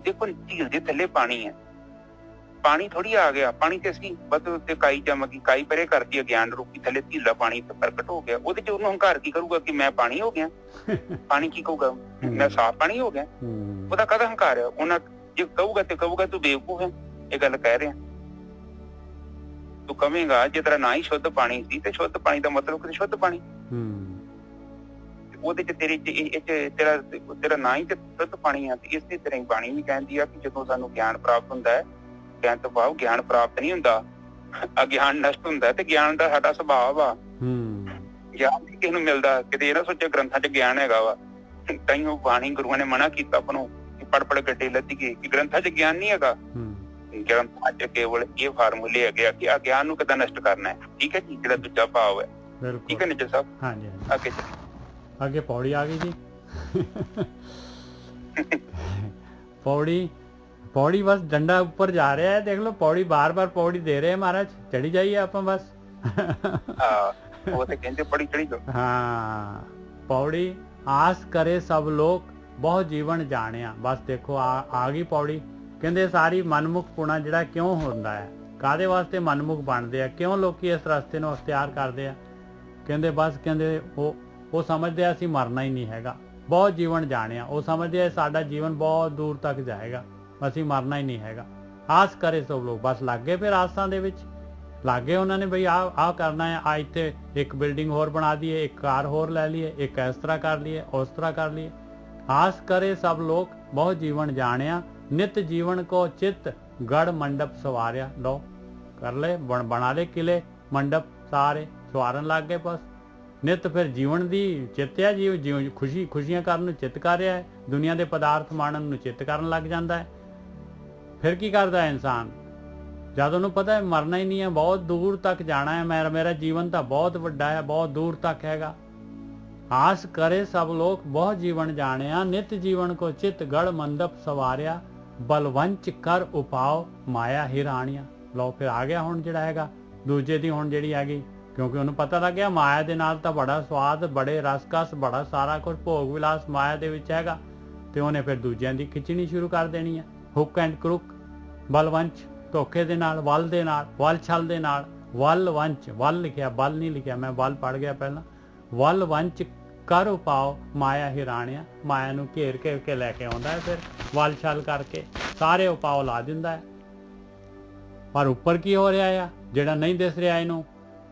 ਦੇਖੋ ਝੀਲ ਦੇ ਥੱਲੇ ਪਾਣੀ ਹੈ, ਪਾਣੀ ਥੋੜੀ ਆ ਗਿਆ, ਪਾਣੀ ਤੇ ਅਸੀਂ ਬਸ ਉੱਤੇ ਕਾਈ ਜੰਮ ਗਈ, ਕਾਈ ਪਰੇ ਕਰਦੀ ਅਗਿਆਨ ਰੂਪੀ, ਥੱਲੇ ਝੀਲਾ ਪਾਣੀ ਪ੍ਰਗਟ ਹੋ ਗਿਆ, ਉਹਦੇ ਚ ਉਹਨੂੰ ਹੰਕਾਰ ਕੀ ਕਰੂਗਾ ਕਿ ਮੈਂ ਪਾਣੀ ਹੋ ਗਿਆ। ਪਾਣੀ ਕੀ ਕਹੂਗਾ, ਮੈਂ ਸਾਫ਼ ਪਾਣੀ ਹੋ ਗਿਆ, ਉਹਦਾ ਕਾਹਦਾ ਹੰਕਾਰ ਹੈ। ਉਹਨਾਂ ਜੇ ਕਹੂਗਾ ਤੇ ਕਹੂਗਾ ਤੂੰ ਬੇਵਕੂਫ ਹੈ, ਇਹ ਗੱਲ ਕਹਿ ਰਿਹਾ। ਤੂੰ ਕਵੇਂਗਾ ਜੇ ਤੇਰਾ ਨਾ ਹੀ ਸ਼ੁੱਧ ਪਾਣੀ ਸੀ, ਤੇ ਸ਼ੁੱਧ ਪਾਣੀ ਦਾ ਮਤਲਬ ਕਿ ਸ਼ੁੱਧ ਪਾਣੀ, ਉਹਦੇ ਚ ਤੇਰਾ ਨਾ ਹੀ ਤੇ ਸ਼ੁੱਧ ਪਾਣੀ ਆ। ਤੇ ਇਸੇ ਤਰ੍ਹਾਂ ਹੀ ਬਾਣੀ ਵੀ ਕਹਿੰਦੀ ਆ ਕਿ ਜਦੋਂ ਸਾਨੂੰ ਗਿਆਨ ਪ੍ਰਾਪਤ ਹੁੰਦਾ ਹੈ, ਕਹਿਣ ਤੋਂ ਭਾਵ ਗਿਆਨ ਪ੍ਰਾਪਤ ਨਹੀਂ ਹੁੰਦਾ, ਅਗਿਆਨ ਨਸ਼ਟ ਹੁੰਦਾ, ਤੇ ਗਿਆਨ ਦਾ ਸਾਡਾ ਸੁਭਾਅ ਵਾ। ਗਿਆਨ ਨਹੀਂ ਕਿਸੇ ਨੂੰ ਮਿਲਦਾ, ਕਿਤੇ ਇਹ ਨਾ ਸੋਚੇ ਗ੍ਰੰਥਾਂ ਚ ਗਿਆਨ ਹੈਗਾ ਵਾ, ਤਾਂਹੀਓ ਬਾਣੀ ਗੁਰੂਆਂ ਨੇ ਮਨਾ ਕੀਤਾ ਆਪਾਂ ਨੂੰ ਕਿ ਪੜ ਗੱਡੇ ਲੱਦੀਏ, ਕਿ ਗ੍ਰੰਥਾਂ ਚ ਗਿਆਨ ਨਹੀਂ ਹੈਗਾ। ਗ੍ਰੰਥਾਂ ਚ ਕੇਵਲ ਇਹ ਫਾਰਮੂਲੇ ਹੈਗੇ ਆ ਕਿ ਅਗਿਆਨ ਨੂੰ ਕਿੱਦਾਂ ਨਸ਼ਟ ਕਰਨਾ ਹੈ। ਠੀਕ ਹੈ ਜੀ, ਜਿਹੜਾ ਦੂਜਾ ਭਾਵ ਹੈ। ਠੀਕ ਹੈ ਨਿੱਜਰ ਸਾਹਿਬ, ਹਾਂਜੀ ਅੱਗੇ ਚੱਲੀਏ। ਅੱਗੇ ਪੌੜੀ ਆ ਗਈ ਜੀ। पौड़ी बस डंडा ऊपर जा रहा है, देख लो पौड़ी बार बार पौड़ी दे रहे हैं महाराज, चढ़ी जाइए आप बस। वो तो कहते पौड़ी चढ़ी दो। हाँ, पौड़ी आस करे सब लोग बहुत जीवन जानिया। बस देखो आ गई पौड़ी। कहते सारी मनमुख पुणा जिहड़ा क्यों होंदा है, काहदे वास्ते मनमुख बनते हैं, क्यों लोग इस रस्ते नूं अख्तियार करते हैं। कहते बस कहते वो समझते असीं मरना ही नहीं हैगा, बहुत जीवन जानिया। वो समझते साडा जीवन बहुत दूर तक जाएगा, ਅਸੀਂ ਮਰਨਾ ਹੀ ਨਹੀਂ ਹੈਗਾ। ਆਸ ਕਰੇ ਸਭ ਲੋਕ, ਬਸ ਲੱਗ ਗਏ ਫਿਰ ਆਸਾਂ ਦੇ ਵਿੱਚ, ਲੱਗ ਗਏ ਉਹਨਾਂ ਨੇ ਬਈ ਆਹ ਕਰਨਾ ਹੈ, ਆ ਇੱਥੇ ਇੱਕ ਬਿਲਡਿੰਗ ਹੋਰ ਬਣਾ ਦਈਏ, ਇੱਕ ਕਾਰ ਹੋਰ ਲੈ ਲਈਏ, ਇੱਕ ਇਸ ਤਰ੍ਹਾਂ ਕਰ ਲਈਏ, ਉਸ ਤਰ੍ਹਾਂ ਕਰ ਲਈਏ। ਆਸ ਕਰੇ ਸਭ ਲੋਕ ਬਹੁਤ ਜੀਵਨ ਜਾਣਿਆ, ਨਿਤ ਜੀਵਨ ਕੋ ਚਿੱਤ ਗੜ ਮੰਡਪ ਸਵਾਰਿਆ। ਲਓ ਕਰ ਲੈ, ਬਣਾ ਲੈ ਕਿਲੇ ਮੰਡਪ, ਸਾਰੇ ਸਵਾਰਨ ਲੱਗ ਗਏ। ਬਸ ਨਿਤ ਫਿਰ ਜੀਵਨ ਦੀ ਚਿੱਤਿਆ, ਜੀਵ ਖੁਸ਼ੀਆਂ ਕਰਨ ਨੂੰ ਚਿੱਤ ਕਰ ਰਿਹਾ ਹੈ, ਦੁਨੀਆ ਦੇ ਪਦਾਰਥ ਮਾਣਨ ਨੂੰ ਚਿੱਤ ਕਰਨ ਲੱਗ ਜਾਂਦਾ ਹੈ। ਫਿਰ ਕੀ ਕਰਦਾ ਹੈ ਇਨਸਾਨ, ਜਦ ਉਹਨੂੰ ਪਤਾ ਹੈ ਮਰਨਾ ਹੀ ਨਹੀਂ ਹੈ, ਬਹੁਤ ਦੂਰ ਤੱਕ ਜਾਣਾ ਹੈ, ਮੇਰਾ ਜੀਵਨ ਤਾਂ ਬਹੁਤ ਵੱਡਾ ਹੈ, ਬਹੁਤ ਦੂਰ ਤੱਕ ਹੈਗਾ। आस करे सब लोग बहुत जीवन जानिया, नित जीवन को चित गढ़ मंडप सवारिया, बलवंच कर उपाओ माया हिराणिया। लो फिर आ गया हुण जिहड़ा हैगा दूजे दी हुण जिहड़ी हैगी, क्योंकि उन्होंने पता लग गया माया दे नाल तां बड़ा स्वाद, बड़े रसकस, बड़ा सारा कुछ भोग विलास माया दे विच हैगा, ते उन्हें फिर दूजिਆਂ ਦੀ खिचणी शुरू कर देनी है। हुक एंड क्रुक, बलवंच धोखे दे नाल, वल दे नाल, वल छल दे नाल, वल वंच, वल लिखिया बल नहीं लिखिया, मैं वल पढ़ गया पहला। वल वंच कर उपाओ माया हिराणिया, माया नूं घेर घेर के लैके आउंदा है, फिर वल छल करके सारे उपाओ ला दिंदा है। पर उपर की हो रहा है जिहड़ा नहीं दिस रहा इहनूं,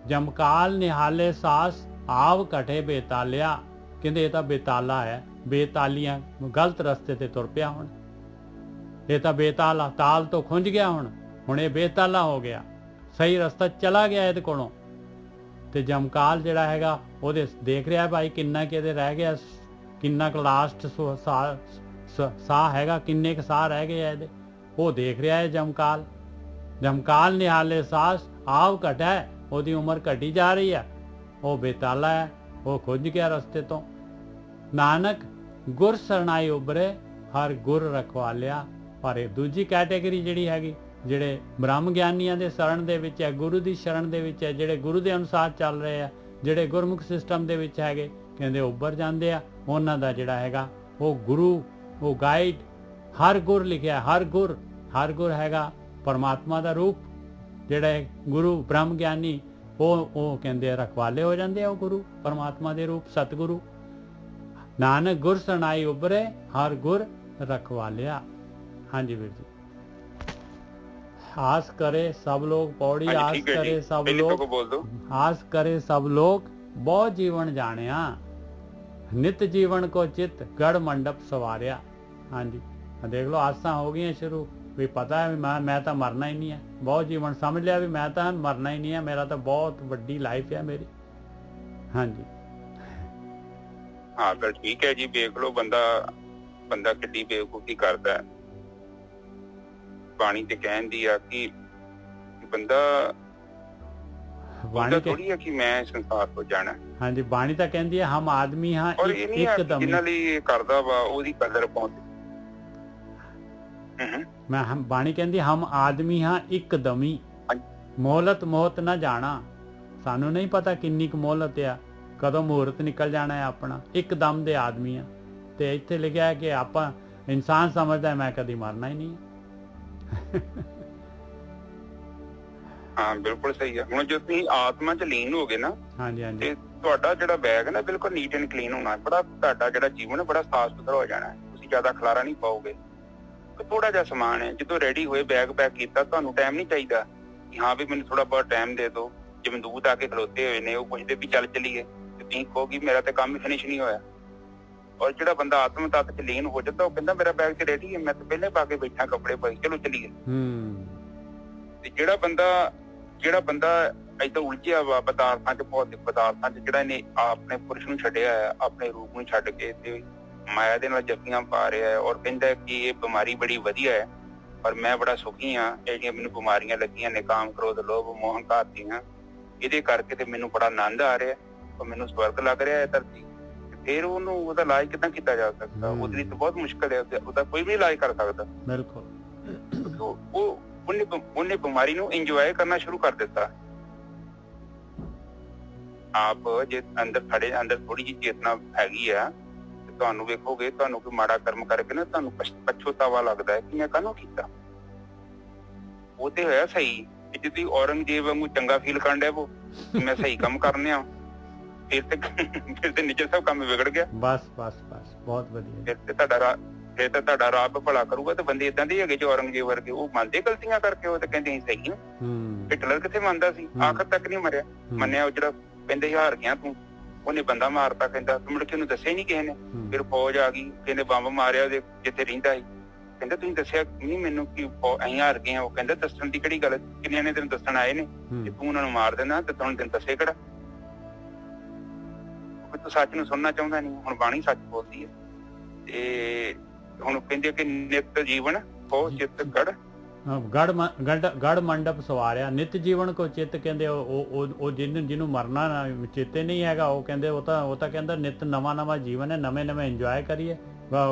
जमकाल निहाले सास आव घटे बेतालिया। कहंदे ये तां बेताला है, बेतालियां गलत रस्ते ते तुर पिया हुण, ये तां बेताला ताल तो खुंज गया हुण ये बेताला हो गया, सही रस्ता चला गया ਇਹਦੇ ਕੋਲੋਂ। ਤੇ ਜਮਕਾਲ ਜਿਹੜਾ ਹੈਗਾ ਉਹਦੇ ਦੇਖ ਰਿਹਾ ਭਾਈ ਕਿੰਨਾ ਕਿ ਇਹਦੇ ਰਹਿ ਗਿਆ, ਕਿੰਨਾ ਕੁ ਲਾਸਟ ਸਾਹ ਹੈਗਾ, ਕਿੰਨੇ ਕੁ ਸਾਹ ਰਹਿ ਗਏ ਆ ਇਹਦੇ, ਉਹ ਦੇਖ ਰਿਹਾ ਹੈ ਜਮਕਾਲ। ਜਮਕਾਲ ਨਿਹਾਲੇ ਸਾਸ ਆਵ ਘਟਾ, ਉਹਦੀ ਉਮਰ ਘਟੀ ਜਾ ਰਹੀ ਹੈ, ਉਹ ਬੇਤਾਲਾ ਹੈ, ਉਹ ਖੁੱਜ ਗਿਆ ਰਸਤੇ ਤੋਂ। ਨਾਨਕ ਗੁਰ ਸਰਨਾਈ ਉਬਰੇ ਹਰ ਗੁਰ ਰਖਵਾਲਿਆ। ਪਰ ਇਹ ਦੂਜੀ ਕੈਟੇਗਰੀ ਜਿਹੜੀ ਹੈਗੀ, ਜਿਹੜੇ ਬ੍ਰਹਮ ਗਿਆਨੀਆਂ ਦੇ ਸ਼ਰਨ ਦੇ ਵਿੱਚ ਹੈ, ਗੁਰੂ ਦੀ ਸ਼ਰਨ ਦੇ ਵਿੱਚ ਹੈ, ਜਿਹੜੇ ਗੁਰੂ ਦੇ ਅਨੁਸਾਰ ਚੱਲ ਰਹੇ ਆ, ਜਿਹੜੇ ਗੁਰਮੁਖ ਸਿਸਟਮ ਦੇ ਵਿੱਚ ਹੈਗੇ, ਕਹਿੰਦੇ ਉੱਭਰ ਜਾਂਦੇ ਆ। ਉਹਨਾਂ ਦਾ ਜਿਹੜਾ ਹੈਗਾ ਉਹ ਗੁਰੂ, ਉਹ ਗਾਈਡ, ਹਰ ਗੁਰ ਲਿਖਿਆ, ਹਰ ਗੁਰ ਹੈਗਾ ਪਰਮਾਤਮਾ ਦਾ ਰੂਪ। ਜਿਹੜੇ ਗੁਰੂ ਬ੍ਰਹਮ ਗਿਆਨੀ ਉਹ ਕਹਿੰਦੇ ਰਖਵਾਲੇ ਹੋ ਜਾਂਦੇ ਆ, ਉਹ ਗੁਰੂ ਪਰਮਾਤਮਾ ਦੇ ਰੂਪ ਸਤਿਗੁਰੂ। ਨਾਨਕ ਗੁਰ ਸਰਨਾਈ ਉਬਰੇ ਹਰ ਗੁਰ ਰਖਵਾਲਿਆ। ਹਾਂਜੀ ਵੀਰ ਜੀ। आस करे सब लोग पौड़ी, आस करे सब लोग, आस करे सब लोग बहुत जीवन जानिया, नित जीवन को चित गढ़ मंडप सवारिया। हाँ जी, देख लो आसा हो गई शुरू, भी पता है भी मैं तो मरना ही नहीं है, बहुत जीवन समझ लिया भी मैं तो मरना ही नहीं है, मेरा तो बहुत बड़ी लाइफ है मेरी। हाँ जी, हाँ फिर ठीक है जी। देख लो बंदा किड्डी बेवकूफी करता है। बाणी ते कहती है कि बंदा थोड़ी है कि मैं संसार को जाना। हाँ जी, बाणी तो कहती है हम आदमी हाँ एकदम, जिन्हां लई करदा वा ओदी कदर पाउंदे। मैं हम बाणी कहती हम आदमी हाँ एकदमी, मोहलत मोहत ना जाना। सानू नहीं पता किन्नी क मोहलत है, कदों मुहूर्त निकल जाना है अपना, एकदम दे आदमी हाँ। ते इत्थे लिखिया है कि आपां इंसान समझदा है मैं कदी मरना ही नहीं है। हाँ बिल्कुल सही है। हुण जो तुसीं आत्मा च लीन हो गए ना, हाँ जी, हाँ जी, तुहाडा जिहड़ा बैग है ना बिल्कुल नीट एंड क्लीन होना है, बड़ा तुहाडा जिहड़ा जीवन है बड़ा साफ सुथरा हो जाना है, तुसीं ज्यादा खलारा नहीं पाओगे। तो थोड़ा जिहा समान है, जो रेडी होए बैग पैक कीता, तुहानूं टाइम नहीं चाहिदा कि हाँ भी मैनूं थोड़ा बहुत टाइम दे दो। जिवें दूत आके खलोते हुए ने, वो पुछदे भी चल चलीए, ते तुसीं कहोगे मेरा तो काम ही फिनिश नहीं होया। और जिहड़ा बंदा आत्म तत्त च लीन हो जाता, वो कहंदा मेरा बैग ते रेडी है, मैं तो पहले पा के बैठा कपड़े पाई, चलो चलीए। ते ਜਿਹੜਾ ਬੰਦਾ ਏਦਾਂ ਉਲਝਿਆ ਵਾ ਪਦਾਰਥਾਂ 'ਚ, ਭੌਤਿਕ ਪਦਾਰਥਾਂ 'ਚ, ਜਿਹੜਾ ਇਹਨੇ ਆਪਣੇ ਪੁਰਸ਼ ਨੂੰ ਛੱਡਿਆ ਹੈ, ਆਪਣੇ ਰੂਪ ਨੂੰ ਛੱਡ ਕੇ ਤੇ ਮਾਇਆ ਦੇ ਨਾਲ ਜੱਫੀਆਂ ਪਾ ਰਿਹਾ ਹੈ, ਔਰ ਕਹਿੰਦਾ ਕਿ ਇਹ ਬਿਮਾਰੀ ਬੜੀ ਵਧੀਆ ਹੈ ਪਰ ਮੈਂ ਬੜਾ ਸੁਖੀ ਹਾਂ, ਜਿਹੜੀਆਂ ਮੈਨੂੰ ਬਿਮਾਰੀਆਂ ਲੱਗੀਆਂ ਨੇ, ਕਾਮ, ਕ੍ਰੋਧ, ਲੋਭ, ਮੋਹ, ਹੰਕਾਰ ਦੀਆਂ, ਇਹਦੇ ਕਰਕੇ ਤੇ ਮੈਨੂੰ ਬੜਾ ਆਨੰਦ ਆ ਰਿਹਾ, ਔਰ ਮੈਨੂੰ ਸਵਰਗ ਲੱਗ ਰਿਹਾ ਹੈ ਧਰਤੀ। ਫਿਰ ਉਹਨੂੰ ਉਹਦਾ ਇਲਾਜ ਕਿੱਦਾਂ ਕੀਤਾ ਜਾ ਸਕਦਾ? ਉਹਦੇ ਲਈ ਤਾਂ ਬਹੁਤ ਮੁਸ਼ਕਲ ਹੈ, ਉਹਦਾ ਕੋਈ ਵੀ ਇਲਾਜ ਕਰ ਸਕਦਾ। ਬਿਲਕੁਲ। ਉਹਨੇ ਬਿਮਾਰੀ ਨੂੰ ਇੰਜੋਏ ਕਰਨਾ ਸ਼ੁਰੂ ਕਰ ਦਿੱਤਾ। ਆਪ ਜੇ ਅੰਦਰ ਸਾਡੇ ਅੰਦਰ ਥੋੜੀ ਜਿਹੀ ਚੇਤਨਾ ਹੈਗੀ ਆ, ਤੇ ਤੁਹਾਨੂੰ ਵੇਖੋਗੇ ਤੁਹਾਨੂੰ ਕੋਈ ਮਾੜਾ ਕਰਮ ਕਰਕੇ ਨਾ ਤੁਹਾਨੂੰ ਪਛਤਾਵਾ ਲੱਗਦਾ ਹੈ ਕਿ ਮੈਂ ਕਾਹਨੂੰ ਕੀਤਾ। ਉਹ ਤੇ ਹੋਇਆ ਸਹੀ, ਜੇ ਤੁਸੀਂ ਔਰੰਗਜ਼ੇਬ ਵਾਂਗੂ ਚੰਗਾ ਫੀਲ ਕਰਨ ਡਿਆ ਵੋ ਮੈਂ ਸਹੀ ਕੰਮ ਕਰਨੇ ਆ, ਫਿਰ ਤੇ ਨਿੱਜਰ ਸਭ ਕੰਮ ਵਿਗੜ ਗਿਆ। ਬਸ ਬਹੁਤ ਵਧੀਆ। ਫਿਰ ਤੇ ਤੁਹਾਡਾ ਰੱਬ ਭਲਾ ਕਰੂਗਾ। ਤੇ ਬੰਦੇ ਏਦਾਂ ਦੇ ਹੈਗੇ ਜੋ ਔਰੰਗਜ਼ੇਬ ਵਰਗੇ, ਉਹ ਮੰਨਦੇ ਗਲਤੀਆਂ ਕਰਕੇ, ਉਹ ਤੇ ਕਹਿੰਦੇ ਅਸੀਂ ਸਹੀ ਹਾਂ। ਹਿਟਲਰ ਕਿੱਥੇ ਮੰਨਦਾ ਸੀ? ਆਖਰ ਤੱਕ ਨਹੀਂ ਮਰਿਆ, ਮੰਨਿਆ। ਉਹ ਜਿਹੜਾ ਕਹਿੰਦੇ ਹਾਰ ਗਿਆ ਤੂੰ, ਉਹਨੇ ਬੰਦਾ ਮਾਰਤਾ, ਕਹਿੰਦਾ ਮੁੜ ਕੇ ਉਹਨੂੰ ਦੱਸਿਆ ਨਹੀਂ ਕਿਸੇ ਨੇ। ਫਿਰ ਫੌਜ ਆ ਗਈ, ਕਹਿੰਦੇ ਬੰਬ ਮਾਰਿਆ ਉਹਦੇ ਜਿੱਥੇ ਰਹਿੰਦਾ ਸੀ। ਕਹਿੰਦਾ ਤੁਸੀਂ ਦੱਸਿਆ ਨਹੀਂ ਮੈਨੂੰ ਕਿ ਅਸੀਂ ਹਾਰ ਗਏ ਆ? ਉਹ ਕਹਿੰਦਾ ਦੱਸਣ ਦੀ ਕਿਹੜੀ ਗੱਲ, ਕਿੰਨਿਆਂ ਨੇ ਤੈਨੂੰ ਦੱਸਣ ਆਏ ਨੇ, ਜੇ ਤੂੰ ਉਹਨਾਂ ਨੂੰ ਮਾਰ ਦੇਣਾ ਤੇ ਤੁਹਾਨੂੰ ਤੈਨੂੰ ਦੱਸੇ ਕਿਹੜਾ? ਤੂੰ ਸੱਚ ਨੂੰ ਸੁਣਨਾ ਚਾਹੁੰਦਾ ਨਹੀਂ। ਹੁਣ ਬਾਣੀ ਸੱਚ ਬੋਲਦੀ ਹੈ। ਤੇ ਹੁਣ ਕਹਿੰਦੇ ਕਿ ਨਿਤ ਜੀਵਨ ਹੋ ਚਿੱਤ ਗੜ ਗੜ ਮੰਡਪ ਸਵਾਰਿਆ ਨਿਤ ਜੀਵਨ ਕੋ ਚਿੱਤ, ਕਹਿੰਦੇ ਉਹ ਜਿਹਨੂੰ ਮਰਨਾ ਚੇਤੇ ਨਹੀਂ ਹੈਗਾ, ਉਹ ਕਹਿੰਦੇ ਉਹ ਤਾਂ ਕਹਿੰਦਾ ਨਿਤ ਨਵਾਂ ਜੀਵਨ ਹੈ, ਨਵੇਂ ਇੰਜੋਏ ਕਰੀਏ,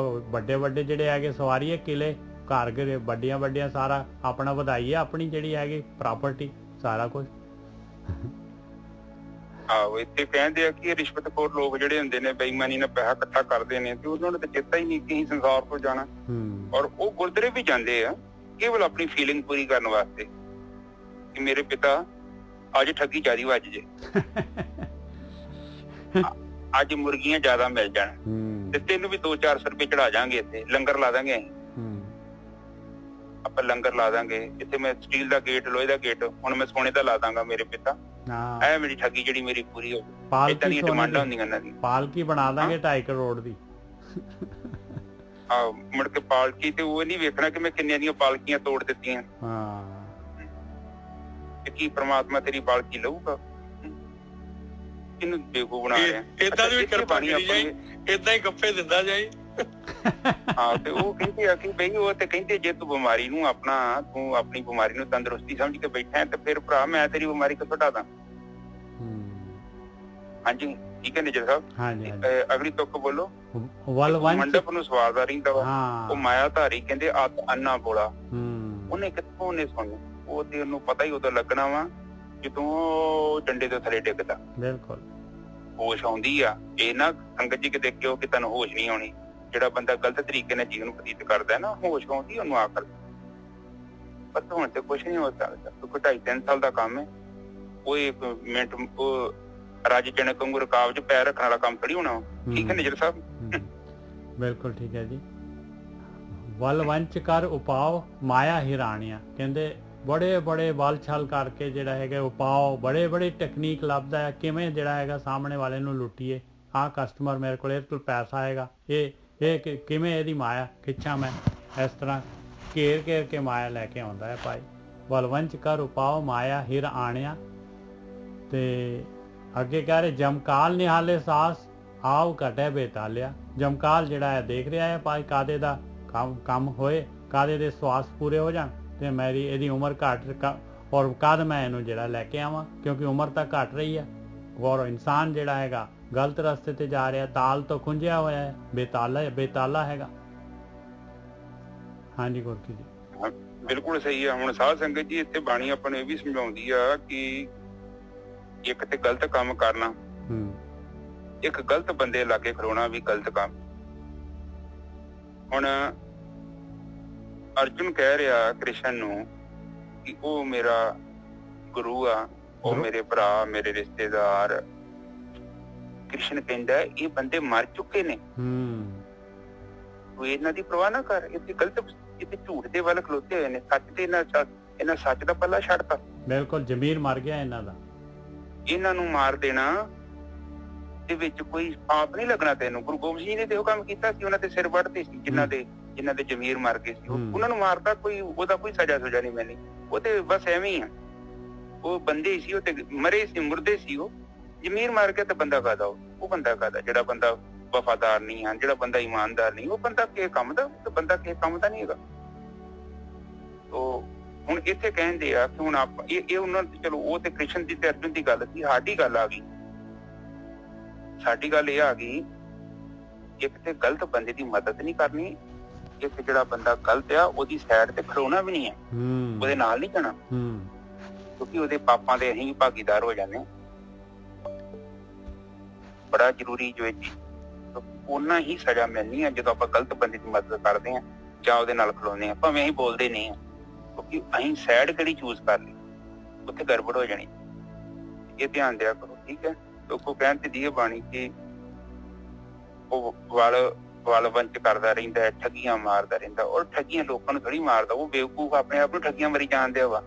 ਵੱਡੇ ਜਿਹੜੇ ਹੈਗੇ ਸਵਾਰੀਏ ਕਿਲੇ ਘਰ ਘਰੇ ਵੱਡੀਆਂ ਸਾਰਾ ਆਪਣਾ ਵਧਾਈਏ, ਆਪਣੀ ਜਿਹੜੀ ਹੈਗੀ ਪ੍ਰਾਪਰਟੀ ਸਾਰਾ ਕੁਝ। ਆਹੋ ਇੱਥੇ ਕਹਿੰਦੇ ਆ ਕਿ ਰਿਸ਼ਵਤਖੋਰ ਲੋਕ ਜਿਹੜੇ ਹੁੰਦੇ ਨੇ ਬੇਈਮਾਨੀ ਨਾਲ ਪੈਸਾ ਇਕੱਠਾ ਕਰਦੇ ਨੇ ਤੇ ਉਹਨਾਂ ਨੂੰ ਤਾਂ ਚੇਤਾ ਹੀ ਨਹੀਂ ਕਿ ਸੰਸਾਰ ਤੋਂ ਜਾਣਾ, ਔਰ ਉਹ ਗੁਰਦੁਆਰੇ ਵੀ ਜਾਂਦੇ ਆ ਕੇਵਲ ਆਪਣੀ ਫੀਲਿੰਗ ਪੂਰੀ ਕਰਨ ਵਾਸਤੇ ਕਿ ਮੇਰੇ ਪਿਤਾ ਅੱਜ ਠੱਗੀ ਜ਼ਿਆਦਾ ਵੱਜ ਜੇ, ਅੱਜ ਮੁਰਗੀਆਂ ਜ਼ਿਆਦਾ ਮਿਲ ਜਾਣ ਤੇ ਤੈਨੂੰ ਵੀ 200-400 ਰੁਪਏ ਚੜਾ ਜਾਾਂਗੇ, ਇੱਥੇ ਲੰਗਰ ਲਾ ਦਾਂਗੇ, ਆਪਾਂ ਲੰਗਰ ਲਾ ਦਾਂਗੇ, ਇੱਥੇ ਮੈਂ ਸਟੀਲ ਦਾ ਗੇਟ ਲੋਹੇ ਦਾ ਗੇਟ ਹੁਣ ਮੈਂ ਸੋਨੇ ਦਾ ਲਾ ਦਾਂਗਾ ਮੇਰੇ ਪਿਤਾ, ਐ ਮੇਰੀ ਠੱਗੀ ਜਿਹੜੀ ਮੇਰੀ ਪੂਰੀ ਹੋ ਗਈ। ਏਦਾਂ ਦੀਆਂ ਡਿਮਾਂਡਾਂ ਹੁੰਦੀਆਂ ਇਹਨਾਂ ਦੀਆਂ। ਪਾਲਕੀ ਬਣਾ ਦਾਂਗੇ 2.5 ਕਰੋੜ ਦੀ। ਆਹ ਮੁੜ ਕੇ ਪਾਲਕੀ ਤੇ ਉਹ ਨਹੀਂ ਵੇਖਣਾ ਕਿ ਮੈਂ ਕਿੰਨੀਆਂ ਦੀਆਂ ਪਾਲਕੀਆਂ ਤੋੜ ਦਿੱਤੀਆਂ, ਤੇ ਕੀ ਪ੍ਰਮਾਤਮਾ ਤੇਰੀ ਪਾਲਕੀ ਲਊਗਾ? ਇਹਨੂੰ ਬੇਵਕੂਫ ਬਣਾ ਰਿਹਾ। ਏਦਾਂ ਦੀ ਕਿਰਪਾਨੀ ਆਪਣੀ ਏਦਾਂ ਹੀ ਗੱਫੇ ਦਿੰਦਾ ਜਾਈ। ਹਾਂ ਤੇ ਉਹ ਕਹਿੰਦੇ ਆ ਕਿ ਬਈ ਉਹ ਤੇ ਕਹਿੰਦੇ ਜੇ ਤੂੰ ਬਿਮਾਰੀ ਨੂੰ ਤੂੰ ਆਪਣੀ ਬਿਮਾਰੀ ਨੂੰ ਤੰਦਰੁਸਤੀ ਸਮਝ ਕੇ ਬੈਠਾ ਤੇ ਫਿਰ ਭਰਾ ਮੈਂ ਤੇਰੀ ਬਿਮਾਰੀ ਕਿੱਥੋਂ ਹਟਾ ਦਾਂ? ਹਾਂਜੀ ਠੀਕ ਹੈ ਨਿਜਰ ਸਾਹਿਬ, ਅਗਲੀ ਤੁਕ ਬੋਲੋ। ਮੰਡਪ ਨੂੰ ਸਵਾਰਦਾ ਰਹਿੰਦਾ ਵਾ, ਉਹ ਮਾਇਆ ਧਾਰੀ ਕਹਿੰਦੇ ਅੰਨਾ ਬੋਲਾ, ਉਹਨੇ ਕਿੱਥੋਂ ਉਹਨੇ ਸੁਣਨਾ? ਉਹ ਤੇ ਉਹਨੂੰ ਪਤਾ ਹੀ ਉਦੋਂ ਲੱਗਣਾ ਵਾ ਜਦੋਂ ਡੰਡੇ ਦੇ ਥੱਲੇ ਡਿੱਗਦਾ। ਬਿਲਕੁਲ ਹੋਸ਼ ਆਉਂਦੀ ਆ। ਇਹ ਨਾ ਸੰਗਤ ਜੀ ਕਿਤੇ ਕਿਉਂ ਕਿ ਤੁਹਾਨੂੰ ਹੋਸ਼ ਨਹੀਂ ਆਉਣੀ। ਜਿਹੜਾ ਬੰਦਾ ਗਲਤ ਤਰੀਕੇ ਨਾਲ ਜੀਵਨ ਬਤੀਤ ਕਰਦਾ ਨਾ, ਹੋਸ਼ ਆਉਂਦੀ ਉਹਨੂੰ ਆਖਰ, ਪਰ ਹੁਣ ਤੇ ਕੁਛ ਨਹੀਂ ਹੋ ਸਕਦਾ ਕਿਉਂਕਿ 2.5-3 ਸਾਲ ਦਾ ਕੰਮ ਹੈ। ਉਹ ਇੱਕ ਮਿੰਟ ਉਹ ਰਾਜ ਜਨਕ ਵਾਂਗੂ ਰਕਾਬ ਚ ਪੈਰ ਰੱਖਣ ਵਾਲਾ ਕੰਮ ਥੋੜੀ ਹੋਣਾ। ਠੀਕ ਹੈ ਨਿਜਰ ਸਾਹਿਬ? ਬਿਲਕੁਲ ਠੀਕ ਹੈ ਜੀ। ਵਲ ਵੰਚ ਕਰ ਉਪਾਅ ਮਾਇਆ ਹਿਰਾਣਿਆ, ਕਹਿੰਦੇ ਬੜੇ ਬਲ ਛਲ ਕਰਕੇ ਜਿਹੜਾ ਹੈਗਾ ਉਪਾਅ ਬੜੇ ਟੈਕਨੀਕ ਲੱਭਦਾ ਹੈ ਕਿਵੇਂ ਜਿਹੜਾ ਹੈਗਾ ਸਾਹਮਣੇ ਵਾਲੇ ਨੂੰ ਲੁੱਟੀਏ। ਆਹ ਕਸਟਮਰ ਮੇਰੇ ਕੋਲ ਇਹਦੇ ਕੋਲ ਪੈਸਾ ਆਏਗਾ, ਇਹ ਕਿਵੇਂ ਇਹਦੀ ਮਾਇਆ ਖਿੱਚਾਂ ਮੈਂ, ਇਸ ਤਰ੍ਹਾਂ ਘੇਰ ਕੇ ਮਾਇਆ ਲੈ ਕੇ ਆਉਂਦਾ ਹੈ ਭਾਈ। ਵਲਵੰਚ ਕਰ ਉਪਾਅ ਮਾਇਆ ਹਿਰ ਆਣਿਆ। ਤੇ ਅੱਗੇ ਕਹਿ ਰਹੇ ਜਮਕਾਲ ਨਿਹਾਲੇ ਸਾਸ ਆਉ ਘਟੇ ਬੇਤਾਲਿਆ। ਜਮਕਾਲ ਜਿਹੜਾ ਹੈ ਦੇਖ ਰਿਹਾ ਹੈ ਭਾਈ ਕਾਦੇ ਦਾ ਕੰਮ ਹੋਏ, ਕਾਦੇ ਦੇ ਸਵਾਸ ਪੂਰੇ ਹੋ ਜਾਣ ਤੇ ਮੇਰੀ ਇਹਦੀ ਉਮਰ ਘੱਟ ਔਰ ਕਦ ਮੈਂ ਇਹਨੂੰ ਜਿਹੜਾ ਲੈ ਕੇ ਆਵਾਂ, ਕਿਉਂਕਿ ਉਮਰ ਤਾਂ ਘੱਟ ਰਹੀ ਹੈ ਔਰ ਇਨਸਾਨ ਜਿਹੜਾ ਹੈਗਾ ਗਲਤ ਰਸਤੇ ਤੇ ਜਾ ਰਿਹਾ, ਤਾਲ ਤੋਂ ਖੁੰਝਿਆ ਹੋਇਆ ਹੈ, ਬੇਤਾਲਾ ਹੈਗਾ। ਹਾਂਜੀ ਗੁਰਕੀ ਜੀ ਬਿਲਕੁਲ ਸਹੀ ਆ। ਹੁਣ ਸਾਧ ਸੰਗਤ ਜੀ ਇੱਥੇ ਬਾਣੀ ਆਪਾਂ ਨੂੰ ਇਹ ਵੀ ਸਮਝਾਉਂਦੀ ਆ ਕਿ ਇੱਕ ਤੇ ਗਲਤ ਕੰਮ ਕਰਨਾ, ਇੱਕ ਗਲਤ ਬੰਦੇ ਲਾਗੇ ਖਲੋਣਾ ਵੀ ਗਲਤ ਕੰਮ। ਹੁਣ ਅਰਜੁਨ ਕਹਿ ਰਿਹਾ ਕ੍ਰਿਸ਼ਨ ਨੂੰ ਕਿ ਉਹ ਮੇਰਾ ਗੁਰੂ ਆ, ਉਹ ਮੇਰੇ ਭਰਾ, ਮੇਰੇ ਰਿਸ਼ਤੇਦਾਰ। ਕ੍ਰਿਸ਼ਨ ਕਹਿੰਦਾ ਇਹ ਬੰਦੇ ਮਰ ਚੁੱਕੇ ਨੇ, ਤੂੰ ਇਹਨਾਂ ਦੀ ਪਰਵਾਹ ਨਾ ਕਰ। ਇੱਥੇ ਗਲਤ, ਇੱਥੇ ਝੂਠ ਦੇ ਵੱਲ ਖਲੋਤੇ ਹੋਏ ਨੇ। ਸੱਚ ਤੇ ਇਹਨਾਂ ਸੱਚ ਦਾ ਪੱਲਾ ਛੱਡਤਾ। ਬਿਲਕੁਲ ਜ਼ਮੀਰ ਮਰ ਗਿਆ ਇਹਨਾਂ ਦਾ। ਇਹਨਾਂ ਨੂੰ ਮਾਰ ਦੇਣਾ ਦੇ ਵਿੱਚ ਕੋਈ ਪਾਪ ਨਹੀਂ ਲੱਗਣਾ ਤੈਨੂੰ। ਗੁਰੂ ਗੋਬਿੰਦ ਸਿੰਘ ਜੀ ਨੇ ਤੇ ਉਹ ਕੰਮ ਕੀਤਾ ਸੀ, ਉਹਨਾਂ ਦੇ ਸਿਰ ਵੱਢਦੇ ਸੀ ਜਿਨ੍ਹਾਂ ਦੇ ਜ਼ਮੀਰ ਮਰ ਗਏ ਸੀ, ਉਹਨਾਂ ਨੂੰ ਮਾਰਤਾ। ਕੋਈ ਉਹਦਾ ਕੋਈ ਸਜ਼ਾ ਸੁਜਾ ਨਹੀਂ ਮਿਲਣੀ। ਉਹ ਤੇ ਬਸ ਐਵੇਂ ਹੀ ਆ, ਉਹ ਬੰਦੇ ਹੀ ਸੀ, ਉਹ ਤੇ ਮਰੇ ਸੀ, ਮੁਰਦੇ ਸੀ। ਉਹ ਜ਼ਮੀਰ ਮਾਰ ਕੇ ਤੇ ਬੰਦਾ ਕਾਹਦਾ? ਉਹ ਬੰਦਾ ਕਾਹਦਾ ਜਿਹੜਾ ਬੰਦਾ ਵਫਾਦਾਰ ਨਹੀਂ ਹੈ, ਜਿਹੜਾ ਬੰਦਾ ਇਮਾਨਦਾਰ ਨਹੀਂ, ਉਹ ਬੰਦਾ ਕਿਸੇ ਕੰਮ ਦਾ, ਬੰਦਾ ਕਿਸੇ ਕੰਮ ਦਾ ਨਹੀਂ ਹੈਗਾ। ਹੁਣ ਇੱਥੇ ਕਹਿੰਦੇ ਆ ਕਿ ਹੁਣ ਆਪਾਂ ਇਹ ਉਹਨਾਂ ਦੀ, ਚਲੋ ਉਹ ਤੇ ਕ੍ਰਿਸ਼ਨ ਦੀ ਤੇ ਅਰਜੁਨ ਦੀ ਗੱਲ ਸੀ, ਸਾਡੀ ਗੱਲ ਆ ਗਈ। ਸਾਡੀ ਗੱਲ ਇਹ ਆ ਗਈ, ਇੱਕ ਤੇ ਗਲਤ ਬੰਦੇ ਦੀ ਮਦਦ ਨਹੀਂ ਕਰਨੀ, ਇੱਕ ਜਿਹੜਾ ਬੰਦਾ ਗਲਤ ਆ ਉਹਦੀ ਸਾਈਡ ਤੇ ਖੜੋਣਾ ਵੀ ਨਹੀਂ ਹੈ, ਉਹਦੇ ਨਾਲ ਨਹੀਂ ਜਾਣਾ, ਕਿਉਂਕਿ ਉਹਦੇ ਪਾਪਾਂ ਦੇ ਅਸੀਂ ਭਾਗੀਦਾਰ ਹੋ ਜਾਂਦੇ। ਬੜਾ ਜ਼ਰੂਰੀ ਜੋ ਜੀ, ਉਹਨਾਂ ਹੀ ਸਜ਼ਾ ਮਿਲਣੀ ਹੈ ਜਦੋਂ ਆਪਾਂ ਗਲਤ ਬੰਦੇ ਦੀ ਮਦਦ ਕਰਦੇ ਹਾਂ ਜਾਂ ਉਹਦੇ ਨਾਲ ਖਲੋਂਦੇ ਹਾਂ, ਭਾਵੇਂ ਅਸੀਂ ਬੋਲਦੇ ਨਹੀਂ ਹਾਂ, ਕਿਉਂਕਿ ਅਸੀਂ ਸਾਈਡ ਕਿਹੜੀ ਚੂਜ਼ ਕਰ ਲਈ, ਉੱਥੇ ਗੜਬੜ ਹੋ ਜਾਣੀ। ਇਹ ਧਿਆਨ ਦਿਆ ਕਰੋ, ਠੀਕ ਹੈ। ਲੋਕੋ ਕਹਿਣ ਤੇ ਦੀ ਬਾਣੀ ਕਿ ਉਹ ਵਲ ਵੰਚ ਕਰਦਾ ਰਹਿੰਦਾ ਹੈ, ਠੱਗੀਆਂ ਮਾਰਦਾ ਰਹਿੰਦਾ, ਔਰ ਠੱਗੀਆਂ ਲੋਕਾਂ ਨੂੰ ਥੋੜੀ ਮਾਰਦਾ। ਉਹ ਬੇਵਕੂਫ ਆਪਣੇ ਆਪ ਨੂੰ ਠੱਗੀਆਂ ਮਾਰੀ ਜਾਣਦੇ ਵਾ।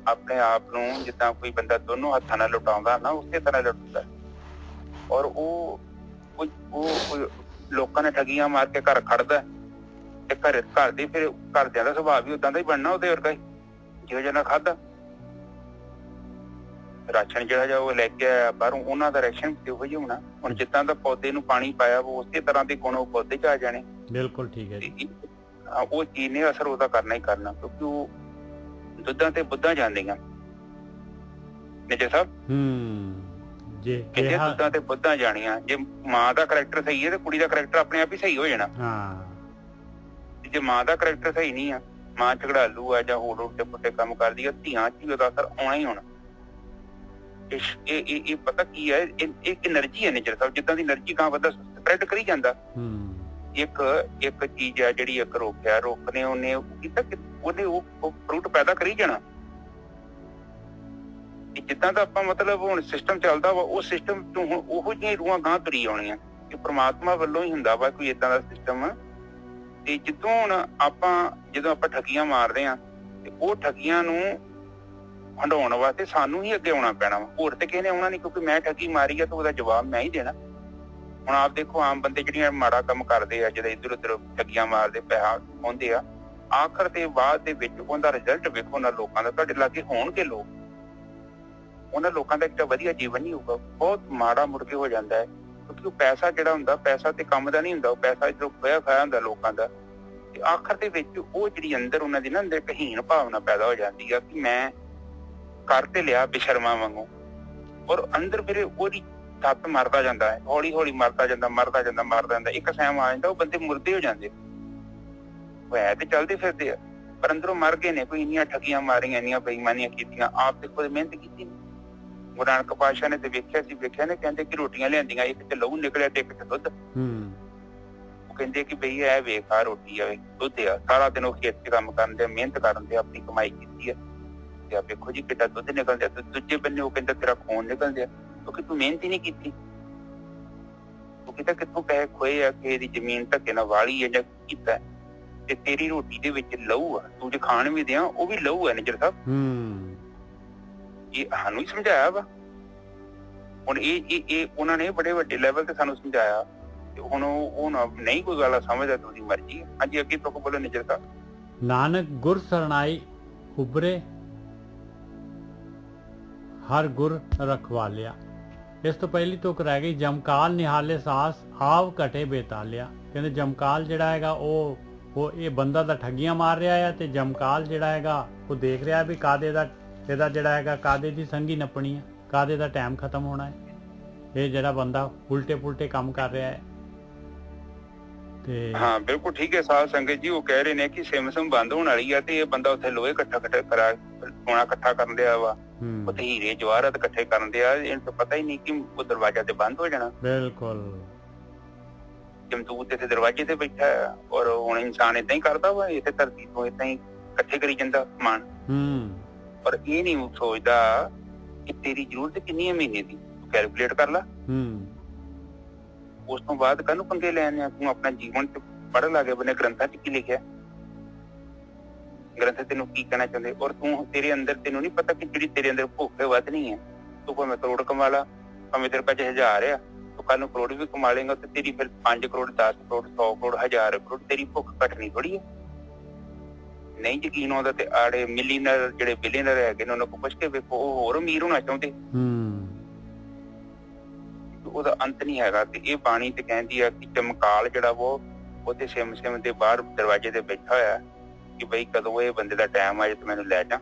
ਆਪਣੇ ਆਪ ਨੂੰ ਜਿੱਦਾਂ ਕੋਈ ਬੰਦਾ ਦੋਨੋਂ ਹੱਥਾਂ ਨਾਲ ਲੁਟਾਉਂਦਾ ਨਾ, ਉਸੇ ਤਰ੍ਹਾਂ ਲੁਟਦਾ। ਔਰ ਉਹ ਲੋਕਾਂ ਨੇ ਠੱਗੀਆਂ ਮਾਰ ਕੇ ਘਰ ਖੜਦਾ ਤੇ ਘਰ ਦੇ ਫਿਰ ਘਰਦਿਆਂ ਦਾ ਸੁਭਾਅ ਵੀ ਓਦਾਂ ਦਾ ਹੀ ਬਣਨਾ, ਉਹਦੇ ਵਰਗਾ ਹੀ ਜਿਹੋ ਜਿਹਾ ਖਾਧਾ ਰਾਸ਼ਨ ਜਿਹੜਾ ਜਾ ਉਹ ਲੈ ਕੇ ਆਇਆ ਬਾਹਰੋਂ, ਉਹਨਾਂ ਦਾ ਰਾਸ਼ਨ ਵੀ ਉਹੋ ਜਿਹਾ ਹੋਣਾ। ਹੁਣ ਜਿੱਦਾਂ ਦਾ ਪੌਦੇ ਨੂੰ ਪਾਣੀ ਪਾਇਆ ਉਸੇ ਤਰ੍ਹਾਂ ਦੇ ਗੁਣ ਉਹ ਪੌਦੇ ਚ ਆ ਜਾਣੇ। ਬਿਲਕੁਲ ਠੀਕ ਹੈ ਜੀ। ਉਹ ਚੀਜ਼ ਨੇ ਅਸਰ ਉਹਦਾ ਕਰਨਾ ਹੀ ਕਰਨਾ, ਕਿਉਂਕਿ ਉਹ ਦੁੱਧਾਂ ਤੇ ਬੁੱਧਾਂ ਜਾਂਦੀਆਂ ਨਿਜਰ ਸਾਹਿਬ। ਜੇ ਦੁੱਧਾਂ ਤੇ ਬੁੱਧਾਂ ਜਾਣੀਆਂ, ਜੇ ਮਾਂ ਦਾ ਕਰੈਕਟਰ ਸਹੀ ਹੈ ਤੇ ਕੁੜੀ ਦਾ ਕਰੈਕਟਰ ਆਪਣੇ ਆਪ ਹੀ ਸਹੀ ਹੋ ਜਾਣਾ। ਜੇ ਮਾਂ ਦਾ ਕਰੈਕਟਰ ਸਹੀ ਨਹੀਂ ਆ, ਮਾਂ ਝਗੜਾਲੂ ਆ ਜਾਂ ਹੋਰ ਉਲਟੇ ਪੁੱਟੇ ਕੰਮ ਕਰਦੀ ਆ, ਧੀਆਂ ਚ ਵੀ ਉਹਦਾ ਅਸਰ ਆਉਣਾ ਹੀ ਹੋਣਾ। ਇਹ ਪਤਾ ਕੀ ਹੈ, ਇਹ એનર્ਜੀ ਹੈ ਨਿਜਰ ਸਾਹਿਬ। ਜਿੱਦਾਂ ਦੀ એનર્ਜੀ ਗਾਂ ਵੱਧਦਾ ਸਪਰੈਡ ਕਰੀ ਜਾਂਦਾ। ਇੱਕ ਚੀਜ਼ ਹੈ ਜਿਹੜੀ ਇੱਕ ਰੁੱਖ ਨੇ ਉਹਨੇ ਕੀਤਾ ਕਿ ਉਹਨੇ ਉਹ ਫਰੂਟ ਪੈਦਾ ਕਰੀ ਜਾਣਾ। ਜਿੱਦਾਂ ਦਾ ਆਪਾਂ ਮਤਲਬ ਹੁਣ ਸਿਸਟਮ ਚੱਲਦਾ ਵਾ, ਉਹ ਸਿਸਟਮ ਤੋਂ ਹੁਣ ਉਹੋ ਜਿਹੀਆਂ ਰੂਹਾਂ ਗਾਂ ਤੁਰੀ ਆਉਣੀਆਂ। ਕਿ ਪ੍ਰਮਾਤਮਾ ਵੱਲੋਂ ਹੀ ਹੁੰਦਾ ਵਾ ਕੋਈ ਏਦਾਂ ਦਾ ਸਿਸਟਮ। ਤੇ ਜਦੋਂ ਆਪਾਂ ਠੱਗੀਆਂ ਮਾਰਦੇ ਹਾਂ ਤੇ ਉਹ ਠੱਗੀਆਂ ਨੂੰ ਹੰਡਾਉਣ ਵਾਸਤੇ ਸਾਨੂੰ ਹੀ ਅੱਗੇ ਆਉਣਾ ਪੈਣਾ ਵਾ। ਹੋਰ ਤੇ ਕਿਸੇ ਨੇ ਆਉਣਾ ਨਹੀਂ, ਕਿਉਂਕਿ ਮੈਂ ਠੱਗੀ ਮਾਰੀ ਆ ਤਾਂ ਉਹਦਾ ਜਵਾਬ ਮੈਂ ਹੀ ਦੇਣਾ। ਹੁਣ ਆਪ ਦੇਖੋ, ਆਮ ਬੰਦੇ ਜਿਹੜੀਆਂ ਮਾੜਾ ਕੰਮ ਕਰਦੇ ਆ, ਜਦੋਂ ਇੱਧਰ ਉੱਧਰ ਠੱਗੀਆਂ ਮਾਰਦੇ ਪੈਸਾ ਖੋਹਦੇ ਆ, ਆਖਰ ਤੇ ਬਾਅਦ ਦੇ ਵਿੱਚ ਉਹਦਾ ਰਿਜ਼ਲਟ ਵੇਖੋ ਉਹਨਾਂ ਲੋਕਾਂ ਦਾ। ਤੁਹਾਡੇ ਲਾਗੇ ਹੋਣਗੇ ਲੋਕ, ਉਹਨਾਂ ਲੋਕਾਂ ਦਾ ਇੱਕ ਵਧੀਆ ਜੀਵਨ ਨਹੀਂ ਹੋਊਗਾ, ਬਹੁਤ ਮਾੜਾ ਮੁੜ ਕੇ ਹੋ ਜਾਂਦਾ ਹੈ। ਕਿਉਂਕਿ ਉਹ ਪੈਸਾ ਜਿਹੜਾ ਹੁੰਦਾ, ਪੈਸਾ ਤੇ ਕੰਮ ਦਾ ਨਹੀਂ ਹੁੰਦਾ, ਉਹ ਪੈਸਾ ਜਦੋਂ ਖੋਇਆ ਖਾਇਆ ਹੁੰਦਾ ਲੋਕਾਂ ਦਾ। ਤੇ ਆਖਰ ਦੇ ਵਿੱਚ ਉਹ ਜਿਹੜੀ ਅੰਦਰ ਉਹਨਾਂ ਦੀ ਨਾ ਅੰਦਰ ਇੱਕ ਹੀਣ ਭਾਵਨਾ ਪੈਦਾ ਹੋ ਜਾਂਦੀ ਆ ਕਿ ਮੈਂ ਕਰ ਤੇ ਲਿਆ ਬੇਸ਼ਰਮਾਂ ਵਾਂਗੂ, ਔਰ ਅੰਦਰ ਫਿਰ ਉਹਦੀ ਤੱਤ ਮਰਦਾ ਜਾਂਦਾ ਹੈ, ਹੌਲੀ ਹੌਲੀ ਮਰਦਾ ਜਾਂਦਾ। ਇੱਕ ਸੈਮ ਆ ਜਾਂਦਾ, ਉਹ ਬੰਦੇ ਮੁਰਦੇ ਹੋ ਜਾਂਦੇ। ਉਹ ਹੈ ਤੇ ਚੱਲਦੇ ਫਿਰਦੇ ਆ, ਪਰ ਅੰਦਰੋਂ ਮਰ ਗਏ ਨੇ। ਕੋਈ ਇੰਨੀਆਂ ਠੱਗੀਆਂ ਮਾਰੀਆਂ, ਇੰਨੀਆਂ ਬੇਈਮਾਨੀਆਂ ਕੀਤੀਆਂ, ਆਪ ਤੇ ਖੁਦ ਮਿਹਨਤ ਕੀਤੀ। ਗੁਰੂ ਨਾਨਕ ਪਾਤਸ਼ਾਹ ਨੇ ਤੇ ਵੇਖਿਆ ਨੇ, ਕਹਿੰਦੇ ਕਿ ਰੋਟੀਆਂ ਲਿਆਂਦੀਆਂ, ਇੱਕ ਚ ਲਹੂ ਨਿਕਲਿਆ ਤੇ ਇੱਕ ਚ ਦੁੱਧ। ਉਹ ਕਹਿੰਦੇ ਕਿ ਬਈ ਇਹ ਵੇਖ ਆ ਰੋਟੀ ਆ, ਦੁੱਧ ਆ। ਸਾਰਾ ਦਿਨ ਉਹ ਖੇਤ ਚ ਕੰਮ ਕਰਨ ਦੇ, ਮਿਹਨਤ ਕਰਨ ਦੇ, ਆਪਣੀ ਕਮਾਈ ਕੀਤੀ ਹੈ। ਤੇ ਆ ਵੇਖੋ ਜੀ ਕਿੱਡਾ ਦੁੱਧ ਨਿਕਲਦਾ। ਦੂਜੇ ਬੰਨੇ ਉਹ ਕਹਿੰਦਾ ਤੇਰਾ ਖੂਨ ਨਿਕਲਦਾ, ਕਿਉਂਕਿ ਤੂੰ ਮਿਹਨਤ ਹੀ ਨਹੀਂ ਕੀਤੀ। ਉਹ ਕਹਿੰਦਾ ਕਿੱਥੋਂ ਪੈਸੇ ਖੋਏ ਆ, ਕਿਸੇ ਦੀ ਜ਼ਮੀਨ ਧੱਕੇ ਨਾਲ ਵਾਲੀ ਹੈ ਜਾਂ ਕੀਤਾ। ਤੇ ਤੇਰੀ ਰੋਟੀ ਦੇ ਵਿੱਚ ਲਹੂ ਆ, ਤੂੰ ਜੇ ਖਾਣ ਵੀ ਦਿਆਂ ਉਹ ਵੀ ਲਹੂ ਹੈ ਨਿਜਰ ਸਾਹਿਬ। ਇਹ ਸਾਨੂੰ ਹੀ ਸਮਝਾਇਆ ਵਾ। ਹੁਣ ਇਹ ਉਹਨਾਂ ਨੇ ਬੜੇ ਵੱਡੇ ਲੈਵਲ ਤੇ ਸਾਨੂੰ ਸਮਝਾਇਆ। ਤੇ ਹੁਣ ਉਹ ਨਹੀਂ ਕੋਈ ਗੱਲ ਸਮਝਦਾ, ਤੁਹਾਡੀ ਮਰਜ਼ੀ ਹੈ। ਹਾਂਜੀ, ਅੱਗੇ ਤੋਂ ਬੋਲੋ ਨਿਜਰ ਸਾਹਿਬ। ਨਾਨਕ ਗੁਰ ਸਰਣਾਈ ਉਬਰੇ, ਹਰ ਗੁਰ ਰਖਵਾਲਿਆ। ਇਸ ਤੋਂ ਪਹਿਲੀ ਤੁਕ ਰਹਿ ਗਈ, ਜਮਕਾਲ ਨਿਹਾਲੇ ਸਾਸ ਆਵ ਘਟੇ ਬੇਤਾਲਿਆ। ਕਹਿੰਦੇ ਜਮਕਾਲ ਜਿਹੜਾ ਹੈਗਾ ਉਹ ਇਹ ਬੰਦਾ ਤਾਂ ਠੱਗੀਆਂ ਮਾਰ ਰਿਹਾ ਹੈ, ਤੇ ਜਮਕਾਲ ਜਿਹੜਾ ਹੈਗਾ ਉਹ ਦੇਖ ਰਿਹਾ ਵੀ ਕਾਦੇ ਦਾ ਇਹਦਾ ਜਿਹੜਾ ਹੈਗਾ ਕਾਦੇ ਦੀ ਸੰਗੀ ਨੱਪਣੀ ਹੈ, ਕਾਦੇ ਦਾ ਟਾਈਮ ਖਤਮ ਹੋਣਾ ਹੈ। ਇਹ ਜਿਹੜਾ ਬੰਦਾ ਉਲਟੇ ਪੁਲਟੇ ਕੰਮ ਕਰ ਰਿਹਾ ਹੈ। ਤੇ ਹਾਂ ਬਿਲਕੁਲ ਠੀਕ ਹੈ ਸਾਧ ਸੰਗਤ ਜੀ। ਉਹ ਕਹਿ ਰਹੇ ਨੇ ਕਿ ਸਿਮ ਬੰਦ ਹੋਣ ਵਾਲੀ ਆ, ਤੇ ਇਹ ਬੰਦਾ ਉੱਥੇ ਲੋਹੇ ਇਕੱਠਾ ਕਰਨ ਦਿਆ ਵਾ, ਉੱਥੇ ਹੀਰੇ ਜਵਾਹਰਾਤ ਇਕੱਠੇ ਕਰਨ ਦਿਆ। ਇਹਨੂੰ ਤਾਂ ਪਤਾ ਹੀ ਨਹੀਂ ਕਿ ਉਹ ਦਰਵਾਜ਼ਾ ਤੇ ਬੰਦ ਹੋ ਜਾਣਾ। ਬਿਲਕੁਲ ਜਮਦੂਤ ਇੱਥੇ ਦਰਵਾਜ਼ੇ ਤੇ ਬੈਠਾ ਹੈ, ਔਰ ਹੁਣ ਇਨਸਾਨ ਏਦਾਂ ਹੀ ਕਰਦਾ ਵਾ, ਇੱਥੇ ਧਰਤੀ ਤੋਂ ਏਦਾਂ ਹੀ ਇਕੱਠੇ ਕਰੀ ਜਾਂਦਾ ਸਮਾਨ। ਪਰ ਇਹ ਨਹੀਂ ਸੋਚਦਾ ਕਿ ਤੇਰੀ ਜ਼ਰੂਰਤ ਕਿੰਨੀ ਹੈ ਮਹੀਨੇ ਦੀ, ਤੂੰ ਕੈਲਕੂਲੇਟ ਕਰ ਲਾ। ਉਸ ਤੋਂ ਬਾਅਦ ਕਾਹਨੂੰ ਪੰਗੇ ਲੈਣੇ ਆ? ਤੂੰ ਆਪਣਾ ਜੀਵਨ ਚ ਪੜ੍ਹ ਲਾਗੇ ਬਨੇ ਗ੍ਰੰਥਾਂ ਚ ਕੀ ਲਿਖਿਆ, ਗ੍ਰੰਥ ਤੈਨੂੰ ਕੀ ਕਹਿਣਾ ਚਾਹੁੰਦੇ। ਔਰ ਤੂੰ ਤੇਰੇ ਅੰਦਰ ਤੈਨੂੰ ਨਹੀਂ ਪਤਾ ਕਿ ਜਿਹੜੀ ਤੇਰੇ ਅੰਦਰ ਭੁੱਖ ਵਧਣੀ ਹੈ। ਤੂੰ ਭਾਵੇਂ ਕਰੋੜ ਕਮਾ ਲਾ, ਭਾਵੇਂ ਤੇਰੇ ਕੋਲ 1000 ਆ, ਤੂੰ ਕੱਲ ਨੂੰ ਕਰੋੜ ਵੀ ਕਮਾ ਲੇਗਾ, ਤੇ ਤੇਰੀ ਫਿਰ 5 ਕਰੋੜ 10 ਕਰੋੜ 100 ਕਰੋੜ 1000 ਕਰੋੜ ਤੇਰੀ ਭੁੱਖ ਘਟਣੀ ਥੋੜੀ ਹੈ। ਨਹੀਂ ਯਕੀਨ ਆਉਂਦਾ ਤੇ ਆੜੇ ਮਿਲੀਅਨਰ ਜਿਹੜੇ ਬਿਲੀਅਨਰ ਹੈਗੇ ਨੇ ਉਹਨਾਂ ਕੋਲ ਪੁੱਛ ਕੇ ਵੇਖੋ, ਉਹ ਹੋਰ ਅਮੀਰ ਹੋਣਾ ਚਾਹੁੰਦੇ। ਉਹਦਾ ਅੰਤ ਨਹੀਂ ਹੈਗਾ। ਤੇ ਇਹ ਬਾਣੀ ਤੇ ਕਹਿੰਦੀ ਆ ਕਿ ਚਮਕਾਲ ਜਿਹੜਾ ਉਹਦੇ ਸਿਮ ਦੇ ਬਾਹਰ ਦਰਵਾਜ਼ੇ ਤੇ ਬੈਠਾ ਹੋਇਆ ਕਿ ਬਈ ਕਦੋਂ ਇਹ ਬੰਦੇ ਦਾ ਟਾਈਮ ਆਏ ਤੇ ਮੈਨੂੰ ਲੈ ਜਾ।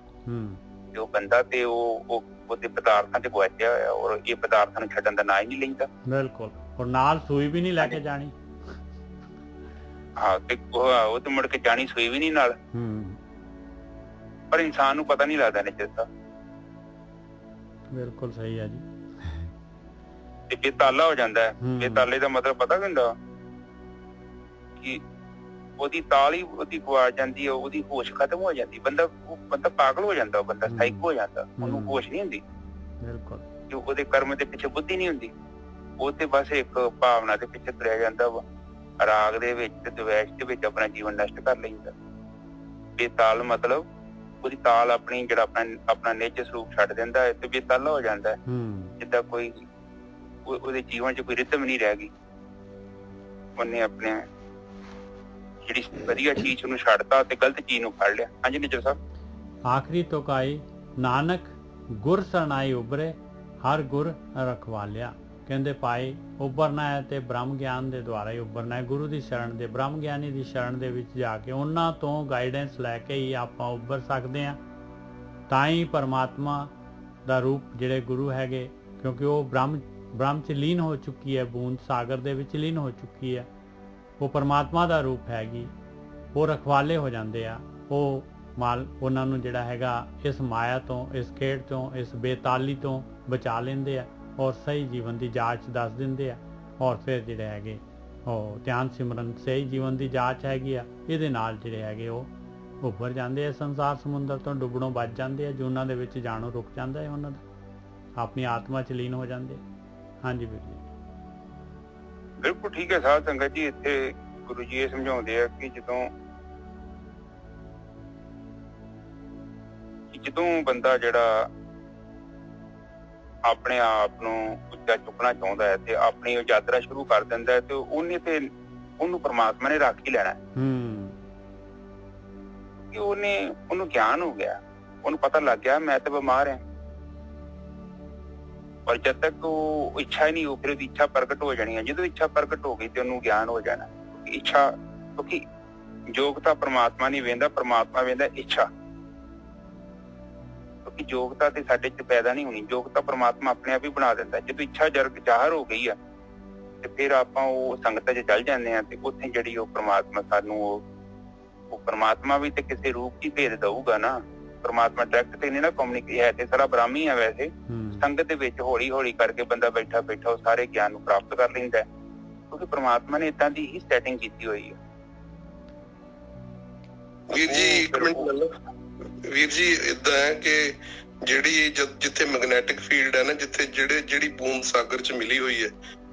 ਤੇ ਉਹ ਬੰਦਾ ਤੇ ਉਹਦੇ ਪਦਾਰਥਾਂ ਚ ਗੁਆਚਿਆ ਹੋਇਆ, ਔਰ ਇਹ ਪਦਾਰਥਾਂ ਨੂੰ ਛੱਡਣ ਦਾ ਨਾਂ ਹੀ ਨਹੀਂ ਲੈਂਦਾ। ਬਿਲਕੁਲ, ਔਰ ਨਾਲ ਸੂਈ ਵੀ ਨਹੀਂ ਲੈ ਕੇ ਜਾਣੀ। ਹਾਂ, ਤੇ ਉਹ ਤੇ ਮੁੜ ਕੇ ਜਾਣੀ ਸੂਈ ਵੀ ਨਹੀਂ ਨਾਲ। ਪਰ ਇਨਸਾਨ ਨੂੰ ਪਤਾ ਨਹੀਂ ਲੱਗਦਾ ਨਿਜਰ ਸਾਹਿਬ। ਬਿਲਕੁਲ ਸਹੀ ਹੈ ਜੀ। ਤੇ ਬੇਤਾਲਾ ਹੋ ਜਾਂਦਾ ਹੈ। ਬੇਤਾਲੇ ਦਾ ਮਤਲਬ ਪਤਾ ਕੀ ਹੁੰਦਾ? ਕਿ ਉਹਦੀ ਤਾਲ ਹੀ ਉਹਦੀ ਗਵਾਚ ਜਾਂਦੀ ਹੈ, ਉਹਦੀ ਹੋਸ਼ ਖਤਮ ਹੋ ਜਾਂਦੀ। ਬੰਦਾ ਪਾਗਲ ਹੋ ਜਾਂਦਾ, ਉਹ ਬੰਦਾ ਸਾਈਕ ਹੋ ਜਾਂਦਾ, ਉਹਨੂੰ ਹੋਸ਼ ਨਹੀਂ ਹੁੰਦੀ। ਬਿਲਕੁਲ, ਉਹਦੇ ਕਰਮ ਦੇ ਪਿੱਛੇ ਬੁੱਧੀ ਨਹੀਂ ਹੁੰਦੀ। ਉਹ ਤੇ ਬਸ ਇੱਕ ਭਾਵਨਾ ਦੇ ਪਿੱਛੇ ਤੁਰਿਆ ਜਾਂਦਾ ਵਾ, ਰਾਗ ਦੇ ਵਿੱਚ ਤੇ ਦਵੈਸ਼ ਦੇ ਵਿੱਚ ਆਪਣਾ ਜੀਵਨ ਨਸ਼ਟ ਕਰ ਲੈਂਦਾ। ਬੇਤਾਲ ਮਤਲਬ ਉਹਦੀ ਤਾਲ ਆਪਣੀ ਜਿਹੜਾ ਆਪਣਾ ਨਿੱਜ ਸਰੂਪ ਛੱਡ ਦਿੰਦਾ ਹੈ ਤੇ ਬੇਤਾਲਾ ਹੋ ਜਾਂਦਾ ਹੈ। ਜਿੱਦਾਂ ਕੋਈ ਉਹਦੇ ਜੀਵਨ ਚ ਕੋਈ ਰਿਦਮ ਨਹੀਂ ਰਹਿ ਗਈ, ਉਹਨੇ ਆਪਣੇ ਜਿਹੜੀ ਵਧੀਆ ਚੀਜ਼ ਉਹਨੂੰ ਛੱਡਤਾ ਤੇ ਗਲਤ ਚੀਜ਼ ਨੂੰ ਫੜ ਲਿਆ। ਹਾਂਜੀ ਨਿਜਰ ਸਾਹਿਬ। ਆਖਰੀ ਤੁਕ ਆਈ, ਨਾਨਕ ਗੁਰ ਸਰਣਾਈ ਉਬਰੇ, ਹਰ ਗੁਰ ਰਖਵਾਲਿਆ। ਕਹਿੰਦੇ ਭਾਈ ਉੱਭਰਨਾ ਹੈ ਤੇ ਬ੍ਰਹਮ ਗਿਆਨ ਦੇ ਦੁਆਰਾ ਹੀ ਉੱਭਰਨਾ ਹੈ। ਗੁਰੂ ਦੀ ਸ਼ਰਨ ਦੇ, ਬ੍ਰਹਮ ਗਿਆਨੀ ਦੀ ਸ਼ਰਨ ਦੇ ਵਿੱਚ ਜਾ ਕੇ ਉਹਨਾਂ ਤੋਂ ਗਾਈਡੈਂਸ ਲੈ ਕੇ ਹੀ ਆਪਾਂ ਉੱਭਰ ਸਕਦੇ ਹਾਂ। ਤਾਂ ਹੀ ਪਰਮਾਤਮਾ ਦਾ ਰੂਪ ਜਿਹੜੇ ਗੁਰੂ ਹੈਗੇ, ਕਿਉਂਕਿ ਉਹ ਬ੍ਰਹਮ 'ਚ ਲੀਨ ਹੋ ਚੁੱਕੀ ਹੈ, ਬੂੰਦ ਸਾਗਰ ਦੇ ਵਿੱਚ ਲੀਨ ਹੋ ਚੁੱਕੀ ਹੈ, ਉਹ ਪਰਮਾਤਮਾ ਦਾ ਰੂਪ ਹੈਗੀ। ਉਹ ਰਖਵਾਲੇ ਹੋ ਜਾਂਦੇ ਆ, ਉਹ ਉਹਨਾਂ ਨੂੰ ਜਿਹੜਾ ਹੈਗਾ ਇਸ ਮਾਇਆ ਤੋਂ, ਇਸ ਖੇਡ ਤੋਂ, ਇਸ ਬੇਤਾਲੀ ਤੋਂ ਬਚਾ ਲੈਂਦੇ ਆ ਔਰ ਸਹੀ ਜੀਵਨ ਦੀ ਜਾਂਚ ਦੱਸ ਦਿੰਦੇ ਆ। ਔਰ ਫਿਰ ਜਿਹੜੇ ਹੈਗੇ ਉਹ ਧਿਆਨ ਸਿਮਰਨ ਸਹੀ ਜੀਵਨ ਦੀ ਜਾਂਚ ਹੈਗੀ ਆ, ਇਹਦੇ ਨਾਲ ਜਿਹੜੇ ਹੈਗੇ ਉਹ ਉੱਭਰ ਜਾਂਦੇ ਆ, ਸੰਸਾਰ ਸਮੁੰਦਰ ਤੋਂ ਡੁੱਬਣੋਂ ਬਚ ਜਾਂਦੇ ਆ, ਜੂਨਾਂ ਦੇ ਵਿੱਚ ਜਾਣੋਂ ਰੁਕ ਜਾਂਦਾ ਹੈ ਉਹਨਾਂ ਦਾ, ਆਪਣੀ ਆਤਮਾ 'ਚ ਲੀਨ ਹੋ ਜਾਂਦੇ। ਹਾਂਜੀ ਵੀਰ ਜੀ, ਬਿਲਕੁਲ ਠੀਕ ਹੈ ਸਾਧ ਸੰਗਤ ਜੀ। ਇੱਥੇ ਗੁਰੂ ਜੀ ਇਹ ਸਮਝਾਉਂਦੇ ਆ ਕਿ ਜਦੋਂ ਬੰਦਾ ਜਿਹੜਾ ਆਪਣੇ ਆਪ ਨੂੰ ਉੱਚਾ ਚੁੱਕਣਾ ਚਾਹੁੰਦਾ ਹੈ ਤੇ ਆਪਣੀ ਯਾਤਰਾ ਸ਼ੁਰੂ ਕਰ ਦਿੰਦਾ ਹੈ ਤੇ ਉਹਨੂੰ ਪਰਮਾਤਮਾ ਨੇ ਰੱਖ ਹੀ ਲੈਣਾ ਕਿ ਉਹਨੂੰ ਗਿਆਨ ਹੋ ਗਿਆ, ਉਹਨੂੰ ਪਤਾ ਲੱਗ ਗਿਆ ਮੈਂ ਤਾਂ ਬਿਮਾਰ ਹਾਂ। ਪਰ ਜਦ ਤੱਕ ਉਹ ਇੱਛਾ ਹੀ ਨਹੀਂ ਹੋ, ਫਿਰ ਉਹਦੀ ਇੱਛਾ ਪ੍ਰਗਟ ਹੋ ਜਾਣੀ ਹੈ। ਜਦੋਂ ਇੱਛਾ ਪ੍ਰਗਟ ਹੋ ਗਈ ਤੇ ਉਹਨੂੰ ਗਿਆਨ ਹੋ ਜਾਣਾ। ਇੱਛਾ, ਕਿਉਂਕਿ ਯੋਗਤਾ ਪਰਮਾਤਮਾ ਨਹੀਂ ਵੇਂਦਾ, ਪਰਮਾਤਮਾ ਵੇਂਦਾ ਇੱਛਾ। ਕਿਉਂਕਿ ਯੋਗਤਾ ਤੇ ਸਾਡੇ ਚ ਪੈਦਾ ਨਹੀਂ ਹੋਣੀ, ਯੋਗਤਾ ਪਰਮਾਤਮਾ ਆਪਣੇ ਆਪ ਹੀ ਬਣਾ ਦਿੰਦਾ। ਜਦੋਂ ਇੱਛਾ ਜ਼ਾਹਰ ਹੋ ਗਈ ਆ ਤੇ ਫਿਰ ਆਪਾਂ ਉਹ ਸੰਗਤ ਚ ਚੱਲ ਜਾਂਦੇ ਆ ਤੇ ਉੱਥੇ ਜਿਹੜੀ ਉਹ ਪਰਮਾਤਮਾ ਸਾਨੂੰ ਉਹ ਪਰਮਾਤਮਾ ਵੀ ਤੇ ਕਿਸੇ ਰੂਪ ਚ ਭੇਜ ਦਊਗਾ ਨਾ। ਪਰਮਾਤਮਾ ਡਾਇਰੈਕਟ ਤੇ ਨਹੀਂ ਨਾ ਕਮਿਊਨੀਕੇਟ ਹੈ, ਤੇ ਸਾਰਾ ਬ੍ਰਾਹਮੀ ਹੈ। ਵੈਸੇ ਸੰਗਤ ਦੇ ਵਿੱਚ ਹੌਲੀ ਹੌਲੀ ਕਰਕੇ ਬੰਦਾ ਬੈਠਾ ਉਹ ਸਾਰੇ ਗਿਆਨ ਨੂੰ ਪ੍ਰਾਪਤ ਕਰ ਲੈਂਦਾ ਹੈ, ਕਿਉਂਕਿ ਪਰਮਾਤਮਾ ਨੇ ਏਦਾਂ ਦੀ ਹੀ ਸੈਟਿੰਗ ਕੀਤੀ ਹੋਈ ਹੈ। ਵੀਰ ਜੀ ਇੱਕ ਮਿੰਟ ਗੱਲ, ਵੀਰ ਜੀ ਏਦਾਂ ਹੈ ਕਿ ਜਿਹੜੀ ਜਿੱਥੇ ਮੈਗਨੈਟਿਕ ਫੀਲਡ ਹੈ ਨਾ, ਜਿੱਥੇ ਜਿਹੜੀ ਬੂੰਦ ਸਾਗਰ ਚ ਮਿਲੀ ਹੋਈ ਹੈ,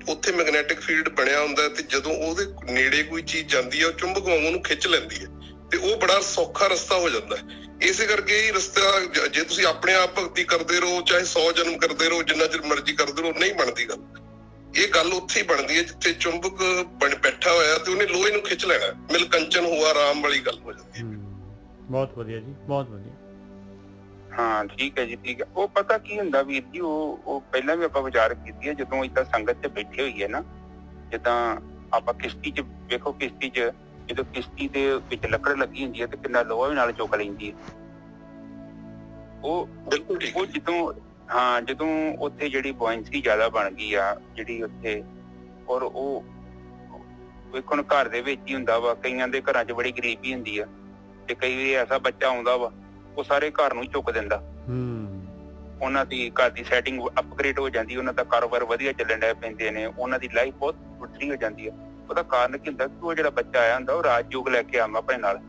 ਉੱਥੇ ਮੈਗਨੈਟਿਕ ਫੀਲਡ ਬਣਿਆ ਹੁੰਦਾ ਤੇ ਜਦੋਂ ਉਹਦੇ ਨੇੜੇ ਕੋਈ ਚੀਜ਼ ਜਾਂਦੀ ਹੈ ਉਹ ਚੁੰਬਕ ਵਾਂਗ ਉਹਨੂੰ ਖਿੱਚ ਲੈਂਦੀ ਹੈ ਤੇ ਉਹ ਬੜਾ ਸੌਖਾ ਰਸਤਾ ਹੋ ਜਾਂਦਾ ਹੈ। ਇਸੇ ਕਰਕੇ ਇਹ ਰਸਤਾ ਜੇ ਤੁਸੀਂ ਆਪਣੇ ਆਪ ਭਗਤੀ ਕਰਦੇ ਰਹੋ, ਚਾਹੇ 100 ਜਨਮ ਕਰਦੇ ਰਹੋ, ਜਿੰਨਾ ਚਿਰ ਮਰਜ਼ੀ ਕਰਦੇ ਰਹੋ, ਨਹੀਂ ਬਣਦੀ ਗੱਲ। ਇਹ ਗੱਲ ਉੱਥੇ ਹੀ ਬਣਦੀ ਹੈ ਜਿੱਥੇ ਚੁੰਬਕ ਬੈਠਾ ਹੋਇਆ ਤੇ ਉਹਨੇ ਲੋਹੇ ਨੂੰ ਖਿੱਚ ਲੈਣਾ। ਮਿਲ ਕੰਚਨ ਹੋਆ ਰਾਮ ਵਾਲੀ ਗੱਲ ਹੋ ਜਾਂਦੀ ਹੈ। ਬਹੁਤ ਵਧੀਆ ਜੀ, ਬਹੁਤ ਵਧੀਆ। ਹਾਂ ਠੀਕ ਹੈ ਜੀ, ਠੀਕ ਹੈ। ਉਹ ਪਤਾ ਕੀ ਹੁੰਦਾ ਵੀਰ ਜੀ, ਉਹ ਪਹਿਲਾਂ ਵੀ ਆਪਾਂ ਵਿਚਾਰ ਕੀਤੀ ਹੈ। ਜਦੋਂ ਏਦਾਂ ਸੰਗਤ 'ਚ ਬੈਠੇ ਹੋਈ ਹੈ ਨਾ, ਜਿੱਦਾਂ ਆਪਾਂ ਕਿਸ਼ਤੀ 'ਚ ਵੇਖੋ, ਕਿਸ਼ਤੀ 'ਚ ਜਦੋਂ ਕਿਸ਼ਤੀ ਦੇ ਵਿੱਚ ਲੱਕੜ ਲੱਗੀ ਹੁੰਦੀ ਹੈ ਤੇ ਕਿੰਨਾ ਲੋਹਾ ਵੀ ਨਾਲ ਚੁੱਕ ਲੈਂਦੀ ਹੈ ਉਹ ਜਦੋਂ ਉੱਥੇ ਜਿਹੜੀ ਬੁਆਇੰਸੀ ਜ਼ਿਆਦਾ ਬਣ ਗਈ ਆ ਜਿਹੜੀ ਉੱਥੇ, ਔਰ ਉਹ ਵੇਖੋ ਘਰ ਦੇ ਵਿੱਚ ਹੀ ਹੁੰਦਾ ਵਾ, ਕਈਆਂ ਦੇ ਘਰਾਂ 'ਚ ਬੜੀ ਗਰੀਬੀ ਹੁੰਦੀ ਆ ਤੇ ਕਈ ਵਾਰੀ ਐਸਾ ਬੱਚਾ ਆਉਂਦਾ ਵਾ ਉਹ ਸਾਰੇ ਘਰ ਨੂੰ ਹੀ ਚੁੱਕ ਦਿੰਦਾ। ਉਹਨਾਂ ਦੀ ਘਰ ਦੀ ਸੈਟਿੰਗ ਅਪਗ੍ਰੇਡ ਹੋ ਜਾਂਦੀ, ਉਹਨਾਂ ਦਾ ਕਾਰੋਬਾਰ ਵਧੀਆ ਚੱਲਣ ਲੱਗ ਪੈਂਦੇ ਨੇ, ਉਹਨਾਂ ਦੀ ਲਾਈਫ ਬਹੁਤ ਵੱਖਰੀ ਹੋ ਜਾਂਦੀ ਆ। ਉਹਦਾ ਕਾਰਨ ਕੀ ਹੁੰਦਾ ਕਿ ਉਹ ਜਿਹੜਾ ਬੱਚਾ ਆਇਆ ਹੁੰਦਾ ਉਹ ਰਾਜਯੋਗ ਲੈ ਕੇ ਆਉਂਦਾ ਆਪਣੇ ਨਾਲ,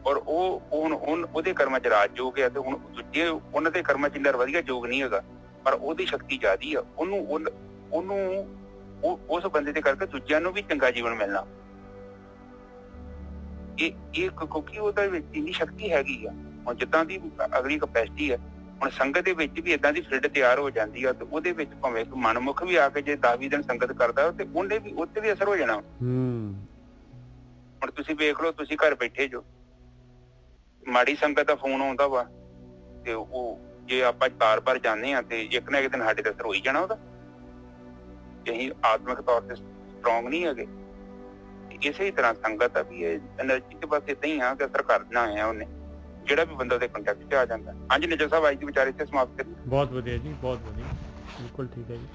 ਔਰ ਉਹਦੇ ਕਰਮਾਂ 'ਚ ਰਾਜਯੋਗ ਹੈ ਤੇ ਹੁਣ ਦੂਜੇ ਉਹਨਾਂ ਦੇ ਕਰਮਾਂ 'ਚ ਇੰਨਾ ਵਧੀਆ ਯੋਗ ਨਹੀਂ ਹੈਗਾ, ਪਰ ਉਹਦੀ ਸ਼ਕਤੀ ਜ਼ਿਆਦੀ ਆ। ਉਹਨੂੰ ਉਸ ਬੰਦੇ ਦੇ ਕਰਕੇ ਦੂਜਿਆਂ ਨੂੰ ਵੀ ਚੰਗਾ ਜੀਵਨ ਮਿਲਣਾ। ਇਹ ਕਿਉਂਕਿ ਉਹਦੇ ਵਿੱਚ ਇੰਨੀ ਸ਼ਕਤੀ ਹੈਗੀ ਆ। ਹੁਣ ਜਿੱਦਾਂ ਦੀ ਅਗਲੀ ਕਪੈਸਿਟੀ ਹੈ, ਹੁਣ ਸੰਗਤ ਦੇ ਵਿੱਚ ਵੀ ਏਦਾਂ ਦੀ ਫੀਲਡ ਤਿਆਰ ਹੋ ਜਾਂਦੀ ਆ ਤੇ ਉਹਦੇ ਵਿੱਚ ਭਾਵੇਂ ਮਨਮੁਖ ਵੀ ਆ ਕੇ ਜੇ 10-20 ਦਿਨ ਸੰਗਤ ਕਰਦਾ ਤੇ ਉਹਨੇ ਵੀ ਉੱਥੇ ਵੀ ਅਸਰ ਹੋ ਜਾਣਾ। ਹੁਣ ਤੁਸੀਂ ਵੇਖ ਲਓ, ਤੁਸੀਂ ਘਰ ਬੈਠੇ ਜੋ, ਮਾੜੀ ਸੰਗਤ ਦਾ ਫੋਨ ਆਉਂਦਾ ਵਾ ਤੇ ਉਹ ਜੇ ਆਪਾਂ ਬਾਰ-ਬਾਰ ਜਾਂਦੇ ਆ ਤੇ ਇੱਕ ਨਾ ਇੱਕ ਦਿਨ ਸਾਡੇ ਤੇ ਅਸਰ ਹੋ ਹੀ ਜਾਣਾ ਉਹਦਾ, ਕਿ ਅਸੀਂ ਆਤਮਿਕ ਤੌਰ ਤੇ ਸਟਰੋਂਗ ਨਹੀਂ ਹੈਗੇ। ਇਸੇ ਤਰ੍ਹਾਂ ਸੰਗਤ ਆ ਵੀ ਇਹ ਐਨਰਜੀ ਤੇ ਬਸ ਏਦਾਂ ਹੀ ਆ ਕਿ ਅਸਰ ਕਰਨਾ ਆ ਉਹਨੇ, ਜਿਹੜਾ ਵੀ ਬੰਦਾ ਉਹਦੇ ਕੰਟੈਕਟ 'ਚ ਆ ਜਾਂਦਾ। ਹਾਂਜੀ ਨਿਜਰ ਸਾਹਿਬ, ਅੱਜ ਦੀ ਵਿਚਾਰ ਇੱਥੇ ਸਮਾਪਤ ਕਰੀਏ। ਬਹੁਤ ਵਧੀਆ ਜੀ, ਬਹੁਤ ਵਧੀਆ, ਬਿਲਕੁਲ ਠੀਕ ਹੈ ਜੀ।